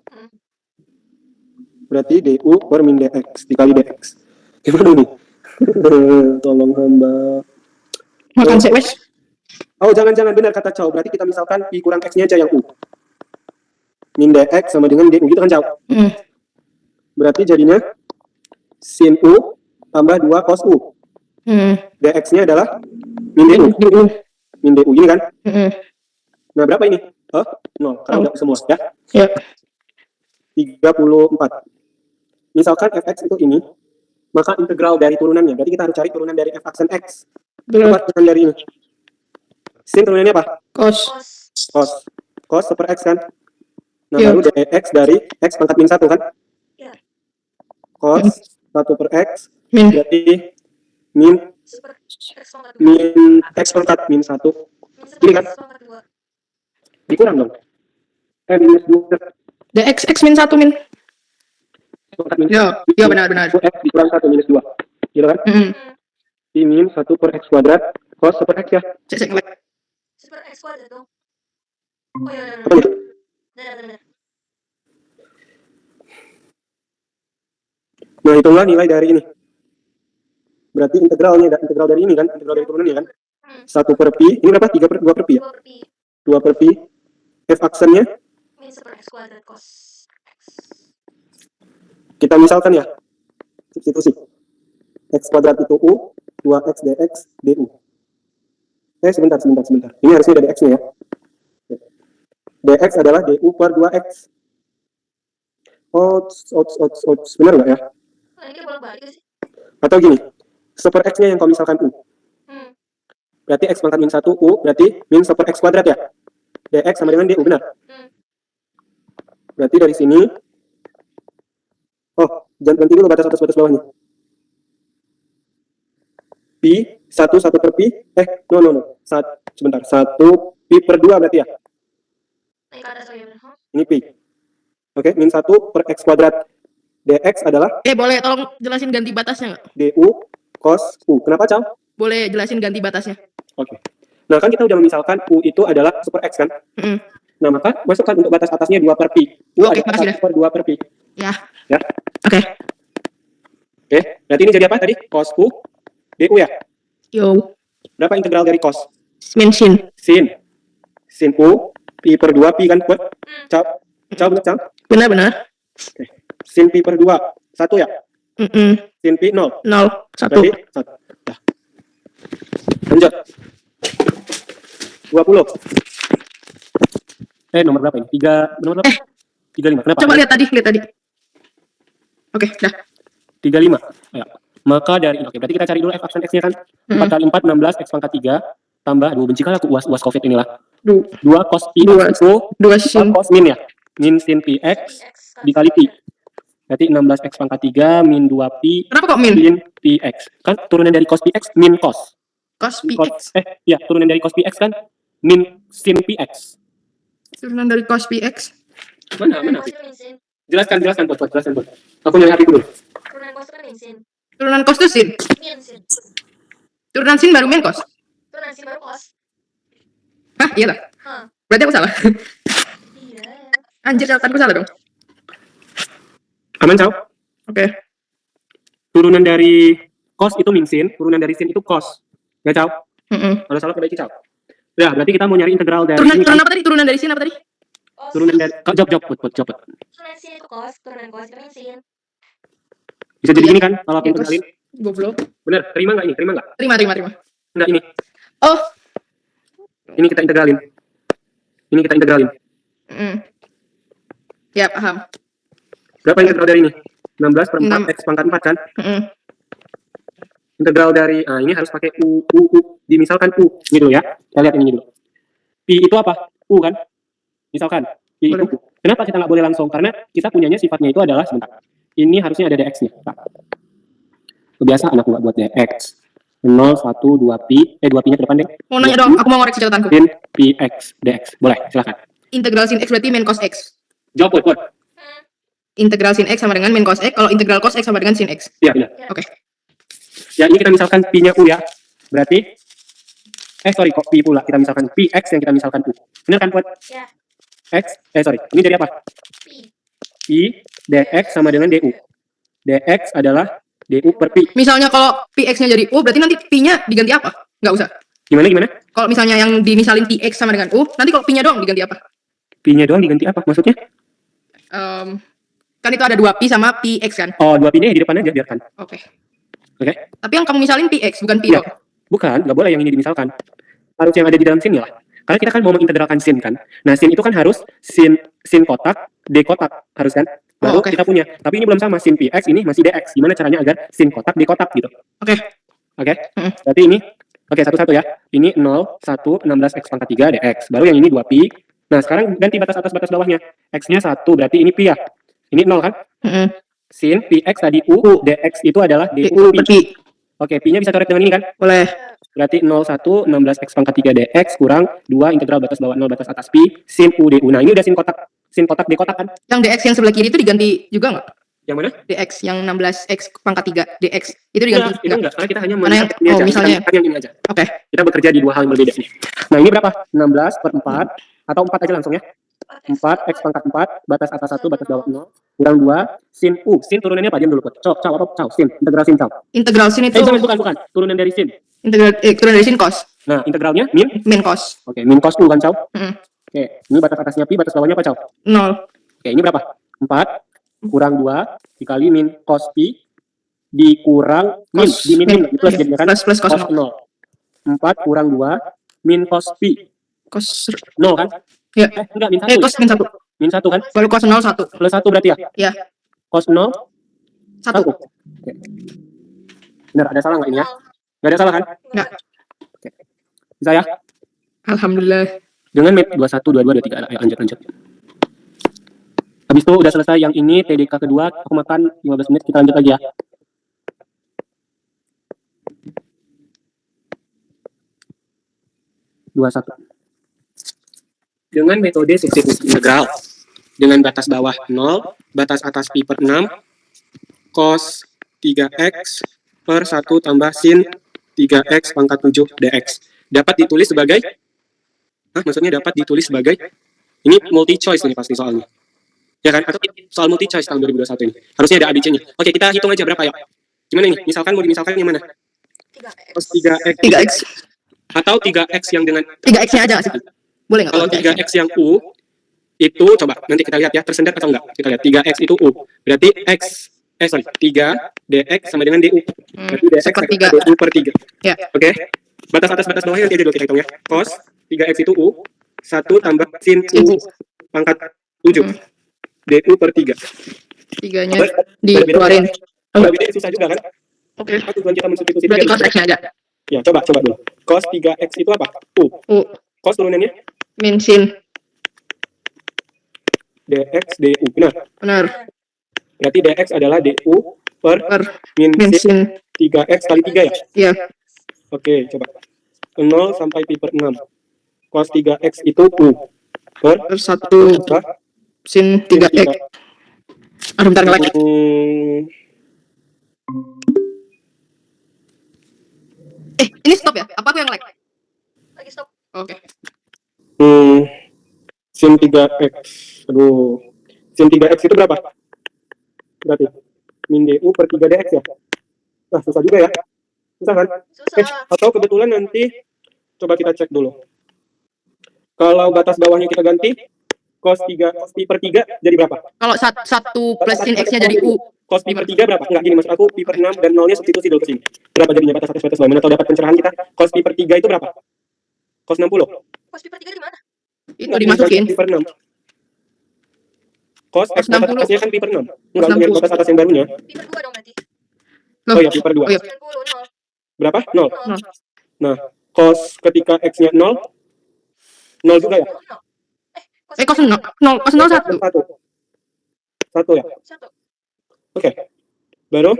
Berarti du per min dx dikali dx. Gimana nih? Tolong hamba. Makan sih wes. Oh, jangan benar kata Chow. Berarti kita misalkan Pi kurang X-nya aja yang U. Min DX sama dengan DU gitu kan, Chow? Berarti jadinya sin U tambah 2 cos U. DX-nya adalah min DU. Min DU ini kan? Nah, berapa ini? Oh, 0. Karena udah semua, ya? Ya. 34. Misalkan fx itu ini, maka integral dari turunannya. Berarti kita harus cari turunan dari f aksen x. Apa turunan dari ini? Sin turunannya apa? Cos. Cos. Cos per x kan? Nah, Iya. baru dx dari x pangkat min 1 kan? Iya. Cos 1 per x Min. berarti min Super X pangkat 2. min x pangkat min 1. Min Ini super kan? X pangkat 2. Dikurang dong. Minus 2 DX X min 1 min. pangkat min Ya, iya benar. x dikurang 1 minus 2. Gitu kan? I min 1 per x kuadrat cos per x ya. Cek ngelek. Super X kuadrat dong. Oh iya, Apa gitu? benar. Nah, itulah nilai dari ini. Berarti integralnya, integral dari ini kan, integral dari turunannya kan. 1 per pi, ini berapa? 3 per 2 per pi ya? 2 per pi. 2 per pi. F aksennya, Min super X kuadrat cos X. kita misalkan ya, substitusi. X kuadrat itu U, 2x dx du. Sebentar. Ini harusnya ada dx-nya ya. Dx adalah du per 2x. Benar nggak ya? Nah, ini bolak-balik sih. Atau gini, super x-nya yang kau misalkan u. Berarti x pangkat min 1 u, berarti min super x kuadrat ya. Dx sama dengan du, benar? Berarti dari sini, jangan ganti dulu batas atas batas bawahnya. Pi, 1 per pi, no. Sebentar, 1 pi per 2 berarti ya. Naik ke atas, oh iya benar. Ini pi. Oke, min 1 per x kuadrat. Dx adalah Boleh tolong jelasin ganti batasnya nggak? du cos u. Kenapa, Chow? Boleh jelasin ganti batasnya. Oke. Nah, kan kita udah memisalkan U itu adalah super X kan? Nah, maka masukkan untuk batas atasnya 2 per pi. U Oke, adalah makasih 1 per 2 per pi. Ya. Ya. Oke. Oke, berarti ini jadi apa tadi? Cos U, du ya? Yo. Berapa integral dari cos? Min sin. Sin U, pi per 2 pi kan? Buat? Chow, benar, Chow? Benar. Oke. Sin pi per 2, 1 ya? Sin pi 0. 0. 1. Berarti 1. Dah. Lanjut. 20. Nomor berapa ini? 3, nomor berapa? 35. Kenapa? Coba lihat tadi. Oke, dah. 35. Ya. Maka dari ini, oke, berarti kita cari dulu f aksen x-nya kan. 4 kali 4, 16, x pangkat 3, tambah, benci kali aku uas covid inilah. 2 cos pi x itu, 2 sin. cos min ya. Min sin pi x dikali pi. Berarti 16 x pangkat 3, min 2 pi, Kenapa kok min? sin pi x. Kan turunan dari cos pi x, min cos. Cos pi x. Ya, turunan dari cos pi x kan, min sin pi x. Turunan dari cos pi x. Mana? Turunan cos itu min sin. Jelaskan, Bos. Aku nyari hati dulu. Turunan cos itu kan min sin. Turunan cos itu sin. Min sin. Turunan sin baru min cos. Turunan sin baru cos. Hah, iya lah. Hah. Berarti aku salah. Iya. Anjir, catatanku salah dong. Aman, Chow? Oke. Turunan dari cos itu min sin, turunan dari sin itu cos. Ya, Chow? Kalau salah perbaiki, Chow. Ya, berarti kita mau nyari integral dari Turunan apa tadi? Turunan dari sin apa tadi? Cos. turunan dari jawab. Turunan sin itu cos. Turunan cos itu min sin. Bisa jadi gini kan kalau aku Iya, cos. integralin? Goblok. Bener, terima nggak ini? Terima nggak? Terima. Enggak ini. Oh. Ini kita integralin. Ya, paham. Berapa integral dari ini? 16 per 4 x pangkat 4 kan? Integral dari, ini harus pakai U. Dimisalkan U. Ini dulu ya. Kita lihat ini dulu. Pi itu apa? U kan? Misalkan. Pi itu U. Kenapa kita nggak boleh langsung? Karena kita punyanya sifatnya itu adalah, sebentar. Ini harusnya ada dx-nya. Kebiasaan aku nggak buat dx. 0, 1, 2 pi. 2 pi-nya ke depan deh. Mau nanya dong, aku mau ngoreksi catatanku. Sin pi x dx. Boleh, silakan. Integral sin x berarti min cos x. Jawab, Bud. Integral sin x sama dengan min cos x. Kalau integral cos x sama dengan sin x. Iya, benar. Oke. Ya, ini kita misalkan pi-nya U ya. Berarti, kok pi pula. Kita misalkan pi x yang kita misalkan U. Benar kan, Bud? Ya. X, ini jadi apa? Pi. Pi dx sama dengan du. Dx adalah DU per Pi. Misalnya kalau PX-nya jadi U, berarti nanti P-nya diganti apa? Nggak usah. Gimana? Kalau misalnya yang dimisalin PX sama dengan U, nanti kalau P-nya doang diganti apa? Pi-nya doang diganti apa? Maksudnya? Kan itu ada 2 P sama PX kan? Oh, 2 Pi-nya di depan aja biarkan. Oke. Oke? Tapi yang kamu misalin PX, bukan P Iya. doang. Bukan, nggak boleh yang ini dimisalkan. Harus yang ada di dalam sin lah. Karena kita kan mau mengintegralkan sin kan. Nah, sin itu kan harus sin kotak, D kotak, harus kan? Baru oke. kita punya. Tapi ini belum sama, sin PX ini masih DX. Gimana caranya agar sin kotak, D kotak gitu. Oke. Oke? Berarti ini, oke satu-satu ya. Ini 0, 1, 16X pangkat 3 DX. Baru yang ini 2 Pi. Nah, sekarang ganti batas atas batas bawahnya. X-nya 1, berarti ini Pi ya. Ini 0 kan? Sin PX tadi U, DX itu adalah DU U Pi. per P. Oke, Pi-nya bisa coret dengan ini kan? Boleh. Berarti 0, 1, 16X pangkat 3 DX kurang 2 integral batas bawah 0 batas atas Pi sin U DU. Nah, ini udah sin kotak D kotak kan? Yang DX yang sebelah kiri itu diganti juga nggak? Yang mana? DX yang 16X pangkat 3 DX itu diganti. Enggak, itu enggak. Karena kita hanya Mana yang- melihat ini aja. misalnya. Kita yang ini aja. Oke. Kita bekerja di 2 hal yang berbeda ini. Nah, ini berapa? 16 per 4 atau 4 aja langsung ya. 4 X pangkat 4 batas atas 1 batas bawah 0 kurang 2 sin U. Sin turunannya apa? Diam dulu, Put. Cow apa? Cow, sin. Integral sin cow. Integral sin itu Bukan. Turunan dari sin. turun dari sin cos, Nah, integralnya min. min cos. Oke, min cos U kan, cow. Mm. Oke, ini batas atasnya Pi, batas bawahnya apa, cow? 0. Oke, ini berapa? 4 kurang 2 dikali min cos Pi dikurang min, Cos di min plus jadinya kan plus cos cos 0. 4 kurang 2 min cos Pi cos 0 kan? ya. Enggak, min 1. Cos min 1. Min 1 kan? Baru cos 0 1. Plus 1 berarti ya? Ya. Cos 0 1. 1. Oke. Benar, ada salah nggak ini ya? Nggak ada salah kan? Nggak. Bisa ya? Alhamdulillah. Dengan met 21, 22, 23. Ayo lanjut. Habis itu udah selesai yang ini, TDK kedua, aku makan 15 menit, kita lanjut lagi ya. Dengan metode substitusi integral, dengan batas bawah 0, batas atas Pi per 6, cos 3X per 1 tambah sin 3X pangkat 7 DX. Dapat ditulis sebagai, maksudnya dapat ditulis sebagai, ini multi choice ini pasti soalnya. Ya kan? Atau soal multi choice tahun 2021 ini. Harusnya ada ABC-nya. Oke, kita hitung aja berapa ya. Gimana ini? Misalkan mau dimisalkan yang mana? 3X. Cos 3X. 3x. Atau 3X yang dengan 3x-nya aja nggak sih? Boleh nggak? kalau 3X yang U itu coba nanti kita lihat ya tersendat atau enggak. Kita lihat 3X itu U. Berarti 3 DX sama dengan DU. Berarti DX per 3. DU per 3. Ya. Oke. Batas atas batas bawahnya nanti aja dulu kita hitung ya. Cos 3X itu U 1 tambah sin U pangkat 7. DU per 3. 3-nya dikeluarin. Berbeda susah juga kan? Oke. Apa tujuan kita mensubstitusi Berarti tiga? cos x-nya aja. Ya, coba dulu. Cos 3X itu apa? U. U Cos turunannya min sin. DX DU. Benar. Benar. Berarti DX adalah DU per Per min min sin sin. 3X kali 3 ya? Iya. Oke, coba. 0 sampai pi per 6. Cos 3X itu U. Per Per 1 apa? sin 3x. Aduh, bentar nge-lag. Ini stop ya? Apa aku yang lag? Lagi stop. Oke. Sin 3X. Aduh. Sin 3X itu berapa? Berarti min DU per 3 DX ya? Nah, susah juga ya. Susah kan? Susah. Atau kebetulan nanti coba kita cek dulu. Kalau batas bawahnya kita ganti, cos 3 cos pi per 3 jadi berapa? Kalau 1 plus sin x-nya jadi U. Cos pi per 3 berapa? Enggak, gini maksud aku, pi per 6 dan 0-nya substitusi dulu ke sini. Berapa jadinya batas atas batas bawah? Atau dapat pencerahan kita? Cos pi per 3 itu berapa? Cos 60. Cos pi per 3 di mana? Itu dimasukin. Pi per 6. Cos Cos batas 60. atasnya kan pi per 6. Enggak, 60. batas atas yang barunya. Pi per 2 dong berarti. Loh. Oh iya, pi per 2. Oh iya. 90, 0. Berapa? 0. 0. Nah, cos ketika X-nya 0, 0 juga ya? 0. Cos 0. 0. Cos 0 1. 1 ya? 1. Oke. Baru?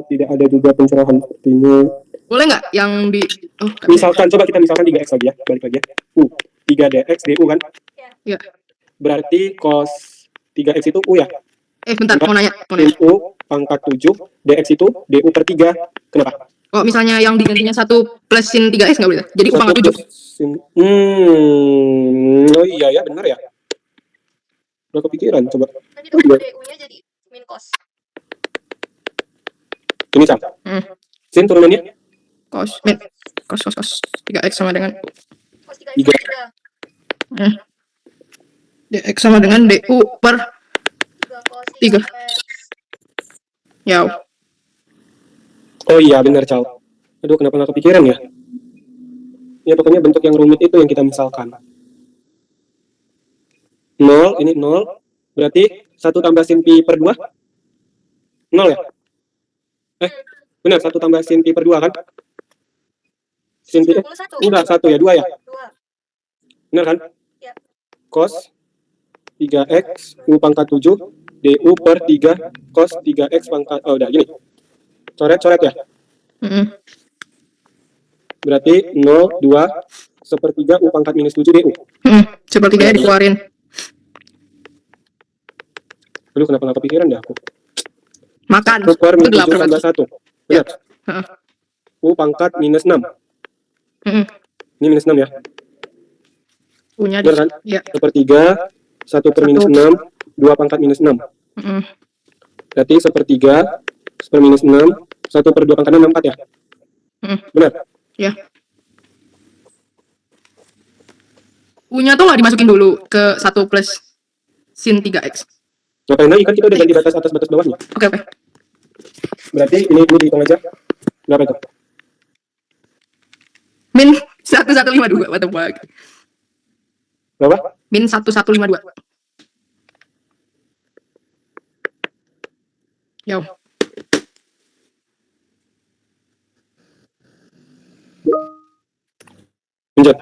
Tidak ada juga pencerahan sepertinya. Boleh nggak yang di Misalkan, coba kita misalkan 3X lagi ya. Balik lagi ya. 3 DX DU kan? Iya. Berarti cos 3X itu U ya? bentar, mau nanya. U pangkat 7, DX itu DU per 3. Kenapa? Kalau misalnya yang digantinya 1 plus sin 3x nggak boleh? Jadi U pangkat 7. Oh iya ya, benar ya. Udah kepikiran, coba. Nanti tuh DU-nya jadi min cos. Ini Sam. Sin turunannya Cos 3x sama dengan Cos 3 Tiga. 3. dx sama dengan du per 3 cos Tiga. 3x. ya. Oh iya benar Cal. Aduh kenapa nggak kepikiran ya? Ya pokoknya bentuk yang rumit itu yang kita misalkan. 0, ini 0. Berarti 1 tambah sin pi per 2? 0 ya? Benar, 1 tambah sin pi per 2 kan? Sin pi, 91. enggak, 1 ya, 2 ya? 2. Benar kan? Ya. Cos 3x U pangkat 7 du per 3 cos 3x pangkat, oh udah gini. Coret-coret ya? Mm-mm. Berarti 0, 2, sepertiga U pangkat minus 7 du. Sepertiganya dikeluarin. Aduh kenapa nggak kepikiran dah aku? Makan. 1 per Itu minus 7 gelap tambah berarti. 1. Benar? Heeh. U pangkat minus 6. Mm-mm. Ini minus 6 ya? Punya di. Benar kan? Ya. Sepertiga, 1 per minus 6, 2 pangkat minus 6. Mm-mm. Berarti sepertiga, per minus 6, 1 per 2 pangkat 6, 4 ya? Mm. Benar? Ya. U-nya tuh nggak dimasukin dulu ke 1 plus sin 3x. Ngapain lagi kan kita udah ganti batas atas batas bawahnya. Oke. Berarti ini dihitung aja. Berapa itu? Min 1152. What the fuck? Berapa? Min 1152. Yo. Lanjut.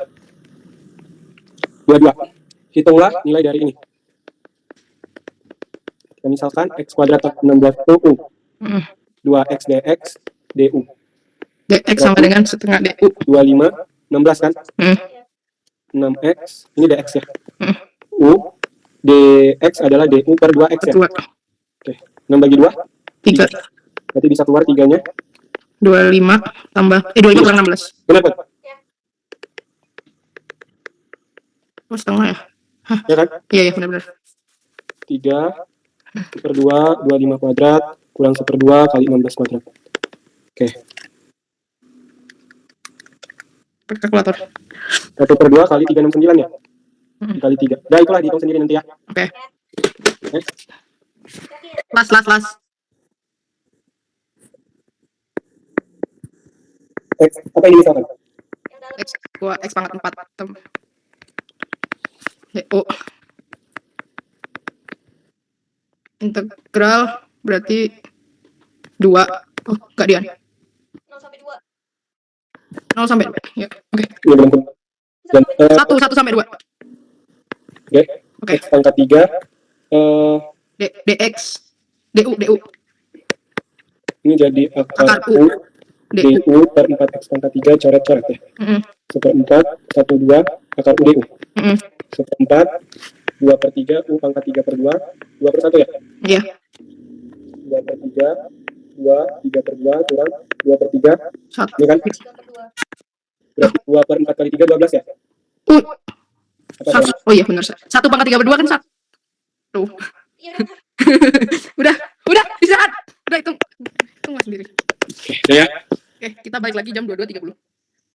22. Hitunglah nilai dari ini. Kita misalkan x kuadrat 16 itu u. Mm. 2x dx du. dx sama dengan setengah du. 25, 16 kan? Mm. 6x, ini dx ya. Mm. U, dx adalah du per 2x ya. Kedua. Oke. 6 bagi 2, 3. berarti bisa keluar 3-nya. 25 tambah 25 kurang 16. Kenapa? Oh, setengah ya? Ya kan? Iya, benar-benar. 3 per 2, 25 kuadrat, kurang 1/2 kali 16 kuadrat. Oke. Pakai kalkulator. 1 per 2 kali 369 ya? Mm. Dikali 3. Nah itulah dihitung sendiri nanti ya. Oke. Oke. Las. X, apa ini misalkan? Yang dalam X pangkat 4 du. Integral berarti 2. Oh, enggak Dian. 0 sampai 2. 0 sampai 2. Ya, oke. Ini belum. Dan, 1 sampai 2. Oke. Oke. X pangkat 3. dx du. Ini jadi akar Akar U. U du per 4x pangkat 3 coret-coret ya. Mm-mm. 1/4, 1/2 akar U du. Mm-mm. 1/4, 2/3 U pangkat 3 per 2, 2 per 1 ya. Iya. 2/3, 3 per 2 kurang 2 per 3. 1. Ini kan 3 per 2. berarti 2 per 4 kali 3, 12 ya. Apa Satu. salah? Oh iya benar. 1 pangkat 3 per 2 kan 1. Tuh. Iya. Udah istirahat. Udah hitung mas sendiri. Udah ya. Oke, kita balik lagi jam 22.30.